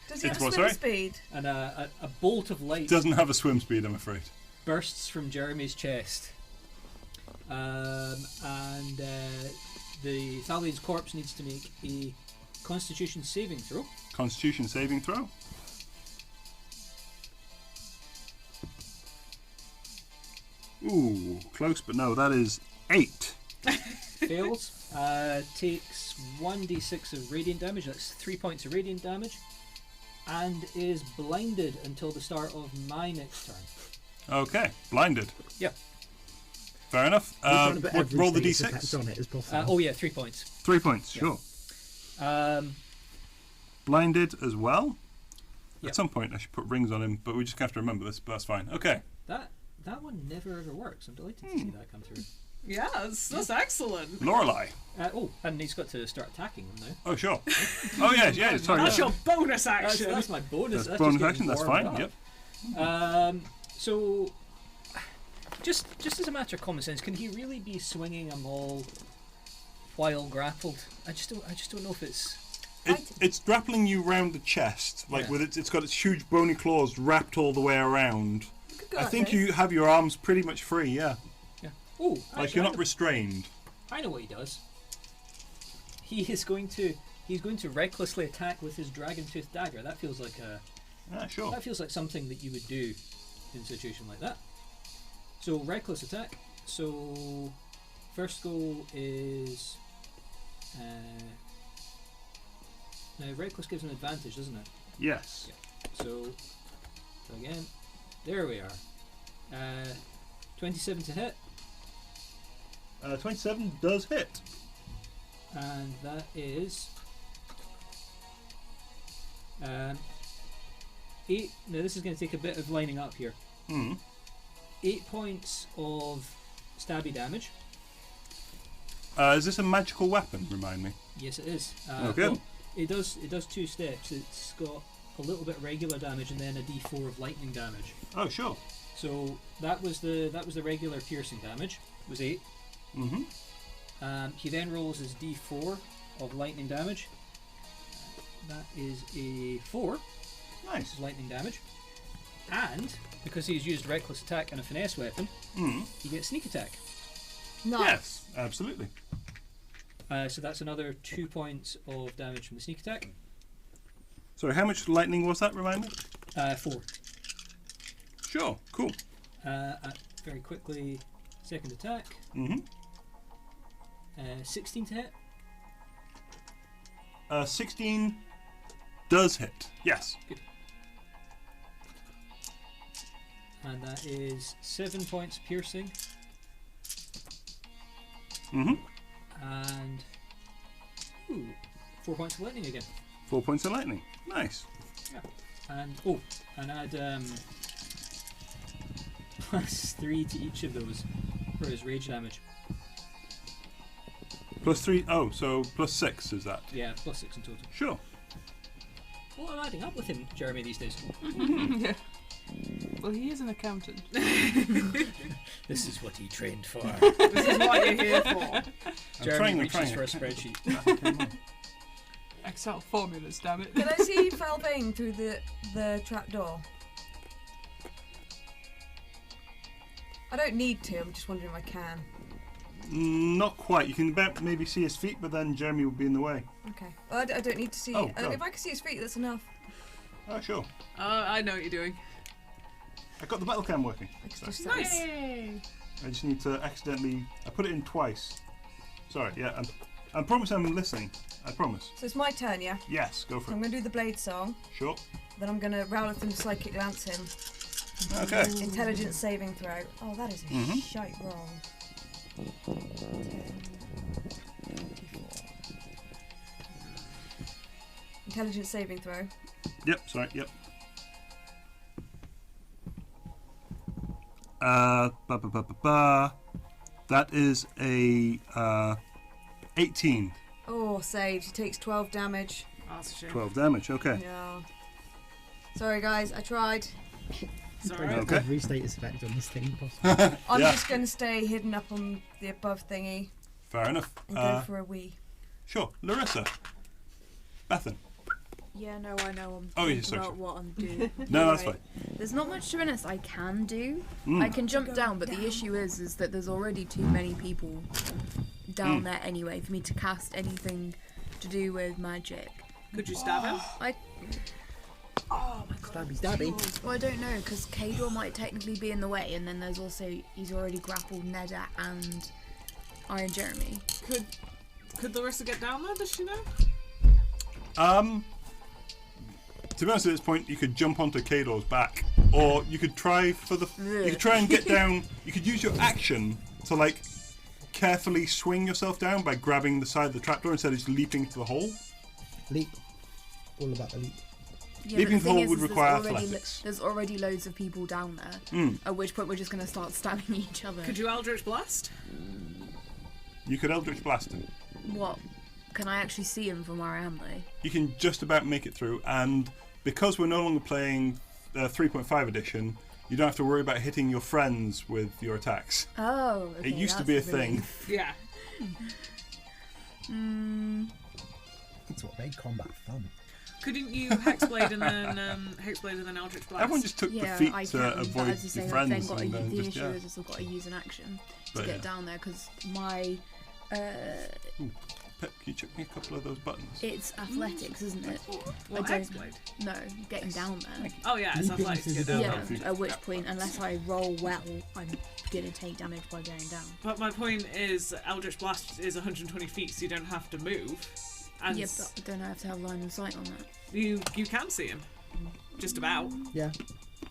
C: Does he
A: It's
C: have
A: what,
C: swim
A: sorry?
C: speed?
D: and a bolt of light
A: Doesn't have a swim speed, I'm afraid.
D: bursts from Jeremy's chest. The Thalian's corpse needs to make a Constitution saving throw.
A: Constitution saving throw. Ooh, close, but no, that is 8.
D: Fails. Takes 1d6 of radiant damage. That's 3 points of radiant damage. And is blinded until the start of my next turn.
A: Okay, blinded.
D: Yep.
A: Fair enough.
G: We're trying to put every
A: Roll the
G: status effect
A: d6.
G: on it as possible.
D: Oh yeah, 3 points.
A: 3 points,
D: Yeah.
A: sure.
D: Um,
A: Blinded as well.
D: Yep.
A: At some point, I should put rings on him, but we just have to remember this. But that's fine. Okay.
D: that one never ever works. I'm delighted to see that come through.
B: Yes, that's excellent.
A: Lorelei.
D: And he's got to start attacking them now.
A: Oh sure. Oh yeah, yeah. Sorry.
B: That's
A: yeah.
B: your bonus
D: That's,
B: action.
D: that's my bonus.
A: That's
D: just
A: bonus
D: getting
A: action. That's
D: warmed
A: fine.
D: up.
A: Yep.
D: So, just as a matter of common sense, can he really be swinging them all while grappled? I just don't know if it's.
A: It's grappling you round the chest, like
D: Yeah.
A: with it's got its huge bony claws wrapped all the way around.
C: You could go
A: I
C: like
A: think
C: this.
A: you have your arms pretty much free. Yeah.
D: Oh,
A: Like
D: actually,
A: you're not restrained.
D: I know what he does. He's going to recklessly attack with his dragon-toothed dagger. That feels like
A: Sure.
D: that feels like something that you would do in a situation like that. So reckless attack. So first goal is now reckless gives him advantage, doesn't it?
A: Yes.
D: So again, there we are. 27 to hit,
A: 27 does hit.
D: and that is 8. Now this is going to take a bit of lining up here.
A: Mm.
D: 8 points of stabby damage.
A: Is this a magical weapon? Remind me.
D: Yes, it is.
A: Okay.
D: Well, it does 2 steps. It's got a little bit of regular damage and then a d4 of lightning damage.
A: Oh, sure.
D: So that was the regular piercing damage. It was 8.
A: Mm-hmm.
D: He then rolls his d4 of lightning damage. That is a 4
A: Nice.
D: of lightning damage. And because he's used reckless attack and a finesse weapon, he gets sneak attack.
F: Nice.
A: Yes, absolutely.
D: So that's another 2 points of damage from the sneak attack.
A: Sorry, how much lightning was that? Remind me.
D: 4.
A: Sure. Cool.
D: Very quickly, second attack.
A: Mm-hmm.
D: 16 to hit.
A: 16 does hit. Yes.
D: Good. And that is 7 points piercing.
A: Mm-hmm.
D: And 4 points of lightning again.
A: 4 points of lightning. Nice.
D: And add +3 to each of those for his rage damage.
A: +3. Oh, so +6 is that?
D: Yeah, +6 in total.
A: Sure.
D: Well, I'm adding up with him, Jeremy, these days.
B: Yeah. Well, he is an accountant.
D: This is what he trained for.
B: This is what you're here for.
D: Jeremy reaches for a spreadsheet.
B: Excel formulas, damn it.
H: Can I see Fauvane through the trapdoor? I don't need to, I'm just wondering if I can.
A: Not quite. You can about maybe see his feet, but then Jeremy will be in the way.
H: Okay. Well, I don't need to see.
A: Oh, God.
H: If I can see his feet, that's enough.
A: Oh, sure.
B: I know what you're doing.
A: I got the battle cam working. So
H: Just
B: Nice.
A: I just need to accidentally. I put it in twice. Sorry. Yeah. I promise I'm listening. I promise.
H: So it's my turn, yeah?
A: Yes. Go for
H: I'm
A: it.
H: going to do the blade song.
A: Sure.
H: Then I'm going to Rowleth and Psychic Lance him.
A: Okay.
H: Intelligence saving throw. Oh, that is a
A: Mhm.
H: shite roll. 10, 24. Intelligence saving throw.
A: Yep. Sorry. Yep. That is a 18.
H: Oh, saved. He takes 12 damage.
B: Oh, that's a shame.
A: 12 damage. Okay.
H: Yeah. Sorry, guys. I tried.
B: Sorry.
A: Okay.
G: Every status effect on this thing possible.
H: I'm
A: Yeah.
H: just going to stay hidden up on the above thingy
A: Fair enough.
H: and go for a wee.
A: Sure. Larissa. Bethan.
I: Yeah, no, I know. I'm
A: Oh, yeah,
I: thinking
A: sorry,
I: about what I'm doing.
A: No, that's
I: Right.
A: fine.
I: There's not much to be honest I can do.
A: Mm.
I: I can jump down, but the issue is that there's already too many people down there anyway for me to cast anything to do with magic.
B: Could you stab him?
I: Oh my god.
G: Stabby, stabby.
I: Well, I don't know, because Kador might technically be in the way, and then there's also, he's already grappled Neda and Iron Jeremy.
B: Could Larissa get down there? Does she know?
A: To be honest, at this point, you could jump onto Kador's back, or you could try for the. You could try and get down. You could use your action to like carefully swing yourself down by grabbing the side of the trapdoor instead of just leaping into the hole.
G: Leap. All about the leap.
I: Yeah,
A: Leaping
I: but the thing
A: forward
I: is
A: would
I: there's
A: require
I: already
A: athletics.
I: there's already loads of people down there, at which point we're just going to start stabbing each other.
B: Could you Eldritch Blast?
A: You could Eldritch Blast him.
I: What? Can I actually see him from where I am, though?
A: You can just about make it through, and because we're no longer playing 3.5 edition, you don't have to worry about hitting your friends with your attacks.
I: Oh, okay,
A: It used to
I: that's
A: be a
I: really-
A: thing.
B: Yeah.
G: It's what made combat fun.
B: Couldn't you Hexblade and then Eldritch Blast?
A: Everyone just took
I: Yeah,
A: the feet
I: I
A: to
I: can, but
A: avoid
I: as you say,
A: your
I: I've
A: friends.
I: then got
A: And
I: the
A: then just,
I: issue
A: yeah.
I: is I've still got to use an action to
A: But
I: get
A: yeah.
I: down there because my
A: Pip, can you check me a couple of those buttons?
I: it's athletics, isn't it?
B: What,
I: I don't-
B: Hexblade?
I: No, getting down there.
B: Oh yeah, it's
G: Leaping
B: athletics.
G: through
B: Get
G: the
B: down
I: Yeah,
B: there.
I: at which point, unless I roll well, I'm gonna take damage by going down.
B: But my point is, Eldritch Blast is 120 feet, so you don't have to move. And
I: Yeah, but I don't have to have line of sight on that.
B: you can see him. Just about.
G: Yeah.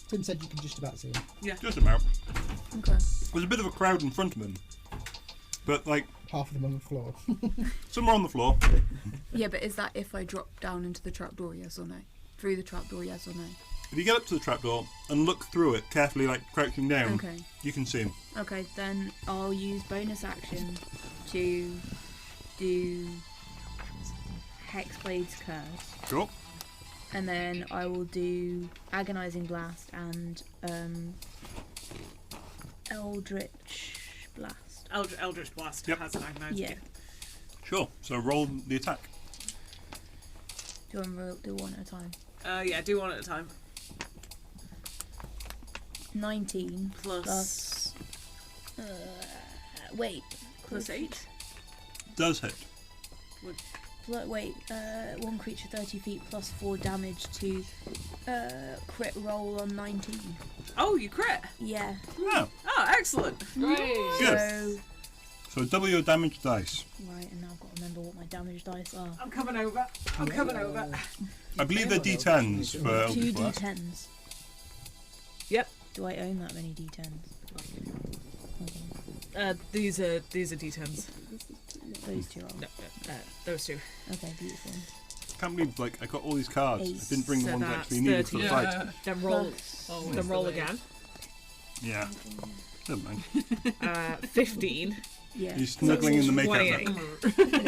G: Tim said you can just about see him.
A: Just about.
I: Okay.
A: There's a bit of a crowd in front of him, but like
G: Half of them on the floor.
A: somewhere on the floor.
I: Yeah, but is that if I drop down into the trapdoor, yes or no? Through the trapdoor, yes or no?
A: If you get up to the trapdoor and look through it carefully, like crouching down,
I: Okay.
A: you can see him.
I: Okay, then I'll use bonus action to do Hexblade's Curse.
A: Cool.
I: And then I will do Agonizing Blast and Eldritch Blast.
E: Eldritch Blast
A: Yep.
E: has an agonizing.
I: Yeah.
A: Sure. So roll the attack.
I: Do you want to do one at a time?
E: Yeah, do one at a time.
I: 19
E: Plus
I: wait.
E: plus 8.
A: Does hit.
I: One creature 30 feet plus 4 damage to crit roll on 19.
E: Oh, you crit.
I: Yeah.
A: Oh,
E: Oh, excellent.
B: Great.
A: Good. So double your damage dice.
I: Right, and now I've got to remember what my damage dice are.
E: I'm coming over. I'm coming over.
A: I believe they're D10s for
I: 2
A: Eldritch Blast.
I: D10s.
E: Yep.
I: Do I own that many D10s?
E: These are D10s.
I: Those two are.
E: No, those two.
I: Okay, beautiful.
A: Can't believe I got all these cards. I didn't bring the
E: So
A: ones I
E: that's
A: actually needed for the
E: 30.
A: fight.
E: Then roll.
I: Plus-
E: Then roll again.
A: Yeah. Never mind.
E: 15
I: Yeah.
A: You're snuggling in the makeup.
E: 28
A: now.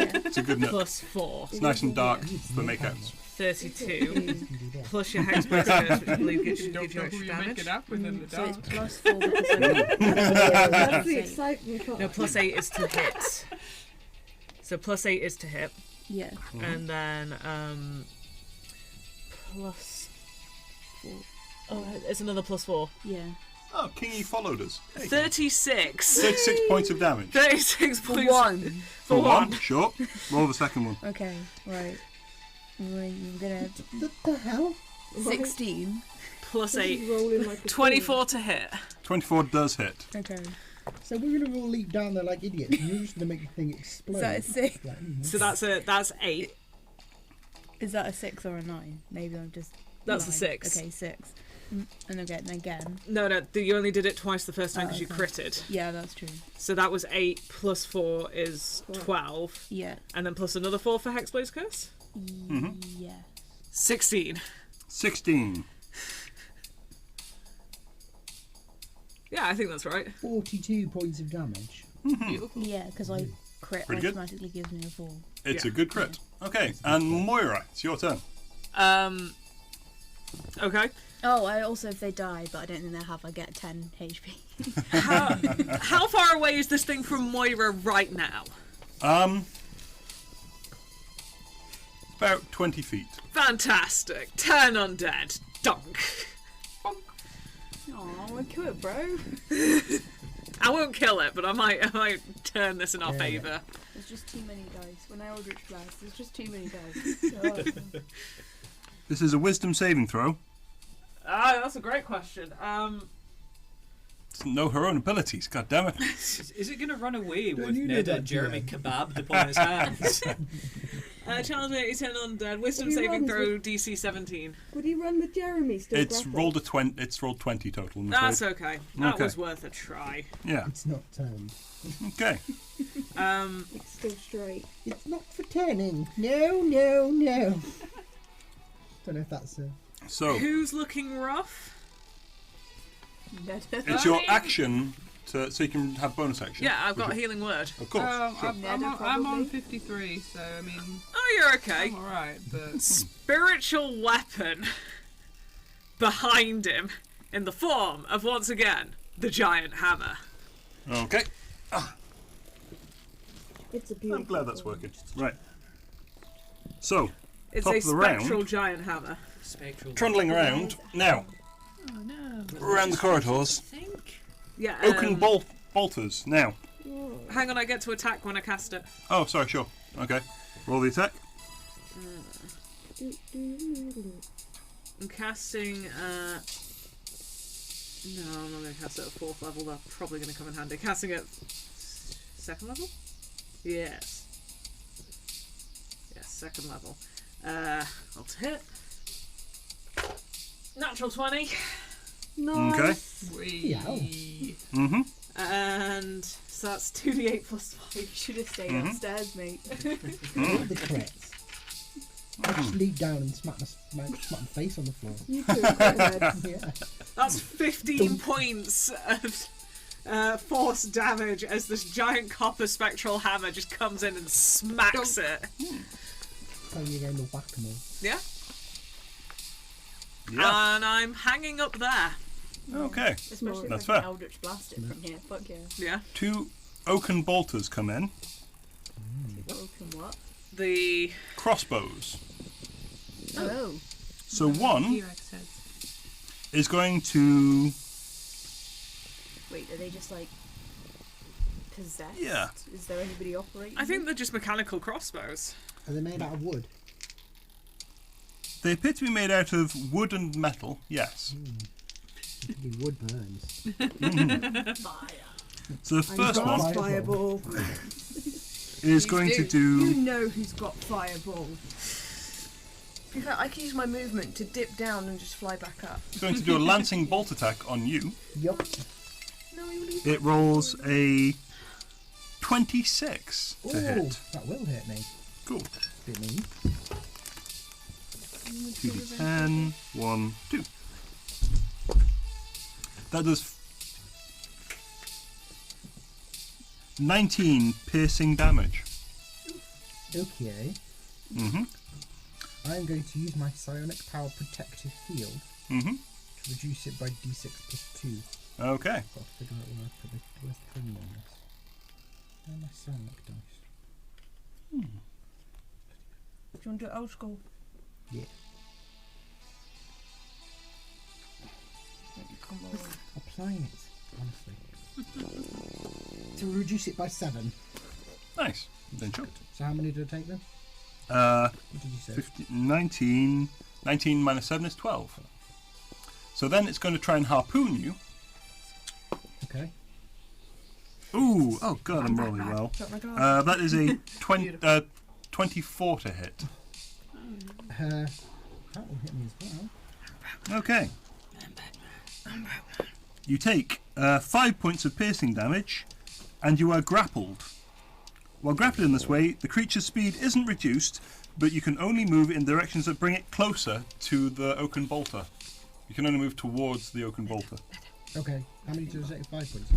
I: Yeah.
A: It's a good nut.
E: plus 4.
A: It's nice and dark for makeouts.
E: 32 plus your Hexblade Curse, which I believe should give you extra damage.
B: up with in the
I: So
B: dark.
I: it's plus 4 because I'm
H: That's the excitement part.
E: No, plus 8 is to hit. So plus 8 is to hit,
I: Yeah.
E: and then plus 4. Oh, it's another plus 4.
I: Yeah.
A: Oh, Kingy followed us. Hey.
E: 36.
A: 36 points of damage.
E: 36
I: For
E: points.
I: one.
E: For one.
A: Sure. Roll the second one.
I: Okay, right. You're gonna
G: What the hell?
I: 16.
E: Plus 8.
H: Rolling like a
E: 24 to hit.
A: 24 does hit.
I: Okay.
G: So we're gonna all leap down there like idiots, and you're just gonna make the thing explode.
I: Is that a 6?
G: Like,
E: So that's 8.
I: Is that a 6 or a 9? Maybe I'm just.
E: That's a
I: 9.
E: 6.
I: Okay, 6. And again.
E: No, you only did it twice the first time because
I: Oh,
E: you
I: okay.
E: critted.
I: Yeah, that's true.
E: So that was 8 plus 4 is 12.
I: Yeah.
E: And then plus another 4 for Hexblade's Curse?
I: Yeah.
E: 16.
A: 16.
E: Yeah, I think that's right.
G: 42 points of damage.
I: Yeah, because I crit
A: Pretty good.
I: automatically gives me a 4.
A: It's
E: Yeah.
A: a good crit. Okay, and Moira, it's your turn.
E: Okay.
I: Oh, I also, if they die, but I don't think they have, I get 10 HP.
E: How far away is this thing from Moira right now?
A: About 20 feet.
E: Fantastic. Turn undead. Dunk.
H: Aw, I kill it, bro.
E: I won't kill it, but I might turn this in our favour.
I: There's just too many dice. When I Eldritch Blast, there's just too many dice.
A: This is a wisdom saving throw.
E: Ah, that's a great question.
A: Doesn't know her own abilities, god damn it.
D: Is it going to run away
G: Don't
D: with
G: you know
D: Ned
G: that,
D: and Jeremy
G: Glenn?
D: kebabbed upon his hands?
E: Challenge me 10 undead. Wisdom
H: He
E: saving
H: runs
E: throw DC 17.
H: Would he run with Jeremy still?
A: It's
H: grappled?
A: rolled a 20. It's rolled 20 total. I'm
E: That's
A: afraid.
E: okay. That
A: Okay.
E: was worth a try.
A: Yeah.
G: It's not turned.
A: Okay.
H: It's still straight.
G: It's not for turning. No, no, no. Don't know if that's a...
A: So
E: Who's looking rough?
A: it's your action to, so you can have bonus action.
E: Yeah, I've got a healing word.
A: Of course. Sure.
B: I'm on 53, so I mean,
E: Oh, you're okay.
B: I'm alright, but
E: Spiritual weapon behind him in the form of, once again, the giant hammer.
A: Okay.
H: It's a beautiful.
A: I'm glad that's working. Right. So,
E: It's
A: Top
E: a
A: of the round.
E: spectral giant hammer.
D: Spectral.
A: trundling around now
E: Oh no.
A: around the corridors.
E: Yeah.
A: Oaken bolters now.
E: Hang on, I get to attack when I cast it.
A: Oh, sorry, sure. Okay. Roll the attack.
E: I'm casting. No, I'm not going to cast it at 4th level. That's probably going to come in handy. Casting it 2nd level? Yes. Yes, 2nd level. I'll hit. Natural 20.
H: Nice.
A: Okay.
B: we.
A: Mm-hmm.
E: And so that's 2d8 plus 5.
I: You should have stayed
A: Mhm.
I: upstairs, mate.
G: The crits. I just leap down and smack my face on the floor.
H: You too. Go ahead.
G: Yeah.
B: That's 15 points of force damage as this giant copper spectral hammer just comes in and smacks it.
G: Playing a game of whack-a-mole.
B: Yeah.
A: Yeah.
B: And I'm hanging up there.
A: Okay.
I: Especially
A: That's
I: if I can
A: fair.
I: Eldritch blast it from here. Fuck yeah.
B: Yeah.
A: 2 oaken bolters come in.
I: Open what?
B: The
A: Crossbows.
I: Oh.
A: So one
B: T-Rex heads.
A: is going to...
I: Wait, are they just like possessed?
A: Yeah.
I: Is there anybody operating?
B: I think they're just mechanical crossbows.
G: Are they made out of wood?
A: They appear to be made out of wood and metal, yes.
G: The wood burns.
I: fire.
A: So the first
G: got
A: one
H: Fireball.
A: is going to
H: You
A: do...
H: know who's got fireball.
I: In fact, I can use my movement to dip down and just fly back up.
A: It's going to do a lancing bolt attack on you.
G: Yup.
I: No, you leave.
A: It rolls a 26 to hit.
G: That will hit me.
A: Cool.
G: Bit mean.
A: 2d10, 1, 2. That does 19 piercing damage.
G: Okay.
A: Mm-hmm.
G: I'm going to use my psionic power protective field
A: Mm-hmm.
G: to reduce it by d6 plus 2.
A: Okay.
G: Got to figure out where I put where's the thing on this. Where are my psionic dice?
H: Do you want to do it old school?
G: Yeah.
H: Come on.
G: Applying it, honestly. To reduce it by 7.
A: Nice. Then sure.
G: So how many did I take then?
A: Uh,
G: What did you say?
A: 19 minus 7 is 12. So then it's going to try and harpoon you.
G: Okay.
A: Ooh, oh god, I'm rolling well.
H: Drop my glass.
A: That is a 24 to hit.
G: That will hit me as well.
A: Okay. You take 5 points of piercing damage, and you are grappled. While grappled in this way, the creature's speed isn't reduced, but you can only move in directions that bring it closer to the oaken bolter. You can only move towards the oaken bolter.
G: Okay. How many did I take? 5 points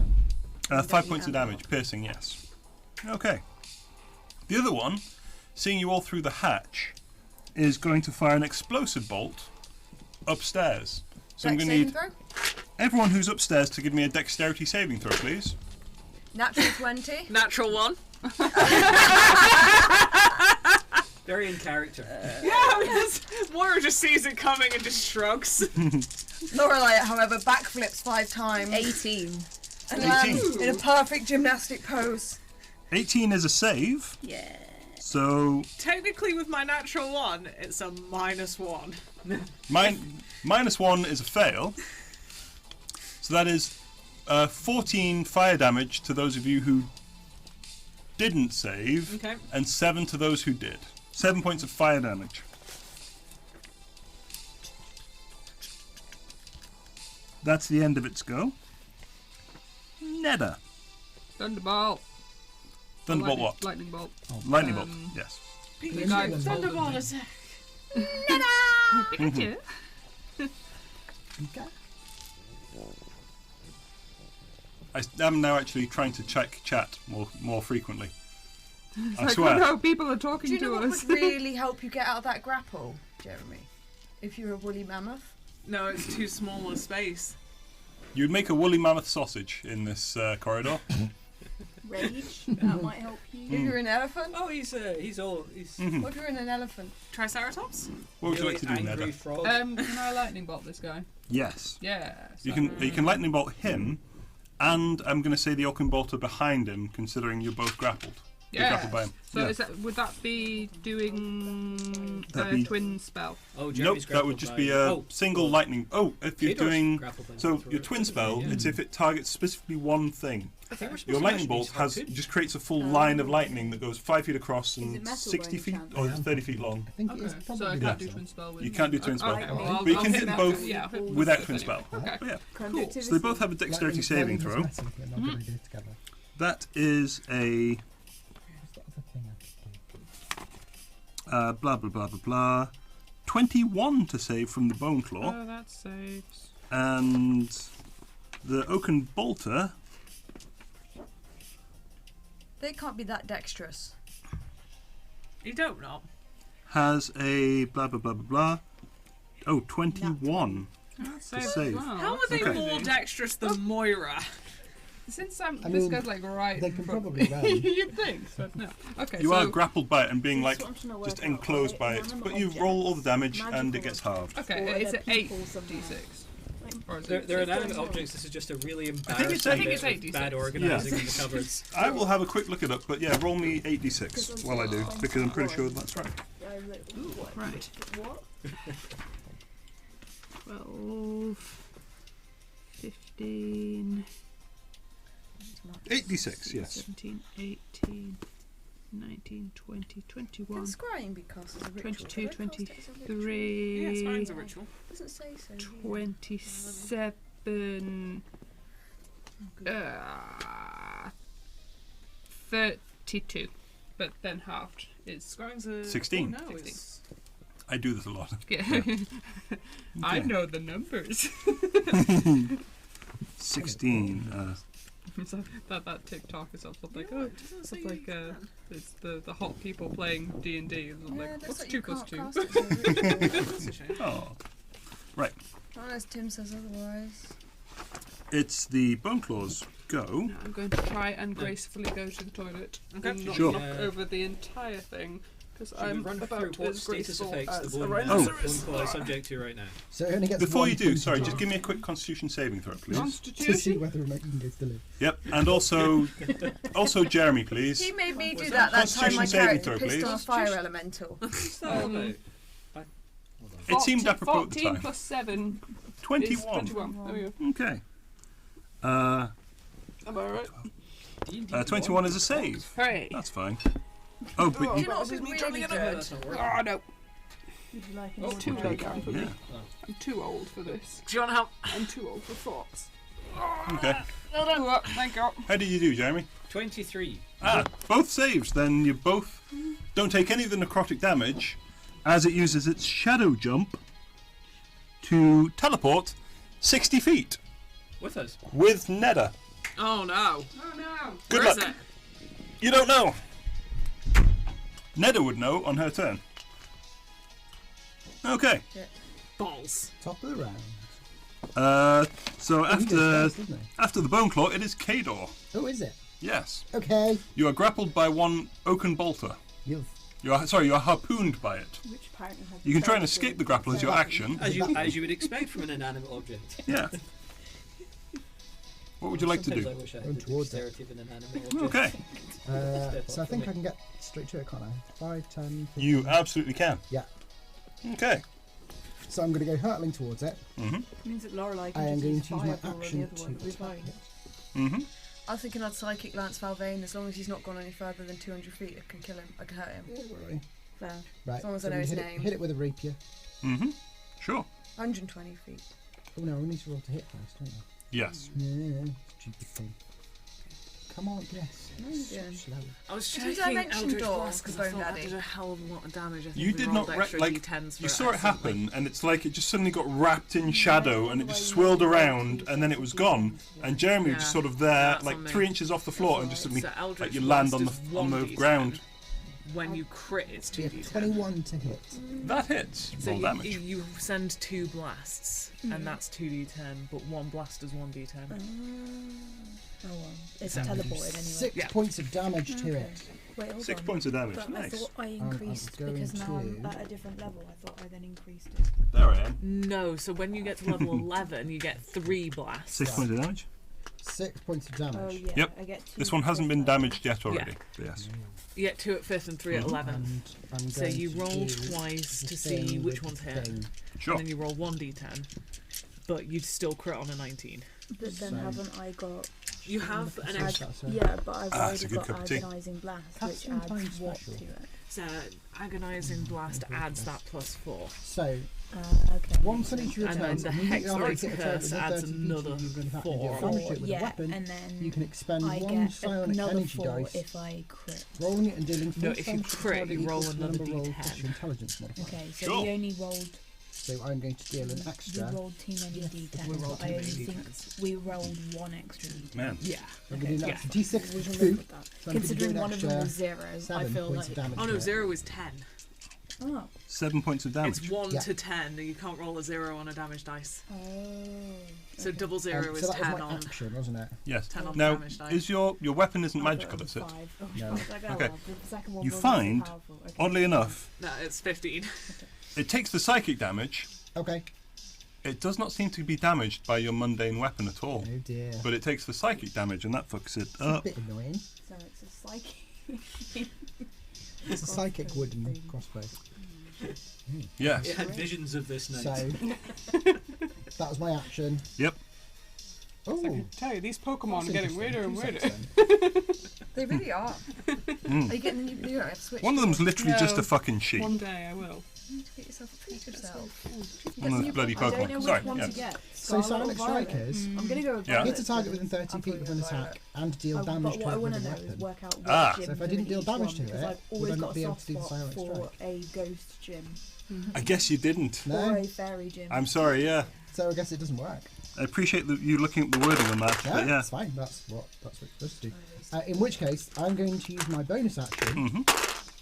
G: then?
A: 5 points of damage, piercing, yes. Okay. The other one, seeing you all through the hatch, is going to fire an explosive bolt upstairs. So I'm
F: Dex
A: going to
F: saving
A: need
F: throw?
A: everyone who's upstairs to give me a dexterity saving throw, please.
F: Natural 20.
B: Natural 1.
D: Very in character.
B: Yeah, because Moira just sees it coming and just shrugs.
F: Lorelei, however, backflips 5 times
I: 18.
F: and
A: 18.
F: lands in a perfect gymnastic pose.
A: 18 is a save,
I: Yeah.
A: so
B: Technically, with my natural 1, it's a -1.
A: minus 1 is a fail. So that is 14 fire damage to those of you who didn't save,
B: Okay.
A: and 7 to those who did. 7 points of fire damage. That's the end of its go. Neda.
B: Thunderbolt.
A: Thunderbolt what?
B: Lightning bolt.
A: Lightning bolt, yes.
B: The guy
C: Thunderball attack.
A: Mhm.
G: Okay.
A: I am now actually trying to check chat more frequently. I
B: Like,
A: swear.
B: oh no, people are
F: Do
B: talking
F: you know
B: to
F: what
B: us.
F: would really help you get out of that grapple, Jeremy? If you're a woolly mammoth?
B: No, it's too small a space.
A: You'd make a woolly mammoth sausage in this corridor.
I: Rage. That might help you.
F: If you're an elephant?
D: Oh, he's old. He's
A: Mhm.
F: What if you're in an elephant?
B: Triceratops?
A: What would you
D: really
A: like to do,
D: angry
A: Neda?
D: frog.
J: Can I lightning bolt this guy?
A: Yes.
J: Yeah.
A: You can lightning bolt him, and I'm going to say the oaken bolter behind him, considering you're both grappled. You're grappled by him.
J: So
A: Yeah.
J: is that, would that be doing
A: That'd
J: a
A: be-
J: twin spell?
D: Oh,
A: Nope,
D: Jeremy's
A: that would
D: grappled
A: just
D: by-
A: be a
D: oh,
A: single lightning. Oh, if you're
D: Fedor's
A: doing
D: grappled by
A: so,
D: through
A: your
D: it.
A: twin spell,
D: Yeah.
A: it's if it targets specifically one thing.
D: I think we're supposed
A: Your
D: to
A: lightning
D: actually
A: bolt
D: be
A: has
D: harpooned.
A: just creates a full line of lightning that goes 5 feet across
I: Is it
A: and
I: metal by
A: 60
I: any
A: feet
I: chance?
A: or 30 feet long.
G: I think it is
J: Okay.
G: probably
J: So I can't
G: that
J: do
G: one.
J: twin spell with
A: You can't do twin spell.
J: Okay, well,
A: But you
J: I'll
A: can
J: hit
A: hit
J: that
A: both
J: with- yeah,
A: without
J: with
A: twin
J: this
A: spell.
J: anyway. Okay.
A: But yeah.
J: Cool.
H: Conductivity.
A: So they both have a dexterity saving throw.
G: Lightning is metal, but not good idea together.
A: That is a
G: Where's the other thing I could
A: blah blah blah blah blah. 21 to save from the bone claw,
J: Oh, that saves.
A: and the oaken bolter
I: They can't be that dexterous.
E: You don't know.
A: has a blah blah blah blah blah. Oh, 21.
J: That
A: To
J: saves
A: save.
J: as well.
E: How are
J: That's
E: they
A: Okay.
E: more dexterous than Moira?
J: Since
G: I
J: this
G: mean,
J: goes like right.
G: they
J: in
G: can
J: front-
G: probably run.
J: You'd think, but no. Okay,
A: You
J: so
A: are grappled by it and being like
H: Just want to know
A: just
H: where about,
A: enclosed
H: right?
A: by it,
H: Inanimate
A: but you
H: objects,
A: roll all the damage and
H: magical
A: it gets halved.
J: okay,
H: Or
J: it's
H: are
J: an
H: there
J: 8
H: people somewhere?
J: d6.
H: Like,
J: Or is
D: They're,
J: it?
D: they're
H: It's
D: inanimate
H: going
D: objects. This is just a really
A: it's
D: embarrassing
A: eight.
J: It's
D: bit of
J: 8d6.
D: bad organising in the cupboards.
A: I will have a quick look it up, but yeah, roll me 8d6 while I do, because I'm pretty sure that's right.
H: I was like, ooh, what?
J: Right.
H: What?
J: 12, 15,
A: 8d6, yes.
J: 17, 18, 19, 20, 21,
H: Can scrying be cast as a ritual?
J: 22,
H: Did I cast it as a ritual?
J: 23,
E: Yeah, scrying's a ritual.
H: It doesn't say so. here.
J: 27,
H: Oh, good.
J: 32, but then halved is.
E: Scrying's a
A: 16.
E: Oh, no,
J: 16.
E: it's
A: I do this a lot.
J: Yeah.
A: Yeah.
J: I
A: Okay.
J: know the numbers.
A: 16.
J: So that TikTok is also like,
E: Yeah,
J: oh,
E: it doesn't say
J: it's like
E: you can.
J: it's the hot people playing D&D. It's
H: Yeah,
J: like,
H: it looks
J: what's
H: like
J: 2
H: you
J: plus
H: can't
J: 2?
H: cast it as a ritual.
E: That's a shame.
A: Oh.
H: Unless Tim says otherwise.
A: It's the Bone Claws go.
J: Now I'm going to try and gracefully go to the toilet
E: Okay.
J: and not
A: Sure.
J: knock over the entire thing because
D: Should we
J: I'm
D: run
J: about
D: through what
J: as
D: status
J: graceful
D: effects
J: as
D: the
J: a
D: bone
J: rhinoceros.
D: claw is subject to right now?
G: So it only gets
A: Before
G: one
A: you do,
G: point
A: sorry,
G: to
A: just give me a quick Constitution saving throw, please.
G: to see
J: Constitution.
G: whether or not you can go to live.
A: Yep, and also Jeremy, please.
H: He made me do
D: Was
H: that
A: that
H: time my
A: Constitution saving
H: character
A: throw,
H: pissed on a
A: please?
H: fire elemental.
D: What's that all about?
A: It seemed apropos at the
J: 14
A: time.
J: plus 7 is
A: 21.
J: 21. There we go.
A: Okay.
J: Am I right?
A: 21 is a save.
J: Hooray.
A: That's fine. Oh, but
H: Do
A: you,
H: you not
E: This is
H: think
E: me
H: really
E: jumping
H: good?
E: in
D: That's not working.
J: Oh, no.
H: Would you like
J: It's too
H: another
J: late
H: one?
J: for me.
A: yeah.
J: I'm too old for this.
E: Do you want help?
J: I'm too old for thoughts.
A: Okay.
J: Thank you.
A: How did you do, Jeremy?
D: 23.
A: Both saves. Then you both don't take any of the necrotic damage, as it uses its shadow jump to teleport 60 feet
D: With us.
A: with Neda.
E: Oh no.
J: Oh no.
A: Good
E: Where is
A: luck.
E: it?
A: You don't know. Neda would know on her turn. Okay.
E: Balls.
G: Top of the round.
A: So
G: Oh, he goes first, doesn't he?
A: after the Bone Claw, it is Kador.
G: Oh, is it?
A: Yes.
G: Okay.
A: You are grappled by one oaken bolter.
G: You've
A: You are harpooned by it.
H: Which apparently has
A: You can try and
H: very
A: escape
H: good
A: the grapple as your action.
D: As you would expect from an inanimate object.
A: Yeah. What would you like to
D: Sometimes
A: do?
D: I wish I
G: Going
D: had the
G: towards it.
D: dexterity of an inanimate object.
A: Okay.
G: so I think I can get straight to it, can't I? 5, 10, 15.
A: You absolutely can.
G: Yeah.
A: Okay.
G: So I'm going to go hurtling towards it.
A: Mhm.
C: Means that Lorelei
G: I
C: can
G: am
C: just
G: going
C: use
G: to use my
C: fireball on the
G: action
C: other one.
G: to
C: We're
G: attack
C: fine.
G: it.
A: Mhm.
I: I was thinking I'd psychic lance Fauvane. As long as he's not gone any further than 200 feet, I can kill him. I can hurt him.
G: Right.
C: Fair.
G: Right.
I: long as
G: so
I: I know
G: we
I: his
G: hit
I: name.
G: hit it with a rapier.
A: Mhm. Sure.
I: 120 feet.
G: Oh no, we need to roll to hit first, don't
A: Yes.
G: we? Yeah, stupid thing. Come on, yes.
I: What are you doing?
G: Slow.
E: I was
I: Two
E: checking
I: dimension
E: Eldritch
I: door,
E: Blast because I
I: Bone
E: thought that
I: Daddy.
E: did a hell of a lot of damage. I think
A: You
E: we
A: did
E: rolled
A: not
E: extra
A: like
E: D10s for
A: you saw it
E: accidentally.
A: happen, and it's like it just suddenly got wrapped in shadow, and it just swirled around, and then it was gone. And Jeremy was just sort of there,
E: that's
A: like
E: on me.
A: 3 inches off the floor, and just suddenly
E: So Eldritch
A: like you land on
E: Blast is
A: the
E: 1d10.
A: ground.
E: When you crit, it's
G: Yeah,
E: 2d10.
G: 21 to hit.
A: That hits.
E: So
A: Roll damage.
E: you send 2 blasts, and that's 2d10, but 1 blast is 1d10.
H: Oh well. It's
E: So-
H: teleported anyway.
G: 6
E: Yeah.
G: points of damage to it.
H: Wait, hold
A: 6
H: on.
A: points of damage.
H: But I
A: Nice.
H: thought I
G: I'm
H: increased
G: going
H: because now I'm
G: to-
H: at a different level. I thought I then increased it.
A: There I am.
E: No, so when you get to level 11, you get 3 blasts.
A: 6 points of damage.
G: 6 points of damage.
H: Oh yeah.
A: Yep.
H: I get 2
A: This one hasn't been
H: plus
A: damaged yet already. Yes.
E: You get 2 at 5th and 3 at 11th.
G: And I'm
E: So
G: going
E: you
G: to
E: roll
G: do
E: twice
G: the
E: to see
G: thing
E: which
G: with
E: one's
G: the
E: hit,
G: thing.
A: Sure.
E: and then you roll 1d10, but you'd still crit on a 19.
H: But then
G: So-
H: haven't I got?
E: You have an
G: Percentage
E: extra.
G: that's a-
H: Yeah, but I've
A: Ah, it's
H: already
A: a good
H: got
A: cup of tea.
H: agonizing blast,
G: Have
H: which
G: some time
H: adds what
G: special.
H: to it?
K: agonizing blast adds that +4.
G: So,
I: Okay.
G: once on each of your
K: And then
G: turns,
K: the
G: immediately after
K: Hexblade
G: you hit a target
K: curse
G: with
K: adds
G: 30 feet,
K: another
G: you're going to
K: 4.
G: deal damage to it with
I: Yeah,
G: a weapon.
I: and then
G: You can expend
I: I
G: one
I: get
G: psionic
I: another
G: energy
I: 4
G: dice,
I: if I crit.
G: rolling it and dealing
K: No,
G: force
K: if you
G: damage to the
K: crit,
G: target
K: you roll
G: equals the
K: another
G: number rolled
K: D10.
G: plus your intelligence modifier.
I: Okay, so
A: Sure.
I: we only rolled.
G: So I'm going to deal an
I: We
G: extra.
I: rolled too many d10s,
K: we rolled
I: but I
K: too
I: only
K: many
I: think
K: d10s.
I: we rolled 1 extra d10.
A: Man.
K: Yeah.
G: I'm going to do an
K: Yeah.
G: extra d6
I: We
G: for
I: should
G: 2.
I: remember that.
G: So I'm going to do
I: Considering
G: an
I: one of them
G: extra
I: was 0, I
G: 7
I: feel
G: points
I: like.
G: of damage.
K: Oh
G: to
K: no,
G: it.
K: 0 is 10.
I: Oh.
A: 7 points of damage.
K: It's 1
G: Yeah.
K: to 10. You can't roll a 0 on a damage dice.
I: Oh.
K: So
I: okay.
K: double 0 is
G: so that
K: 10
G: was my
K: on
G: action, wasn't it?
A: Yes.
K: 10 on
A: Now,
K: damage dice.
A: is your weapon isn't
I: I thought
A: magical,
I: was
A: is it?
I: 5. Oh,
G: No.
I: I was like, oh,
A: Okay.
I: well, the second one
A: You
I: wasn't
A: find,
I: so powerful. Okay.
A: Oddly enough,
K: No, it's 15.
A: it takes the psychic damage.
G: Okay.
A: It does not seem to be damaged by your mundane weapon at all.
G: Oh dear.
A: But it takes the psychic damage and that fucks it
G: It's a
A: up.
G: bit annoying.
I: So it's a psychic.
G: It's a psychic wooden crossbow.
A: Yes.
D: It had visions of this night.
G: So, that was my action.
A: Yep.
G: Oh,
B: I can tell you, these Pokemon
G: that's
B: are getting
G: interesting.
B: weirder and
G: 2
B: weirder.
G: seconds then.
F: They really are.
A: Mm.
F: Are you getting the new? You don't have to switch.
A: One of them's literally just
B: No.
A: a fucking sheep.
B: One day I will.
F: You need to get yourself a treat yourself.
A: One of those bloody
I: I don't know
A: Pokemon.
I: which
A: Sorry.
I: one
A: Yeah.
I: to get.
G: So
I: Scarlet or
G: Silent
I: Violet?
G: Strikers
I: I'm gonna go with
A: Yeah.
I: Violet.
G: hit a target within 30
I: I'm
G: feet
I: probably
G: of an
I: gonna go
G: attack and deal
I: Violet.
G: damage
I: But
G: to
I: what I
G: it
I: want
G: with
I: to
G: a
I: know is
G: weapon.
I: work out which
A: Ah.
I: gym
G: So if I
I: to
G: didn't deal
I: each
G: damage
I: one,
G: to it,
I: 'cause I've
G: would I
I: always
G: not
I: got
G: be
I: a
G: able
I: soft
G: to do the
I: spot
G: Silent
I: for
G: Strike?
I: a ghost gym
A: I guess you didn't.
I: or
G: No.
I: a fairy gym.
A: I'm sorry, yeah.
G: So I guess it doesn't work.
A: I appreciate you looking at the wording on that,
G: Yeah,
A: but yeah.
G: that's fine. That's what it's supposed to do. In which case, I'm going to use my bonus action
A: Mm-hmm.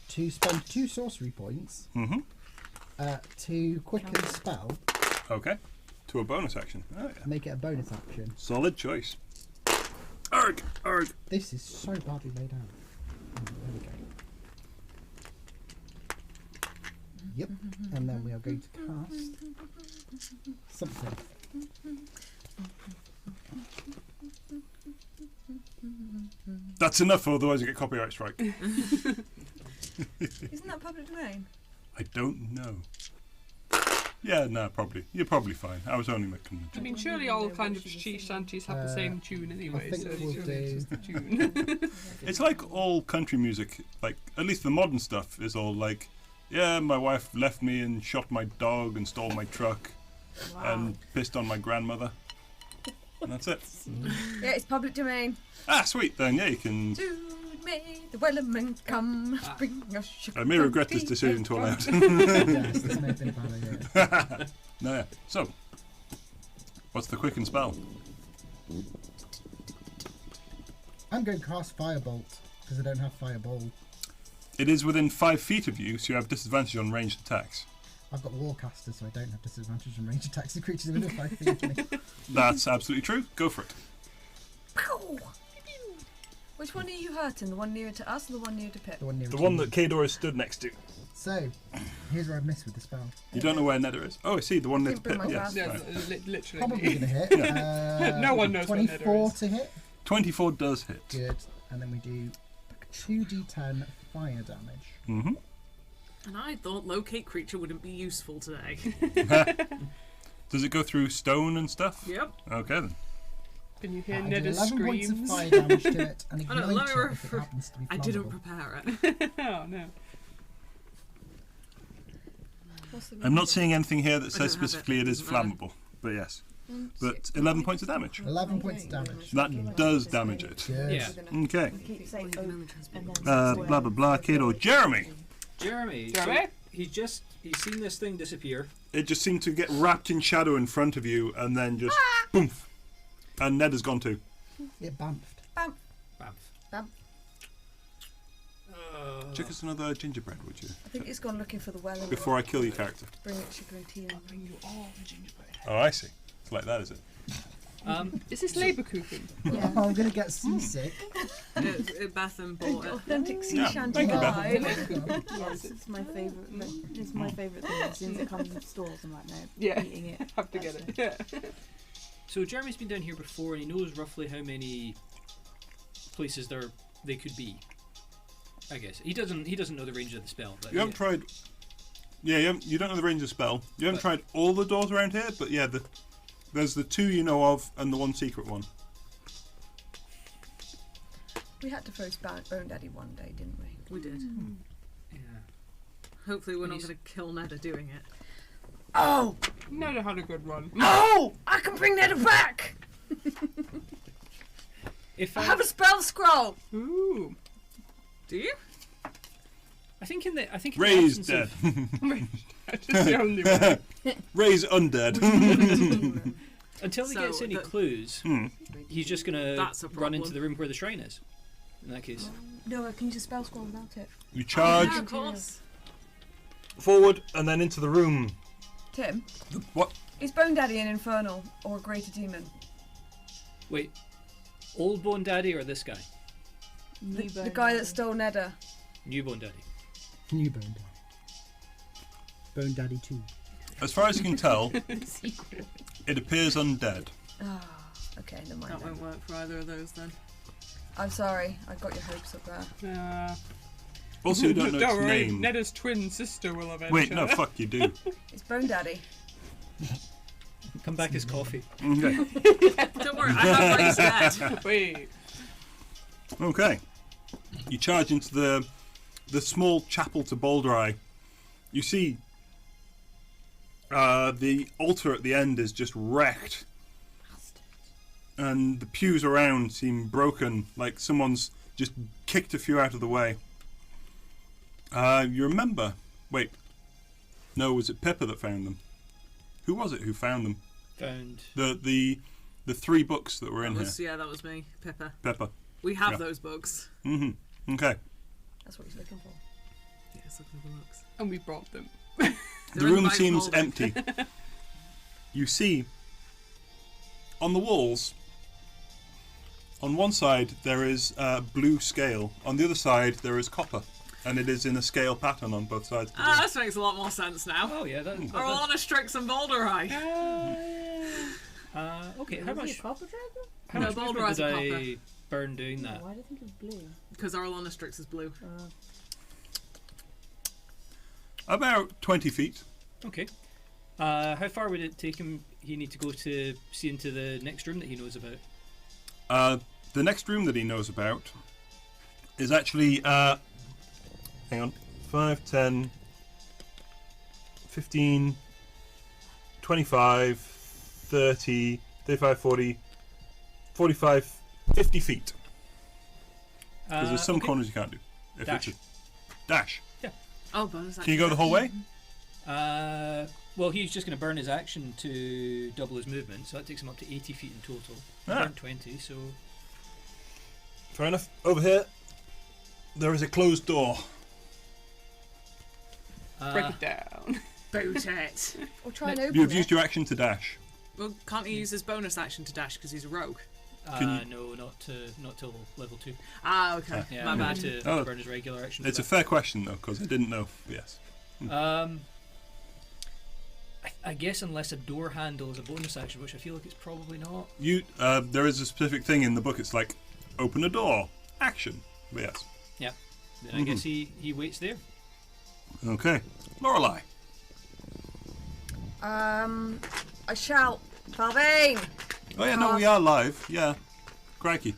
G: to spend 2 sorcery points
A: Mm-hmm.
G: to quicken the spell,
A: Okay. To a bonus action. Oh, yeah.
G: make it a bonus action.
A: Solid choice. Arg! Arg!
G: This is so badly laid out. There we go. Yep, and then we are going to cast something.
A: That's enough, otherwise you get copyright strike.
F: Isn't that public domain?
A: I don't know. Yeah, no, probably. You're probably fine. I was only making
B: I mean, surely all kind of sea shanties have the same tune anyway,
G: think
B: so
G: we'll
B: surely it's
G: do-
B: just the tune.
A: It's like all country music, like, at least the modern stuff is all like, yeah, my wife left me and shot my dog and stole my truck and pissed on my grandmother. And that's it.
F: Yeah, it's public domain.
A: Ah, sweet, then, yeah, you can...
F: Soon may the wellerman come, bring us sugar.
A: I may regret this decision to allow
G: Yes, this may have been a bad idea.
A: No, yeah. So, what's the quicken spell?
G: I'm going to cast Firebolt because I don't have Fireball.
A: It is within 5 feet of you, so you have disadvantage on ranged attacks.
G: I've got Warcaster, so I don't have disadvantage on range attacks. The creatures within 5 feet of me.
A: That's absolutely true. Go for it.
F: Pow! Which one are you hurting? The one nearer to us or the one nearer to Pip?
G: The one near
A: The one that Kador is stood next to.
G: So, here's where I've missed with the spell.
A: You don't know where Nether is. Oh, I see. The one next to
F: Didn't bring
A: Pit.
F: my
A: Yes.
B: Yeah,
A: Right.
B: literally.
G: Probably going to hit.
B: No one knows what Nether
G: 24
B: is.
G: to hit.
A: 24 does hit.
G: Good. And then we do 2d10 fire damage.
A: Mm-hmm.
K: And I thought locate creature wouldn't be useful today.
A: Does it go through stone and stuff?
K: Yep.
A: Okay then.
B: Can you hear
G: I do
B: Neda's
G: 11 points of
B: screams?
G: fire damage to it and
K: Oh, no,
G: ignite
K: let me
G: it if
K: refer-
G: it happens to be
K: I didn't
G: flammable.
K: prepare it.
B: Oh no.
A: I'm not seeing anything here that says
K: don't have it.
A: specifically it is
K: Doesn't matter.
A: flammable. But yes. But 11 points of damage.
G: 11 points of damage.
A: That does damage it.
G: Good.
K: Yeah.
A: Okay.
I: Keep saying oak and then
A: Blah blah blah. Kador. Jeremy.
D: Jeremy.
B: Jeremy?
D: He's seen this thing disappear.
A: It just seemed to get wrapped in shadow in front of you and then just boom. And Ned has gone too.
G: It bamfed.
D: Bamf.
F: Bam.
A: Check us another gingerbread, would you?
F: I think it's gone looking for the wellerman.
A: Before I kill your character.
F: Bring it sugar and tea and
B: Bring you all the gingerbread.
A: Oh, I see. It's like that, is it?
B: Is this Leberkuchen?
I: Yeah.
G: I'm going to get seasick.
K: Batham bought it.
F: authentic sea
A: Yeah,
F: shanty
A: thank you, Beth.
F: vibe.
I: Yes, it's my favourite. It's my favourite thing. As soon as it comes in stores, I'm like, no,
B: Yeah.
I: eating it.
B: Have to get it. Yeah.
D: So Jeremy's been down here before, and he knows roughly how many places they could be. I guess he doesn't know the range of the spell. But
A: You haven't tried. Yeah, you don't know the range of the spell. You haven't tried all the doors around here, but yeah, there's the 2 you know of and the 1 secret one.
F: We had to throw Bone Daddy one day, didn't we?
K: We did. Yeah. Hopefully we're not
D: He's-
K: going to kill Neda doing it.
C: Oh!
J: Neda had a good run.
C: Oh! I can bring Neda back!
D: If
C: I have a spell scroll!
J: Ooh.
K: Do you?
D: I think in the
A: Ray's
D: absence
A: dead.
J: That's the only one.
A: Ray's undead.
D: until he
K: So
D: gets any
K: the-
D: clues, he's just gonna
K: That's a
D: run into
K: problem.
D: the room where the shrine is. In that case,
C: No, I can use a spell scroll without it.
A: You charge
K: Yeah, of course.
A: forward and then into the room.
C: Tim,
A: What?
C: is Bone Daddy an infernal or a greater demon?
D: wait, Old Bone Daddy or this guy?
C: The guy that stole Neda.
D: New Bone Daddy.
G: New Bone Daddy. Bone Daddy 2.
A: As far as you can tell, it appears undead.
C: Ah, okay, never mind.
K: That
C: then.
K: won't work for either of those then.
C: I'm sorry, I got your hopes up there.
A: Also, you don't know its
J: worry,
A: name.
J: Neda's twin sister will avenge
A: Wait,
J: her.
A: no, fuck, you do.
C: It's Bone Daddy.
D: Come back as coffee.
A: Okay.
K: Don't worry, I have raised that.
J: Wait.
A: Okay. You charge into the small chapel to Boulder Eye. You see the altar at the end is just wrecked. And the pews around seem broken, like someone's just kicked a few out of the way. You remember... Wait. No, was it Pippa that found them? Who was it who found them?
D: Found.
A: The 3 books that were in
K: Yeah, that was me, Pippa.
A: Pippa.
K: We have
A: Yeah.
K: those books.
A: Mm-hmm. Okay.
C: That's what he's looking for.
K: Yes, look at the books.
J: And we brought them.
A: The
K: They're in
A: room
K: the bag
A: seems
K: holding.
A: empty. You see, on the walls, on one side there is blue scale, on the other side there is copper, and it is in a scale pattern on both sides of the
K: Ah,
A: room.
K: this makes a lot more sense now.
D: Oh yeah, that.
K: Are a lot of Strix and Boulder Eye.
D: Okay, how much?
C: Copper dragon?
D: How
K: No,
D: much
K: Boulder
D: movement
K: Eye's
D: did
K: a
D: I
K: copper.
D: burn doing that?
C: Why do I think it was blue?
K: Because Arlana Strix is blue.
A: About 20 feet.
D: Okay. How far would it take him? He need to go to see into the next room that he knows about.
A: The next room that he knows about is actually, hang on, 5, 10, 15, 25, 30, 35, 40, 45, 50 feet. Because there's some
D: okay.
A: corners you can't do. If
D: Dash.
A: It's a dash.
K: Oh, bonus action.
A: Can you go the whole way?
D: Well, he's just going to burn his action to double his movement, so that takes him up to 80 feet in total. He
A: Ah.
D: burned 20, so
A: Fair enough. Over here, there is a closed door.
J: Break it down.
K: Boot it.
C: Or try and open
A: You've
C: it.
A: used your action to dash.
K: Well, can't he use his bonus action to dash because he's a rogue?
A: Can
D: no, not till level 2.
K: Ah, okay.
D: Yeah,
K: My
D: he
K: bad.
D: had to
A: Oh.
D: burn his regular action.
A: It's
D: for
A: a fair question, though, because I didn't know. Yes.
D: that. I guess unless a door handle is a bonus action, which I feel like it's probably not.
A: There is a specific thing in the book. It's like, open a door. Action. But yes.
D: Yeah. Then I guess he waits there.
A: Okay. Lorelei.
C: I shout, Fauvane!
A: Oh, yeah, no, we are live. Yeah. Crikey.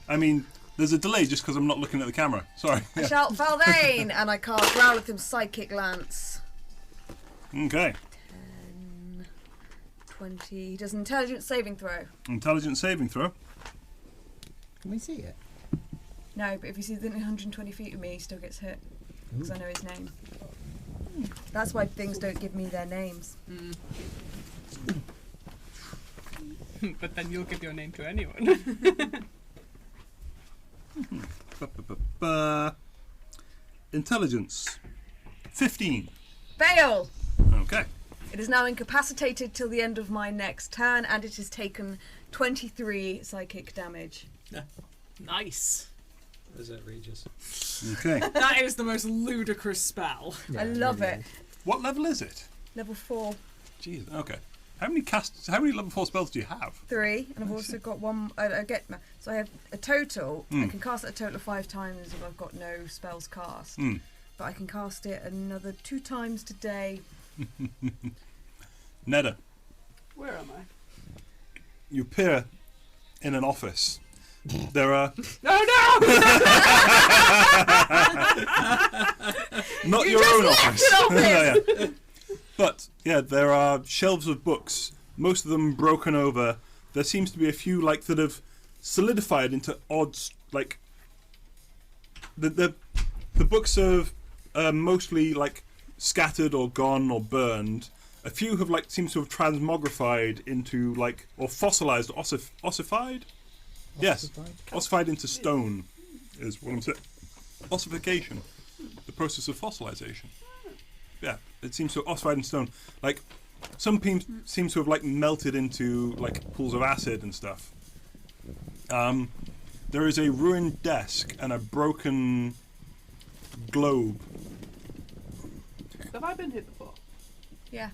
A: I mean, there's a delay just because I'm not looking at the camera. Sorry.
C: I
A: Yeah.
C: shout, Fauvane! And I cast Growlitham's Psychic Lance.
A: Okay.
C: 10, 20. He does an intelligence saving throw.
A: Intelligence saving throw.
G: Can we see it?
C: No, but if he's within 120 feet of me, he still gets hit. Because I know his name. That's why things don't give me their names.
J: But then you'll give your name to anyone.
A: Intelligence. 15.
C: Fail!
A: Okay.
C: It is now incapacitated till the end of my next turn, and it has taken 23 psychic damage.
K: Nice.
D: That's outrageous.
A: Okay.
K: That is the most ludicrous spell.
C: I love it.
A: What level is it?
C: Level 4,
A: Jeez. Okay. How many level 4 spells do you have?
C: 3, and I've also got one. So I have a total. I can cast it a total of 5 times if I've got no spells cast. But I can cast it another 2 times today.
A: Neda.
J: Where am I?
A: You appear in an office. there are
B: Oh no!
A: not
C: You
A: your
C: just
A: own
C: left
A: office.
C: it off this.
A: Yeah. But yeah, there are shelves of books. Most of them broken over. There seems to be a few like that have solidified into odd like the books have mostly like scattered or gone or burned. A few have like seems to have transmogrified into like or fossilized, ossified. Yes, ossified into stone is what I'm saying. Ossification, the process of fossilization. Yeah, it seems to have ossified in stone. Like some seems to have like melted into like pools of acid and stuff. There is a ruined desk and a broken globe.
B: Have I been here before?
C: Yeah,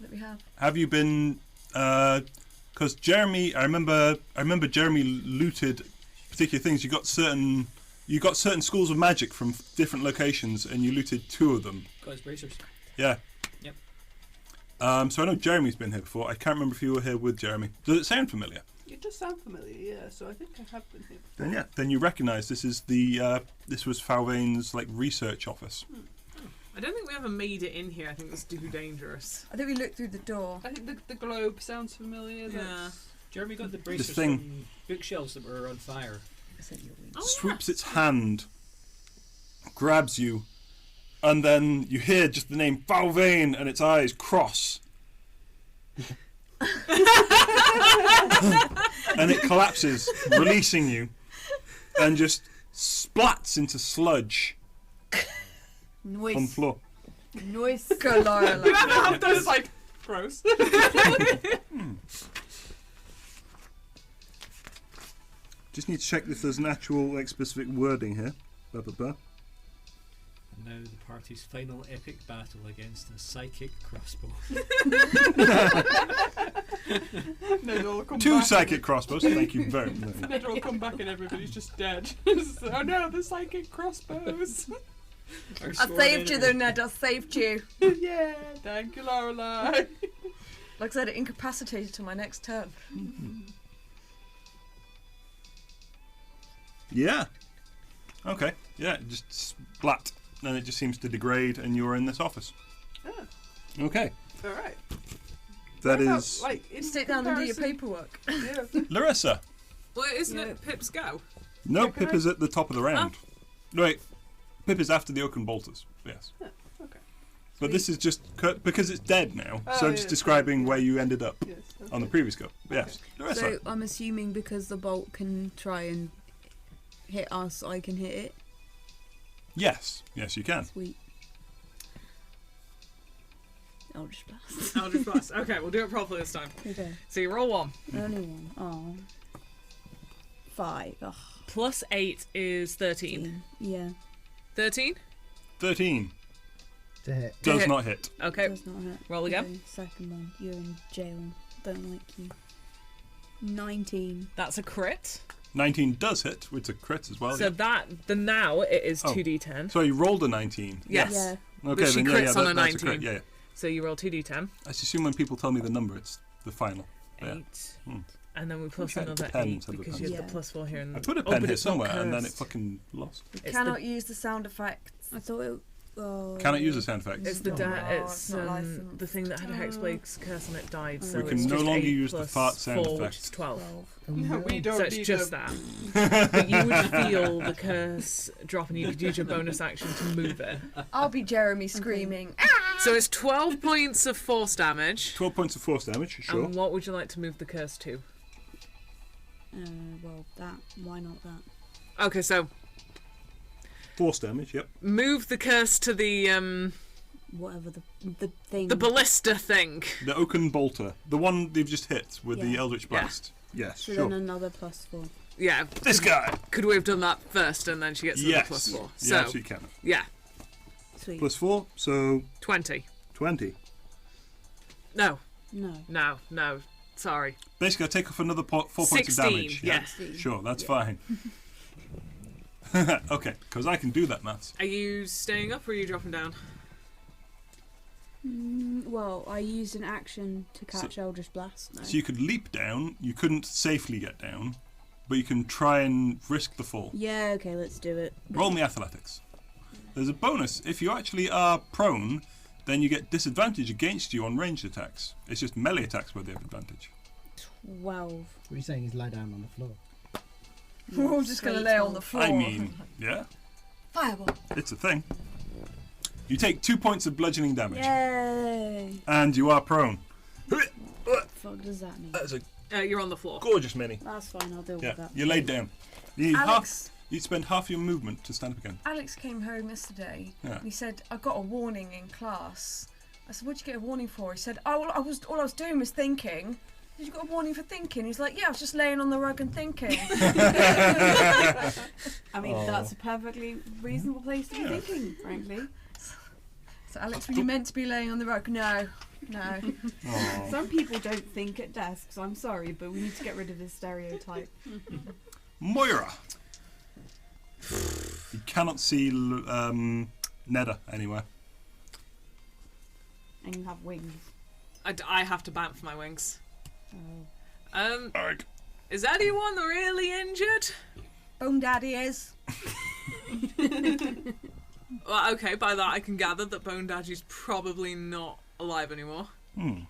C: that we have.
A: Have you been? Because Jeremy, I remember Jeremy looted particular things. You got certain schools of magic from different locations, and you looted 2 of them.
D: Got his bracers.
A: Yeah.
D: Yep.
A: So I know Jeremy's been here before. I can't remember if you were here with Jeremy. Does it sound familiar?
B: It does sound familiar, yeah. So I think I have been here before.
A: Then you recognise this is this was Fauvane's like research office.
K: I don't think we ever made it in here. I think it's too dangerous.
C: I think we looked through the door.
B: I think the globe sounds familiar.
K: Yeah.
D: Jeremy got the bracers
A: thing-
D: from bookshelves that were on fire.
A: Sweeps its hand, grabs you, and then you hear just the name Fauvane, and its eyes cross. And it collapses, releasing you, and just splats into sludge on the
C: Noise.
A: floor.
C: Noise. Go, Laura.
B: You ever have those like gross?
A: Just need to check if there's an actual like specific wording here. Blah, blah, blah.
D: And now the party's final epic battle against a psychic crossbow.
B: Ned will come
A: 2
B: back
A: psychic crossbows. Thank you very much.
B: Ned will come back and everybody's just dead. Oh no, the psychic crossbows.
D: Our
C: I
D: sworn
C: saved you though,
D: enemy.
C: Ned. I saved you.
B: Yeah, thank you, Lorelai.
C: Like I said, incapacitated to my next turn.
A: Yeah. Okay. Yeah, it just splat. And it just seems to degrade, and you're in this office.
B: Ah,
A: Okay.
B: alright.
A: That
B: What about,
A: is
B: like, in
C: Sit down and do your
B: comparison-
C: paperwork.
B: Yeah.
A: Larissa.
K: Well, isn't
C: Yeah.
K: it Pip's go?
A: No,
B: Yeah, can
A: Pip
B: I-
A: is at the top of the round. No, wait. Pip is after the Oaken Bolters. Yes.
B: Okay.
A: But this is just because it's dead now.
B: Oh,
A: so
B: yeah,
A: it's
B: yeah.
A: describing where you ended up
B: Yes.
A: on the
B: okay.
A: previous go. Yes. Larissa.
I: So I'm assuming because the bolt can try and hit us, I can hit it.
A: Yes. Yes, you can.
I: Sweet. Eldritch Blast.
K: Eldritch Blast. Okay, we'll do it properly this time.
I: Okay.
K: So you roll 1.
I: Only one. Oh. 5. Oh.
K: Plus 8 is 13.
I: Yeah.
K: 13?
A: 13.
G: To hit.
A: Does
K: hit.
A: not hit.
K: Okay.
I: Does not hit.
K: Roll again.
I: Okay, second one. You're in jail. Don't like you. 19.
K: That's a crit.
A: 19 does hit, which is a crit as well.
K: So now it is
A: Oh.
K: 2d10.
A: So you rolled a 19.
K: Yes.
I: Yeah.
A: Okay,
K: she
A: then
K: crits on a
A: that's
K: 19.
A: crit. Yeah, yeah.
K: So you roll 2d10.
A: I just assume when people tell me the number, it's the final. Yeah.
K: 8.
A: Hmm.
K: And then we plus
A: tried
K: another
A: pen
K: 8
A: instead of
K: because
A: pen.
K: you have
I: Yeah.
K: the plus 4 here. And
A: I put a
K: oh,
A: pen
K: but
A: here
K: it's not
A: somewhere, and then it
K: cursed.
A: fucking lost.
C: We
K: It's
C: cannot use the sound effects.
I: I thought it. Oh.
A: Cannot use a sound effect.
K: It's the
C: not-
K: it's
C: it's not licensed.
K: the thing that had a hexblade's curse on it died. So
A: We can
K: it's
A: no
K: just
A: longer
K: 8
A: use the
K: plus
A: fart sound
K: 4, which
A: effects.
K: is 12.
B: No, we don't
K: So it's
B: need
K: just
B: them.
K: that. But you would feel the curse drop, and you could use your bonus action to move it.
C: I'll be Jeremy screaming.
K: So it's 12 points of force damage.
A: 12 points of force damage, sure.
K: And what would you like to move the curse to?
I: Well, that. Why not that?
K: Okay, so
A: Force damage, yep.
K: move the curse to the
I: Whatever the thing.
K: the ballista thing.
A: The Oaken Bolter. The one they've just hit with the
I: Yeah.
A: Eldritch Blast. Yes,
I: So
A: sure.
I: then another +4.
K: Yeah.
A: This guy!
K: Could we have done that first, and then she gets another
A: Yes.
K: plus 4?
A: Yeah,
K: So
A: so you can.
K: yeah,
I: Sweet.
A: Plus 4, so
K: 20.
A: 20.
K: No,
I: No.
K: sorry.
A: Basically, I take off another 4 points of
K: 16.
A: damage.
K: Yeah.
I: 16.
A: Sure, that's fine. Okay, because I can do that maths.
K: Are you staying up or are you dropping down?
I: Well, I used an action to catch Eldritch Blast. No.
A: So you could leap down, you couldn't safely get down. but you can try and risk the fall.
H: Yeah, okay, let's do it.
A: Roll me athletics. There's a bonus. If you actually are prone, then you get disadvantage against you on ranged attacks. It's just melee attacks where they have advantage.
H: 12.
G: What are you saying? He's lie down on the floor.
C: We're all just going to lay on the floor.
A: I mean, yeah,
C: Fireball.
A: it's a thing. You take 2 points of bludgeoning damage.
H: Yay!
A: And you are prone.
H: What the fuck does that mean?
A: That is a
E: You're on the floor.
A: gorgeous mini.
H: That's fine, I'll deal
A: Yeah,
H: with that.
A: you're laid down. You
C: Alex,
A: spend half your movement to stand up again.
C: Alex came home yesterday.
A: Yeah.
C: And he said, I got a warning in class. I said, what'd you get a warning for? He said, oh, all I was doing was thinking. Did you got a warning for thinking? He's like, yeah, I was just laying on the rug and thinking.
F: I mean, that's a perfectly reasonable place to be thinking, frankly.
C: So Alex, were you meant to be laying on the rug? No.
F: Some people don't think at desks. I'm sorry, but we need to get rid of this stereotype.
A: Moira. You cannot see Neda anywhere.
F: And you have wings.
E: I have to bamf my wings.
F: Oh.
A: Alright.
E: Is anyone really injured?
C: Bone Daddy is.
E: Well, okay, by that I can gather that Bone Daddy's probably not alive anymore. I'm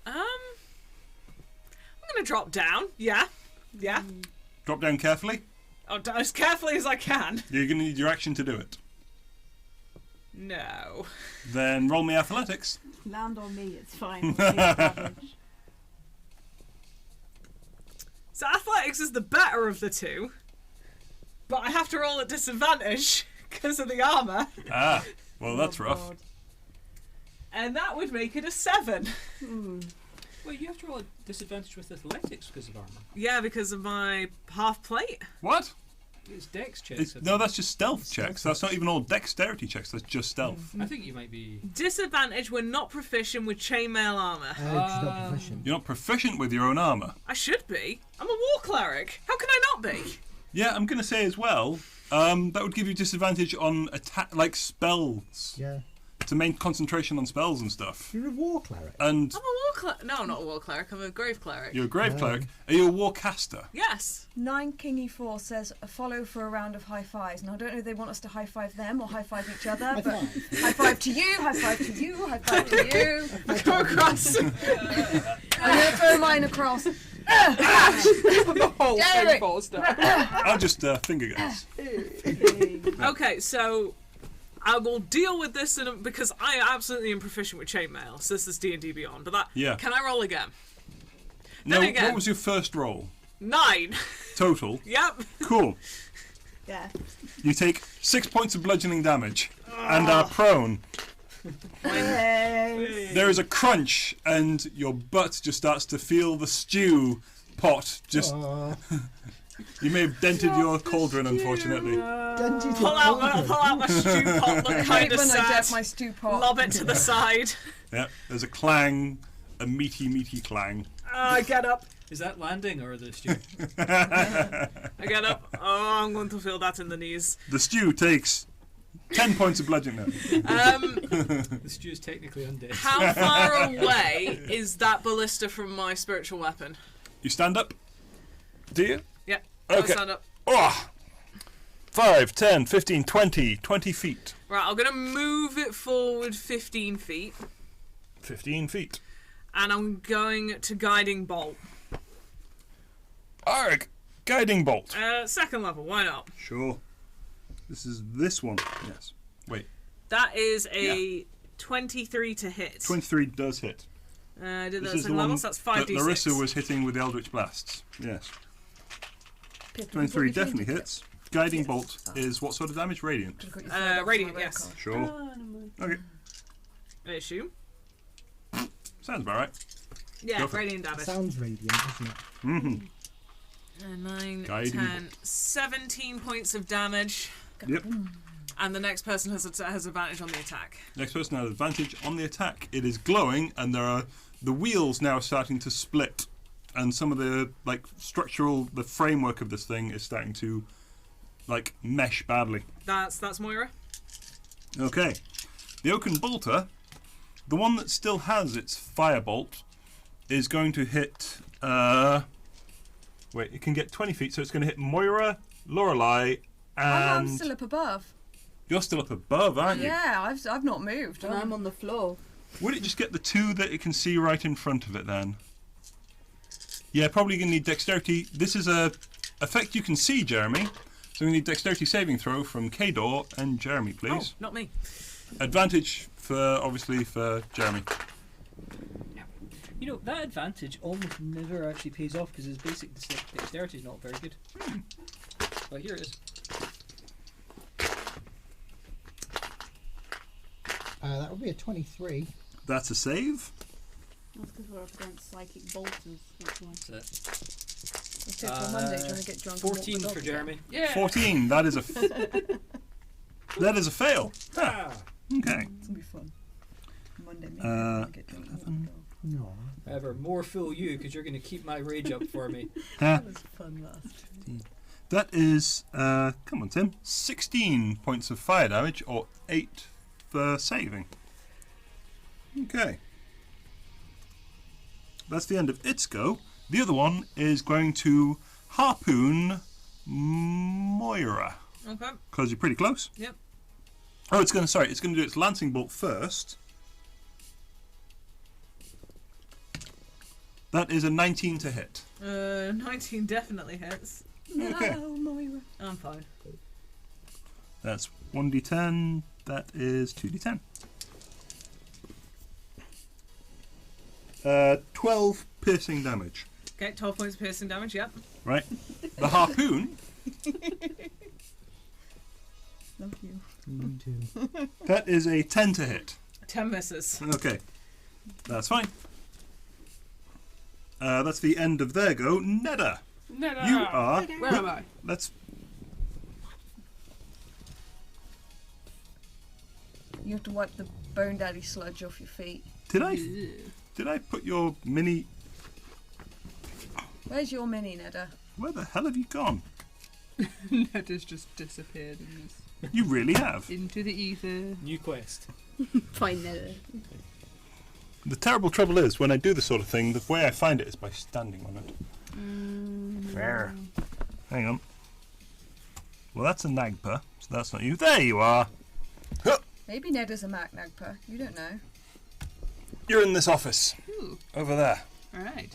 E: gonna drop down. Yeah.
A: Drop down carefully.
E: Oh, as carefully as I can.
A: You're going to need your action to do it.
E: No.
A: Then roll me athletics.
F: Land on me, it's fine. We'll take damage.
E: So athletics is the better of the two, but I have to roll at disadvantage because of the armour.
A: Ah, well, that's rough.
F: God.
E: And that would make it a 7.
D: Well, you have to roll a disadvantage with athletics because of armor.
E: Yeah, because of my half plate.
A: What?
D: It's dex checks.
A: No, that's just stealth checks. That's not even all dexterity checks. That's just stealth.
D: I think you might be.
E: Disadvantage, we're not proficient with chainmail armour.
G: She's not proficient.
A: You're not proficient with your own armour.
E: I should be. I'm a war cleric. How can I not be?
A: Yeah, I'm going to say as well, that would give you disadvantage on attack, like spells.
G: Yeah.
A: To main concentration on spells and stuff.
G: You're a war cleric.
A: And
E: I'm a war cleric. No, I'm not a war cleric. I'm a grave cleric.
A: you're a grave cleric. Are you a war caster?
E: Yes.
C: 9 Kingy 4 says a follow for a round of high fives. Now I don't know if they want us to high five them or high five each other, but high five to you, high five to you, high five to you.
E: Go across.
C: I'm gonna throw mine across.
B: The whole
C: Derek.
B: thing falls down.
A: I'll just finger guns.
E: Okay, so I will deal with this because I absolutely am proficient with chainmail. So this is D&D Beyond. But that can I roll again?
A: No,
E: Then again.
A: what was your first roll?
E: 9.
A: Total.
E: Yep.
A: Cool.
F: Yeah.
A: You take 6 points of bludgeoning damage and are prone. There is a crunch and your butt just starts to feel the stew pot just... You may have dented your cauldron, unfortunately.
E: Pull out my stew pot, look kind of
C: When I
E: sad.
C: dip my stew pot.
E: Lob it to the side.
A: Yeah, there's a clang, a meaty clang.
E: I get up.
D: Is that landing or the stew?
E: I get up. Oh, I'm going to feel that in the knees.
A: The stew takes 10 points of bludgeoning damage.
D: The stew is technically undead.
E: How far away is that ballista from my spiritual weapon?
A: You stand up? Do you?
E: Yeah.
A: Okay.
E: I'll stand up.
A: Oh! 5, 10, 15, 20 feet.
E: Right, I'm going to move it forward 15 feet.
A: 15 feet.
E: And I'm going to Guiding Bolt.
A: Arg! Guiding bolt.
E: Second level, why not?
A: Sure. This is this one. Yes. Wait.
E: That is a 23 to hit.
A: 23 does hit.
E: I did
A: This
E: that
A: is the
E: second
A: one
E: level, so that's
A: that
E: 5d6.
A: Larissa was hitting with the Eldritch Blasts. Yes. 23 definitely hits. Guiding bolt is what sort of damage? Radiant.
E: Radiant, yes.
A: Sure. Okay.
E: Issue.
A: Sounds about right.
E: Yeah,
A: Go for it.
E: radiant damage.
G: Sounds radiant, doesn't it?
A: Mm-hmm.
E: 9,
A: Guiding
E: 10, 17 points of damage.
A: Yep.
E: And the next person has advantage on the attack.
A: Next person has advantage on the attack. It is glowing, and there are the wheels now starting to split, and some of the the framework of this thing is starting to mesh badly.
E: That's Moira.
A: Okay, the Oaken Bolter, the one that still has its firebolt, is going to hit Wait, it can get 20 feet, so it's going to hit Moira, Lorelei,
C: I'm
A: and
C: still up above.
A: you're still up above, aren't you?
C: Yeah, I've not moved.
H: And I'm on the floor.
A: Would it just get the 2 that it can see right in front of it then? Yeah, probably going to need dexterity. This is a effect you can see, Jeremy. So we need dexterity saving throw from Kador and Jeremy, please.
D: Oh, not me.
A: Advantage obviously for Jeremy.
D: You know, that advantage almost never actually pays off because his basic dexterity is not very good. But here it is.
G: That would be a 23.
A: That's a save.
F: That's because we're up against psychic bolters. That's why.
D: That's
C: Let's do it for Monday. Do you want to get drunk? and walk the
D: 14
C: dog
D: for
C: again?
D: Jeremy.
J: Yeah.
A: 14. That is a that is a fail.
D: Ah.
A: Okay.
C: It's gonna be fun. Monday, maybe I'm gonna get drunk and walk the dog.
G: No.
D: However, more fool you because you're going to keep my rage up for me.
C: That was fun last.
A: That is come on, Tim. 16 points of fire damage, or 8 for saving. Okay. That's the end of its go. The other one is going to harpoon Moira.
E: Okay.
A: Because you're pretty close.
E: Yep.
A: Oh, it's going to do its lancing bolt first. That is a 19 to hit.
E: 19 definitely hits.
A: Okay.
C: No, Moira.
E: I'm fine.
A: That's 1d10. That is 2d10. 12 piercing damage.
E: Okay, 12 points of piercing damage, yep.
A: Right. The harpoon,
C: Love you.
G: Me too.
A: that is a 10 to hit.
E: 10 misses.
A: Okay. That's fine. That's the end of their go. Neda,
J: No.
A: you are...
J: Where am I?
A: Let's...
C: You have to wipe the Bone Daddy sludge off your feet.
A: Did I put your mini...
C: Where's your mini, Neda?
A: Where the hell have you gone?
J: Ned has just disappeared in this,
A: You really have.
J: into the ether.
D: New quest.
F: Fine, Ned.
A: The terrible trouble is, when I do this sort of thing, the way I find it is by standing on it. Fair. Hang on. Well, that's a Nagpa, so that's not you. There you are. Huh.
C: Maybe Neda's a Mac Nagpa. You don't know.
A: You're in this office.
J: Ooh,
A: Over there.
J: alright.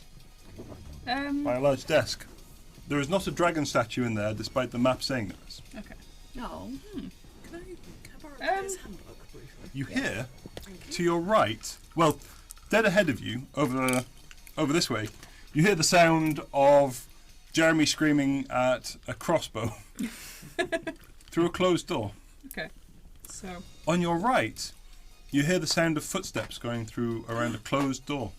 A: By a large desk. There is not a dragon statue in there, despite the map saying there is.
J: Okay.
F: No.
E: Can I borrow this handbook briefly?
A: You hear, to your right, well, dead ahead of you, over this way, you hear the sound of Jeremy screaming at a crossbow through a closed door.
J: Okay. So,
A: On your right, you hear the sound of footsteps going through around a closed door.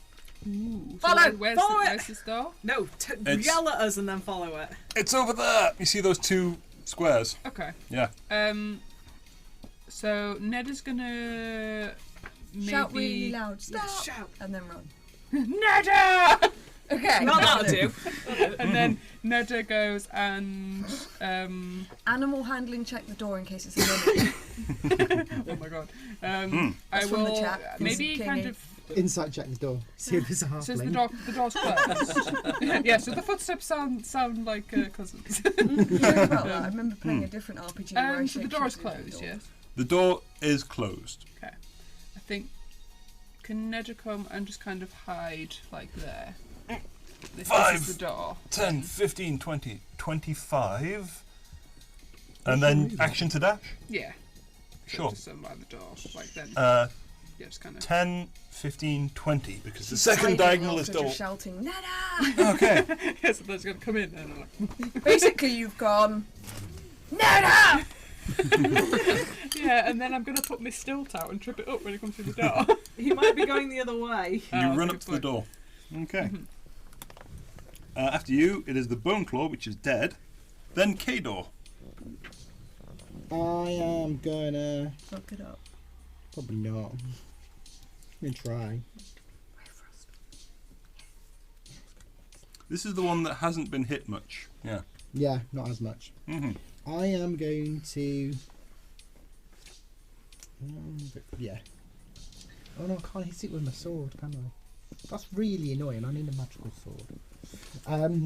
E: Follow!
J: where's
E: Follow it!
J: where's this door?
E: No,
A: It's-
E: yell at us and then follow it.
A: It's over there! You see those 2 squares?
J: Okay.
A: Yeah.
J: So Ned is gonna maybe
C: Shout really loud.
E: Yeah,
C: Stop!
E: shout.
C: And then run.
J: Neda!
C: Okay.
E: Not that'll do.
J: And then Neda goes and
C: Animal handling, check the door in case it's a mimic.
J: oh my god.
A: Hmm.
J: I
C: That's from the
J: will
C: chat.
J: maybe
C: Kingy.
J: kind of
G: Insight check the door. See if it's a
J: says the
G: halfling.
J: door's closed. Yeah, so the footsteps sound like cousins.
C: You know about that? I remember playing a different RPG where I
J: So the door is
C: shapeshifted
J: closed,
C: the door.
J: yes.
A: The door is closed.
J: Okay. I think can Neda come and just kind of hide like there? This is the door.
A: 10, 15, 20, 25. And then action to dash?
J: Yeah.
A: Sure.
J: Just somewhere by the door, like then.
A: Uh,
J: Yeah, just kind of.
A: 10, 15, 20, because the
C: She's
A: second
C: hiding
A: diagonal
C: after
A: is double.
C: just shouting, Neda!
A: Okay.
J: Yeah, so that's gonna come in and I'm like,
C: Basically, you've gone, Neda!
J: yeah, and then I'm gonna put my stilt out and trip it up when it comes through the door.
E: He might be going the other way.
A: You
J: that's
A: run
J: a
A: up
J: good
A: to the
J: point.
A: door. Okay. After you, it is the Bone Claw, which is dead. Then Kador.
G: I am gonna.
C: Look it up.
G: Probably not. I'm gonna try.
A: This is the one that hasn't been hit much. Yeah.
G: Yeah, not as much.
A: Mm-hmm.
G: I am going to. Yeah. Oh no, I can't hit it with my sword, can I? That's really annoying. I need a magical sword.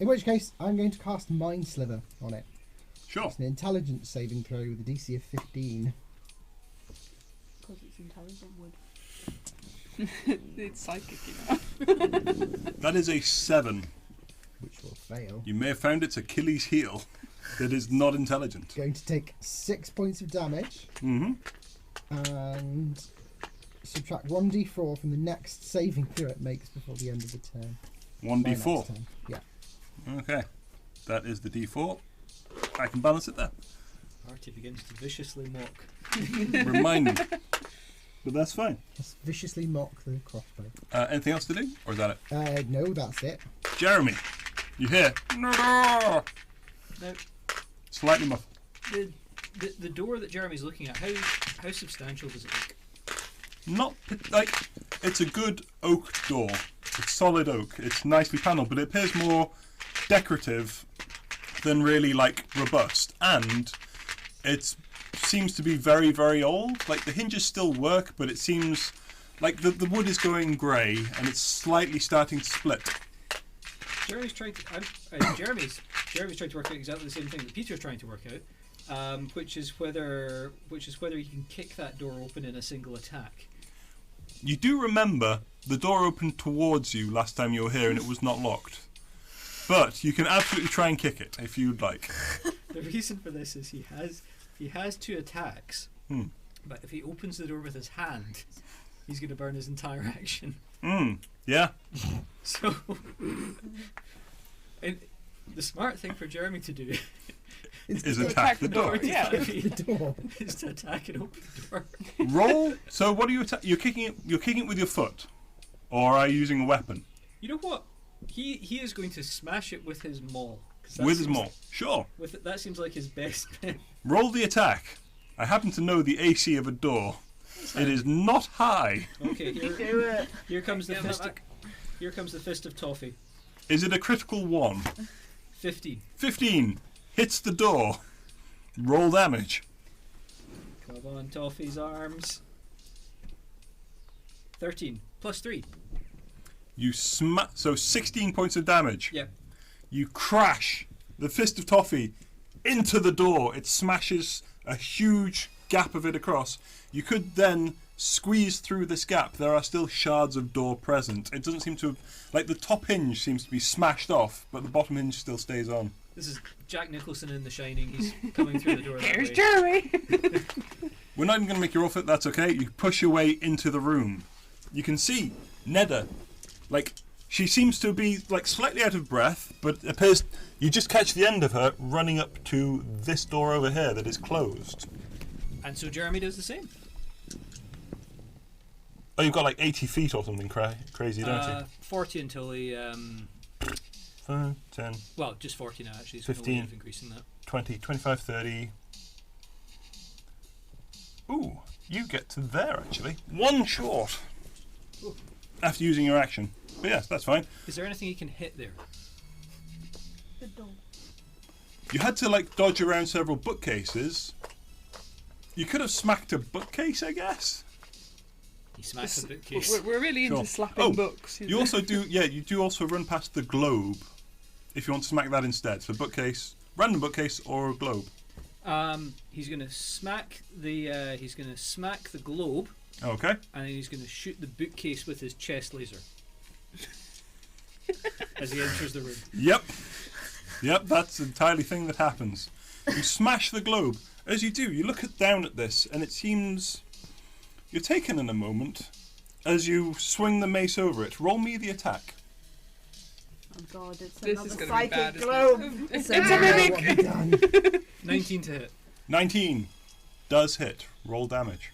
G: In which case, I'm going to cast Mind Sliver on it.
A: Sure.
G: It's an intelligence saving throw with a DC of 15.
H: Because it's intelligent wood.
J: It's psychic, you know.
A: That is a 7.
G: Which will fail.
A: You may have found its Achilles heel. It is not intelligent.
G: Going to take 6 points of damage.
A: Mm-hmm.
G: And subtract 1d4 from the next saving throw it makes before the end of the turn. My next
A: 1d4.
G: turn. Yeah.
A: Okay. That is the d4. I can balance it there.
D: Party begins to viciously mock.
A: Remind me. But that's fine.
G: Just viciously mock the crossbow.
A: Anything else to do? Or is that it?
G: No, that's it.
A: Jeremy, you hear? No!
D: Now,
A: Slightly muffled.
D: the door that Jeremy's looking at, how substantial does it look?
A: Not like it's a good oak door. It's solid oak. It's nicely panelled, but it appears more decorative than really like robust. And it seems to be very, very old. Like the hinges still work, but it seems like the wood is going grey and it's slightly starting to split.
D: Jeremy's trying to Jeremy's trying to work out exactly the same thing that Peter's trying to work out, which is whether you can kick that door open in a single attack.
A: You do remember the door opened towards you last time you were here and it was not locked. But you can absolutely try and kick it if you'd like.
D: The reason for this is he has 2 attacks, but if he opens the door with his hand, he's going to burn his entire action.
A: Yeah.
D: So, and the smart thing for Jeremy to do
A: is attack the door.
J: Yeah.
D: Is to attack and open the door.
A: Roll. So what are you attacking? You're kicking it with your foot, or are you using a weapon?
D: You know what? He is going to smash it with his maul.
A: With his maul. Sure.
D: That seems like his best bet.
A: Roll the attack. I happen to know the AC of a door. It is not high.
D: Okay, here comes the fist. Here comes the fist of toffee.
A: Is it a critical 1?
D: 15.
A: 15 hits the door. Roll damage.
D: Come on, Toffee's arms. 13 plus 3.
A: You so 16 points of damage.
D: Yep.
A: You crash the fist of toffee into the door. It smashes a huge gap of it across. You could then squeeze through this gap. There are still shards of door present. It doesn't seem to have, like the top hinge seems to be smashed off, but the bottom hinge still stays on.
D: This is Jack Nicholson in The Shining. He's coming through the door.
J: Here's Jeremy.
A: We're not even going to make you roll for it. That's okay. You push your way into the room. You can see Nedda. Like, she seems to be like slightly out of breath, but it appears you just catch the end of her running up to this door over here that is closed.
D: And so Jeremy does the same.
A: Oh, you've got like 80 feet or something crazy, don't you?
D: 40 until he...
A: 5, 10...
D: Well, just 40 now, actually.
A: 15,
D: increasing that.
A: 20, 25, 30... Ooh, you get to there, actually. 1 short.
D: Ooh.
A: After using your action. But yes, that's fine.
D: Is there anything you can hit there?
H: The door.
A: You had to, like, dodge around several bookcases. You could have smacked a bookcase, I guess.
D: He smacked a bookcase.
J: We're really into slapping books.
A: You also do, you do also run past the globe if you want to smack that instead. So bookcase, random bookcase or a globe.
D: He's going to smack the globe.
A: Okay.
D: And then he's going to shoot the bookcase with his chest laser as he enters the room.
A: Yep, that's the entirely thing that happens. You smash the globe. As you do, you look down at this, and it seems you're taken in a moment as you swing the mace over it. Roll me the attack.
H: Oh god, it's
J: This
H: another
J: is gonna
H: psychic
J: be bad, isn't
H: globe.
J: it?
H: It's
J: a mimic.
D: 19 to hit.
A: 19 does hit. Roll damage.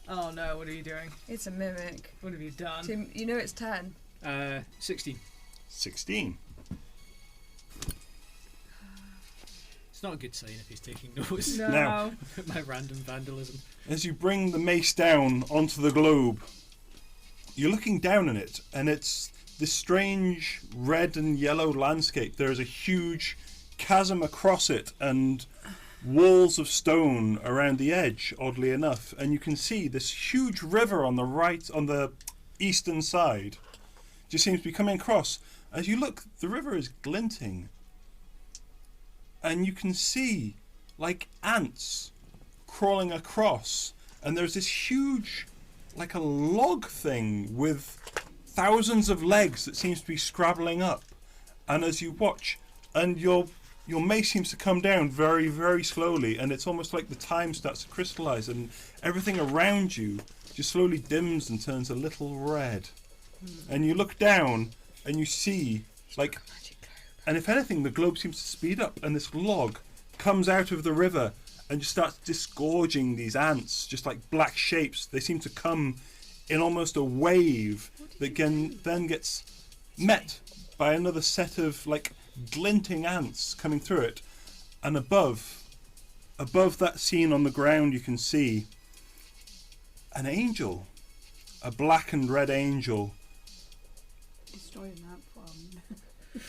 K: Oh no, what are you doing?
C: It's a mimic.
K: What have you done?
C: Tim, you know it's 10.
D: 16.
A: 16.
D: It's not a good sign if he's taking notes.
K: No.
A: Now,
D: My random vandalism.
A: as you bring the mace down onto the globe, you're looking down on it, and it's this strange red and yellow landscape. There is a huge chasm across it, and walls of stone around the edge, oddly enough, and you can see this huge river on the right, on the eastern side, just seems to be coming across, As you look, the river is glinting. And you can see, like, ants crawling across. And there's this huge, like a log thing with thousands of legs that seems to be scrabbling up. And as you watch, and your mace seems to come down very, very slowly, and it's almost like the time starts to crystallize, and everything around you just slowly dims and turns a little red. And you look down, and you see, like, and if anything, the globe seems to speed up, and this log comes out of the river and just starts disgorging these ants, just like black shapes. They seem to come in almost a wave that then gets met by another set of, like, glinting ants coming through it. And above that scene on the ground, you can see an angel, a black and red angel,
F: Destroying that one.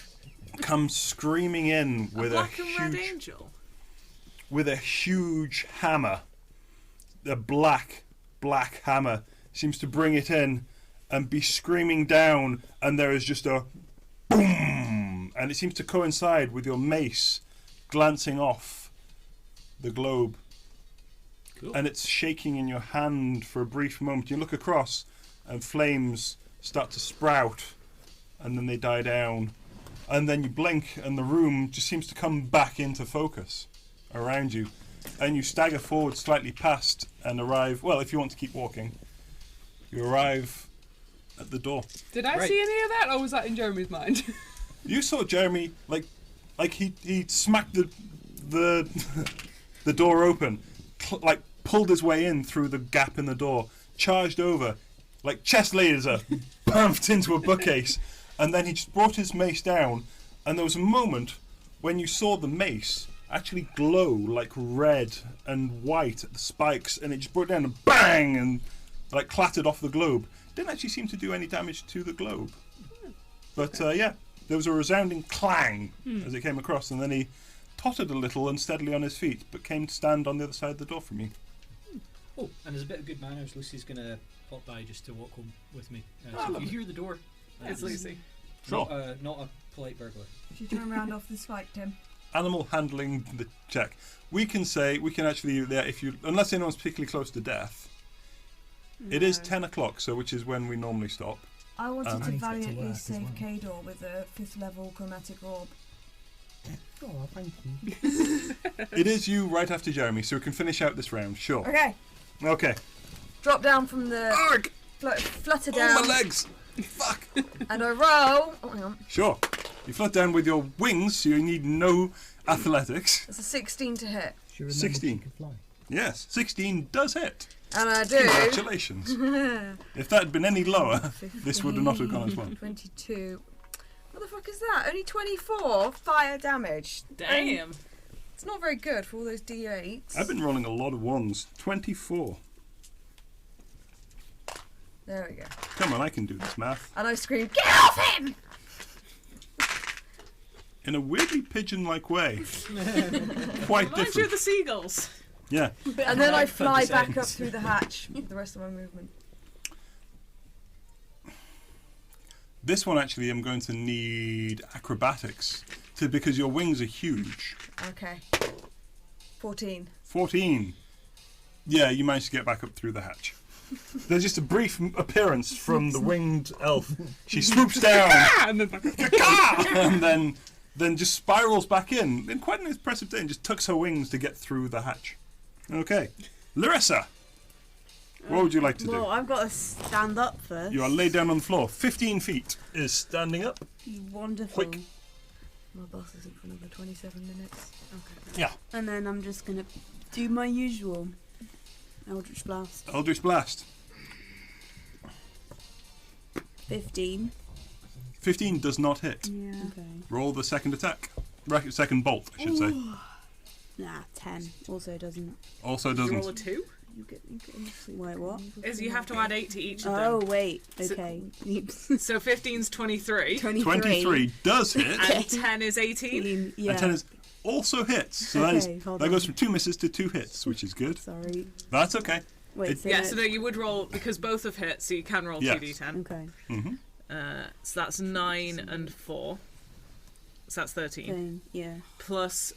A: comes screaming in
K: A black and red angel.
A: with a huge hammer. A black hammer seems to bring it in and be screaming down, and there is just a boom, and it seems to coincide with your mace glancing off the globe.
D: Cool.
A: And it's shaking in your hand for a brief moment. You look across and flames start to sprout, and then they die down, and then you blink and the room just seems to come back into focus around you, and you stagger forward slightly past and arrive, well, if you want to keep walking, you arrive at the door.
J: Did I
D: Right.
J: see any of that, or was that in Jeremy's mind?
A: You saw Jeremy, like he smacked the door open, like pulled his way in through the gap in the door, charged over, like chest laser, bamfed into a bookcase, and then he just brought his mace down, and there was a moment when you saw the mace actually glow like red and white at the spikes, and it just brought down and bang, and like clattered off the globe. Didn't actually seem to do any damage to the globe. But yeah, there was a resounding clang as it came across, and then he tottered a little unsteadily on his feet, but came to stand on the other side of the door from you.
D: Oh, and as a bit of good manners, Lucy's going to pop by just to walk home with me. So
A: Oh,
D: if
A: lovely.
D: you hear the door,
K: It's Lucy.
A: Sure.
D: Not a polite burglar.
F: If you turn around off the spike, Tim.
A: Animal handling the check. We can actually, yeah, if you, unless anyone's particularly close to death, it is 10 o'clock, so which is when we normally stop.
F: I wanted
A: I
F: to
A: need
G: to get to
F: valiantly
G: work as
F: save
G: well.
F: Kador with a 5th level chromatic orb.
G: Oh, thank you.
A: It is you right after Jeremy, so we can finish out this round, sure.
C: Okay,
A: Okay.
C: drop down from the
A: Arg!
C: flutter
A: Oh,
C: down,
A: my legs! Fuck!
C: and I roll. Oh, hang on.
A: Sure. You flut down with your wings, so you need no athletics.
C: It's a 16 to hit,
G: She remembered
A: 16.
G: she could fly.
A: Yes, 16 does hit.
C: and I do.
A: Congratulations. If that had been any lower, this would not have gone as well.
C: 22. What the fuck is that? Only 24 fire damage.
K: Damn.
C: It's not very good for all those D8s.
A: I've been rolling a lot of ones. 24.
C: There we go.
A: Come on, I can do this math.
C: And I scream, "Get off him!"
A: In a weirdly pigeon-like way. Quite
K: Mind you,
A: different.
K: the seagulls.
A: Yeah.
C: And then I fly
D: Fantasy
C: back up
D: ends.
C: through the hatch with the rest of my movement.
A: This one actually I'm going to need acrobatics because your wings are huge.
C: Okay. 14.
A: 14. Yeah, you managed to get back up through the hatch. There's just a brief appearance from the winged elf. She swoops down
J: And then back up.
A: and then just spirals back in quite an impressive day and just tucks her wings to get through the hatch. Okay. Larissa, what would you like to
H: Well,
A: do?
H: I've got to stand up first.
A: You are laid down on the floor. 15 feet is standing up.
H: Wonderful.
A: Quick.
C: My boss isn't for another 27 minutes. Okay.
A: Yeah.
H: And then I'm just going to do my usual Eldritch Blast.
A: Eldritch Blast.
H: 15.
A: 15 does not hit.
H: Yeah. Okay.
A: Roll the second attack. Second bolt, I should say.
H: Nah, 10. Also doesn't.
A: Also
K: You roll a
A: doesn't.
K: 2?
H: Wait, what?
K: Is you have to add 8 to each of
H: Oh,
K: them.
H: wait.
K: So-
H: Okay.
K: So 15's 23,
A: 23 does hit.
K: and 10 is 18.
H: Yeah.
A: And 10 is also hits. So
H: Okay, hold
A: that
H: on.
A: goes from 2 misses to 2 hits, which is good.
H: Sorry.
A: That's okay.
H: Wait,
A: It-
H: so
K: Yeah,
H: no-
K: so no, you would roll, because both have hit, so you can roll
A: Yes.
K: 2d10.
H: Okay.
A: hmm
K: So that's 9 and 4. So that's 13.
H: Yeah.
K: Plus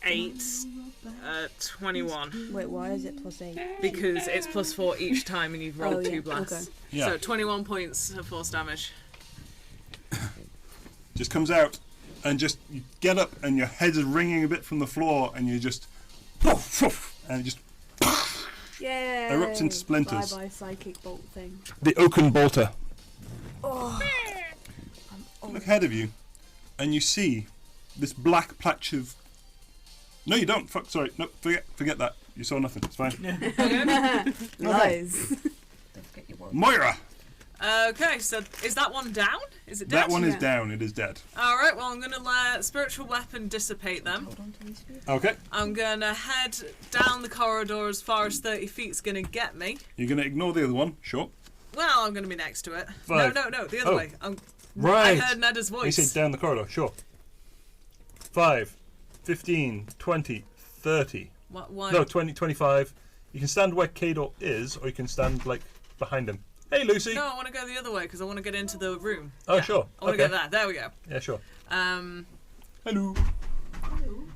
K: 8, 21.
H: Wait, why is it plus 8?
K: Because it's plus 4 each time and you've rolled 2 blasts.
H: Okay.
A: Yeah.
K: So 21 points of force damage.
A: Just comes out, and just you get up, and your head is ringing a bit from the floor, and you just, and it just
H: Yay!
A: erupts into splinters.
H: Bye-bye psychic bolt thing.
A: The oaken bolter.
H: Oh.
A: Look ahead of you, and you see this black patch of. No, you don't. Fuck. Sorry. No. Forget that. You saw nothing. It's fine.
H: Lies.
C: Don't forget your word.
A: Moira.
K: Okay, so is that one down? Is it dead?
A: That one is down. It is dead.
K: Alright, well I'm going to let Spiritual Weapon dissipate them.
C: Hold on to these spears.
A: Okay.
K: I'm going to head down the corridor as far as 30 feet's going to get me.
A: You're going to ignore the other one. Sure.
K: Well, I'm going to be next to it.
A: 5.
K: No, the other way.
A: Right.
K: I heard Neda's
A: You
K: voice.
A: said down the corridor. Sure. 5, 15, 20, 30.
K: Why?
A: No, 20, 25. You can stand where Kador is, or you can stand, like, behind him. Hey, Lucy!
K: No, I want to go the other way because I want to get into the room.
A: Oh, sure.
K: I want to go there. There we go.
A: Yeah, sure.
K: Hello.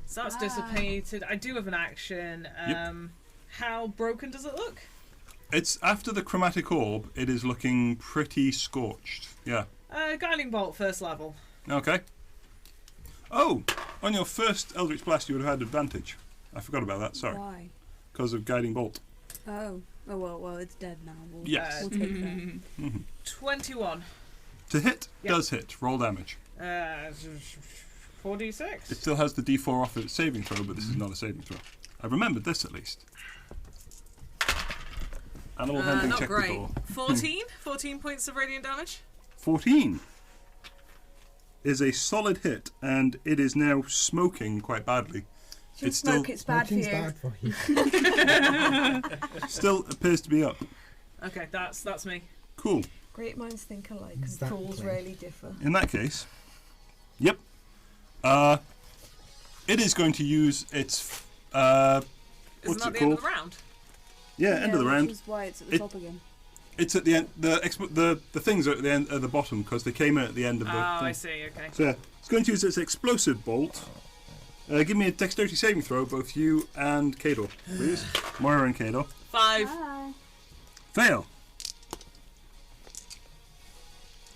K: So that's dissipated. I do have an action. How broken does it look?
A: It's after the chromatic orb, it is looking pretty scorched. Yeah.
K: Guiding Bolt, first level.
A: Okay. Oh! On your first Eldritch Blast, you would have had advantage. I forgot about that, sorry.
H: Why?
A: Because of Guiding Bolt.
H: Oh. Oh, well, it's dead now.
A: Yes.
H: We'll take that.
K: 21.
A: To hit,
K: Yep.
A: does hit. Roll damage.
K: 4d6.
A: It still has the d4 off its saving throw, but this is not a saving throw. I've remembered this at least. Animal handling
K: Not
A: check the
K: great.
A: door.
K: 14? 14 points of radiant damage?
A: 14 is a solid hit, and it is now smoking quite badly.
C: Shouldn't smoke, it's bad for you.
G: Smoking's bad for you.
A: Still appears to be up.
K: Okay, that's me.
A: Cool.
C: Great minds think alike, and
G: Exactly.
C: fools rarely differ.
A: In that case, yep. It is going to use its
K: Isn't that
A: what's
K: the
A: it
K: end
A: called?
K: of the round?
A: Yeah, end of the round.
H: Which is why it's at the
A: It-
H: top again.
A: It's at the end. The things are at the end, at the bottom, because they came in at the end of the.
K: Oh,
A: thing.
K: I see. Okay.
A: So yeah, it's going to use its explosive bolt. Give me a dexterity saving throw, both you and Kador, please. Moira and Kador.
K: 5.
H: Hi.
A: Fail.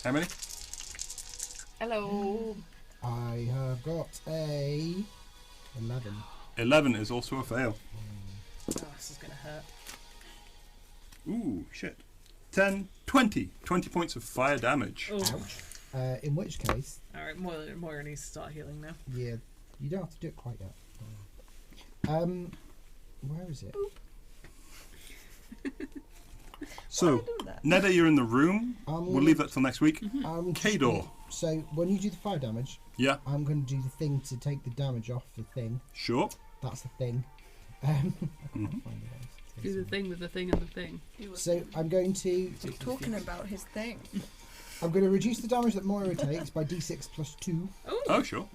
A: How many?
K: Hello.
G: I have got a 11.
A: 11 is also a fail.
K: Oh, this is gonna hurt.
A: Ooh, shit. 10, 20. 20 points of fire damage.
K: Oh.
G: In which case,
K: Alright, Moira needs to start healing now.
G: yeah, you don't have to do it quite yet. Where is it?
A: So, Neda, you're in the room. We'll leave that till next week. Kador.
G: So when you do the fire damage,
A: Yeah,
G: I'm going to do the thing to take the damage off the thing.
A: sure.
G: That's the thing. I can't
A: Mhm.
G: find it.
J: Do the thing with the thing and the thing.
G: So I'm going to
C: Talking about his thing.
G: reduce the damage that Moira takes by d6 plus 2
A: Oh, sure.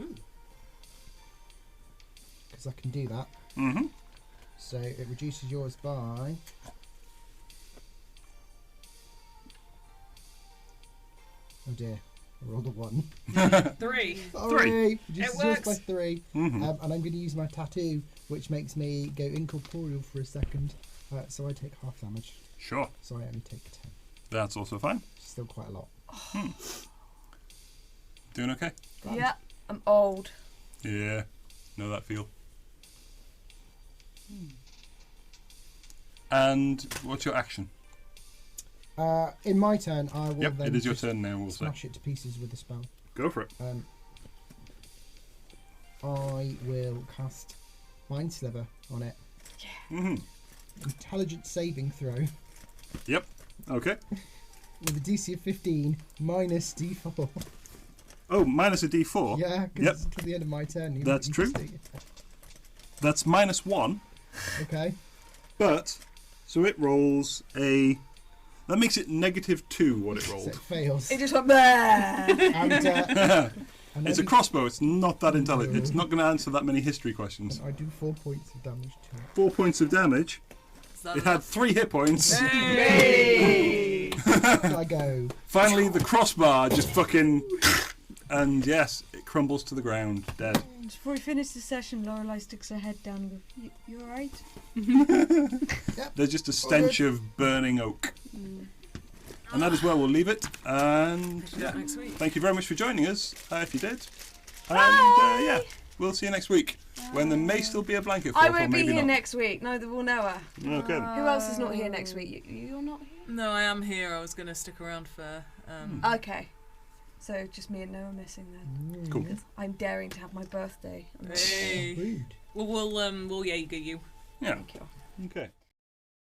G: because I can do that.
A: Mm-hmm.
G: So it reduces yours by. Oh dear, I rolled a 1.
K: 3.
G: Sorry, reduces yours
K: works.
G: by 3.
A: Mm-hmm.
G: And I'm going to use my tattoo, which makes me go incorporeal for a second. So I take half damage.
A: Sure.
G: So I only take 10.
A: That's also fine.
G: Still quite a lot.
A: Doing okay?
C: Yeah, I'm old.
A: Yeah. Know that feel. And what's your action?
G: In my turn, I will
A: Yep,
G: then
A: it is your
G: just
A: turn now, we'll say.
G: smash it to pieces with a spell.
A: Go for it.
G: I will cast Mind Sliver on it.
A: Mm-hmm.
G: Intelligence saving throw
A: Yep. Okay.
G: with a DC of 15 minus D4.
A: Oh, minus a d4.
G: Yeah, because
A: Yep.
G: it's until the end of my turn. You
A: That's
G: you
A: true.
G: just do-
A: That's -1.
G: Okay.
A: But, so it rolls a... That makes it -2 what it
G: So
A: rolled.
G: it fails.
C: It just went there.
G: And
A: It's a
G: every-
A: crossbow, it's not that intelligent. It's not going to answer that many history questions.
G: I do 4 points of damage to it.
A: 4 points of damage.
K: Is that
A: It had 3 hit points.
K: Hey!
G: I go.
A: Finally, the crossbar just fucking... And yes, it crumbles to the ground, dead.
C: Just before we finish the session, Lorelei sticks her head down and goes, you alright?
A: There's just a stench of burning oak. And that is where we'll leave it. And yeah,
E: Next week.
A: thank you very much for joining us, if you did. And yeah, we'll see you next week, when there may still be a blanket fort,
C: I
A: or
C: won't be
A: maybe
C: here
A: not.
C: next week. Neither will Noah.
A: Okay.
C: Who else is not here next week? You're not here?
E: No, I am here. I was going to stick around for.
C: Okay. So just me and Noah missing then.
A: Cool.
C: I'm daring to have my birthday.
E: Hey.
G: Rude.
E: Well, we'll Jaeger you.
A: Yeah.
C: Thank you.
A: Okay.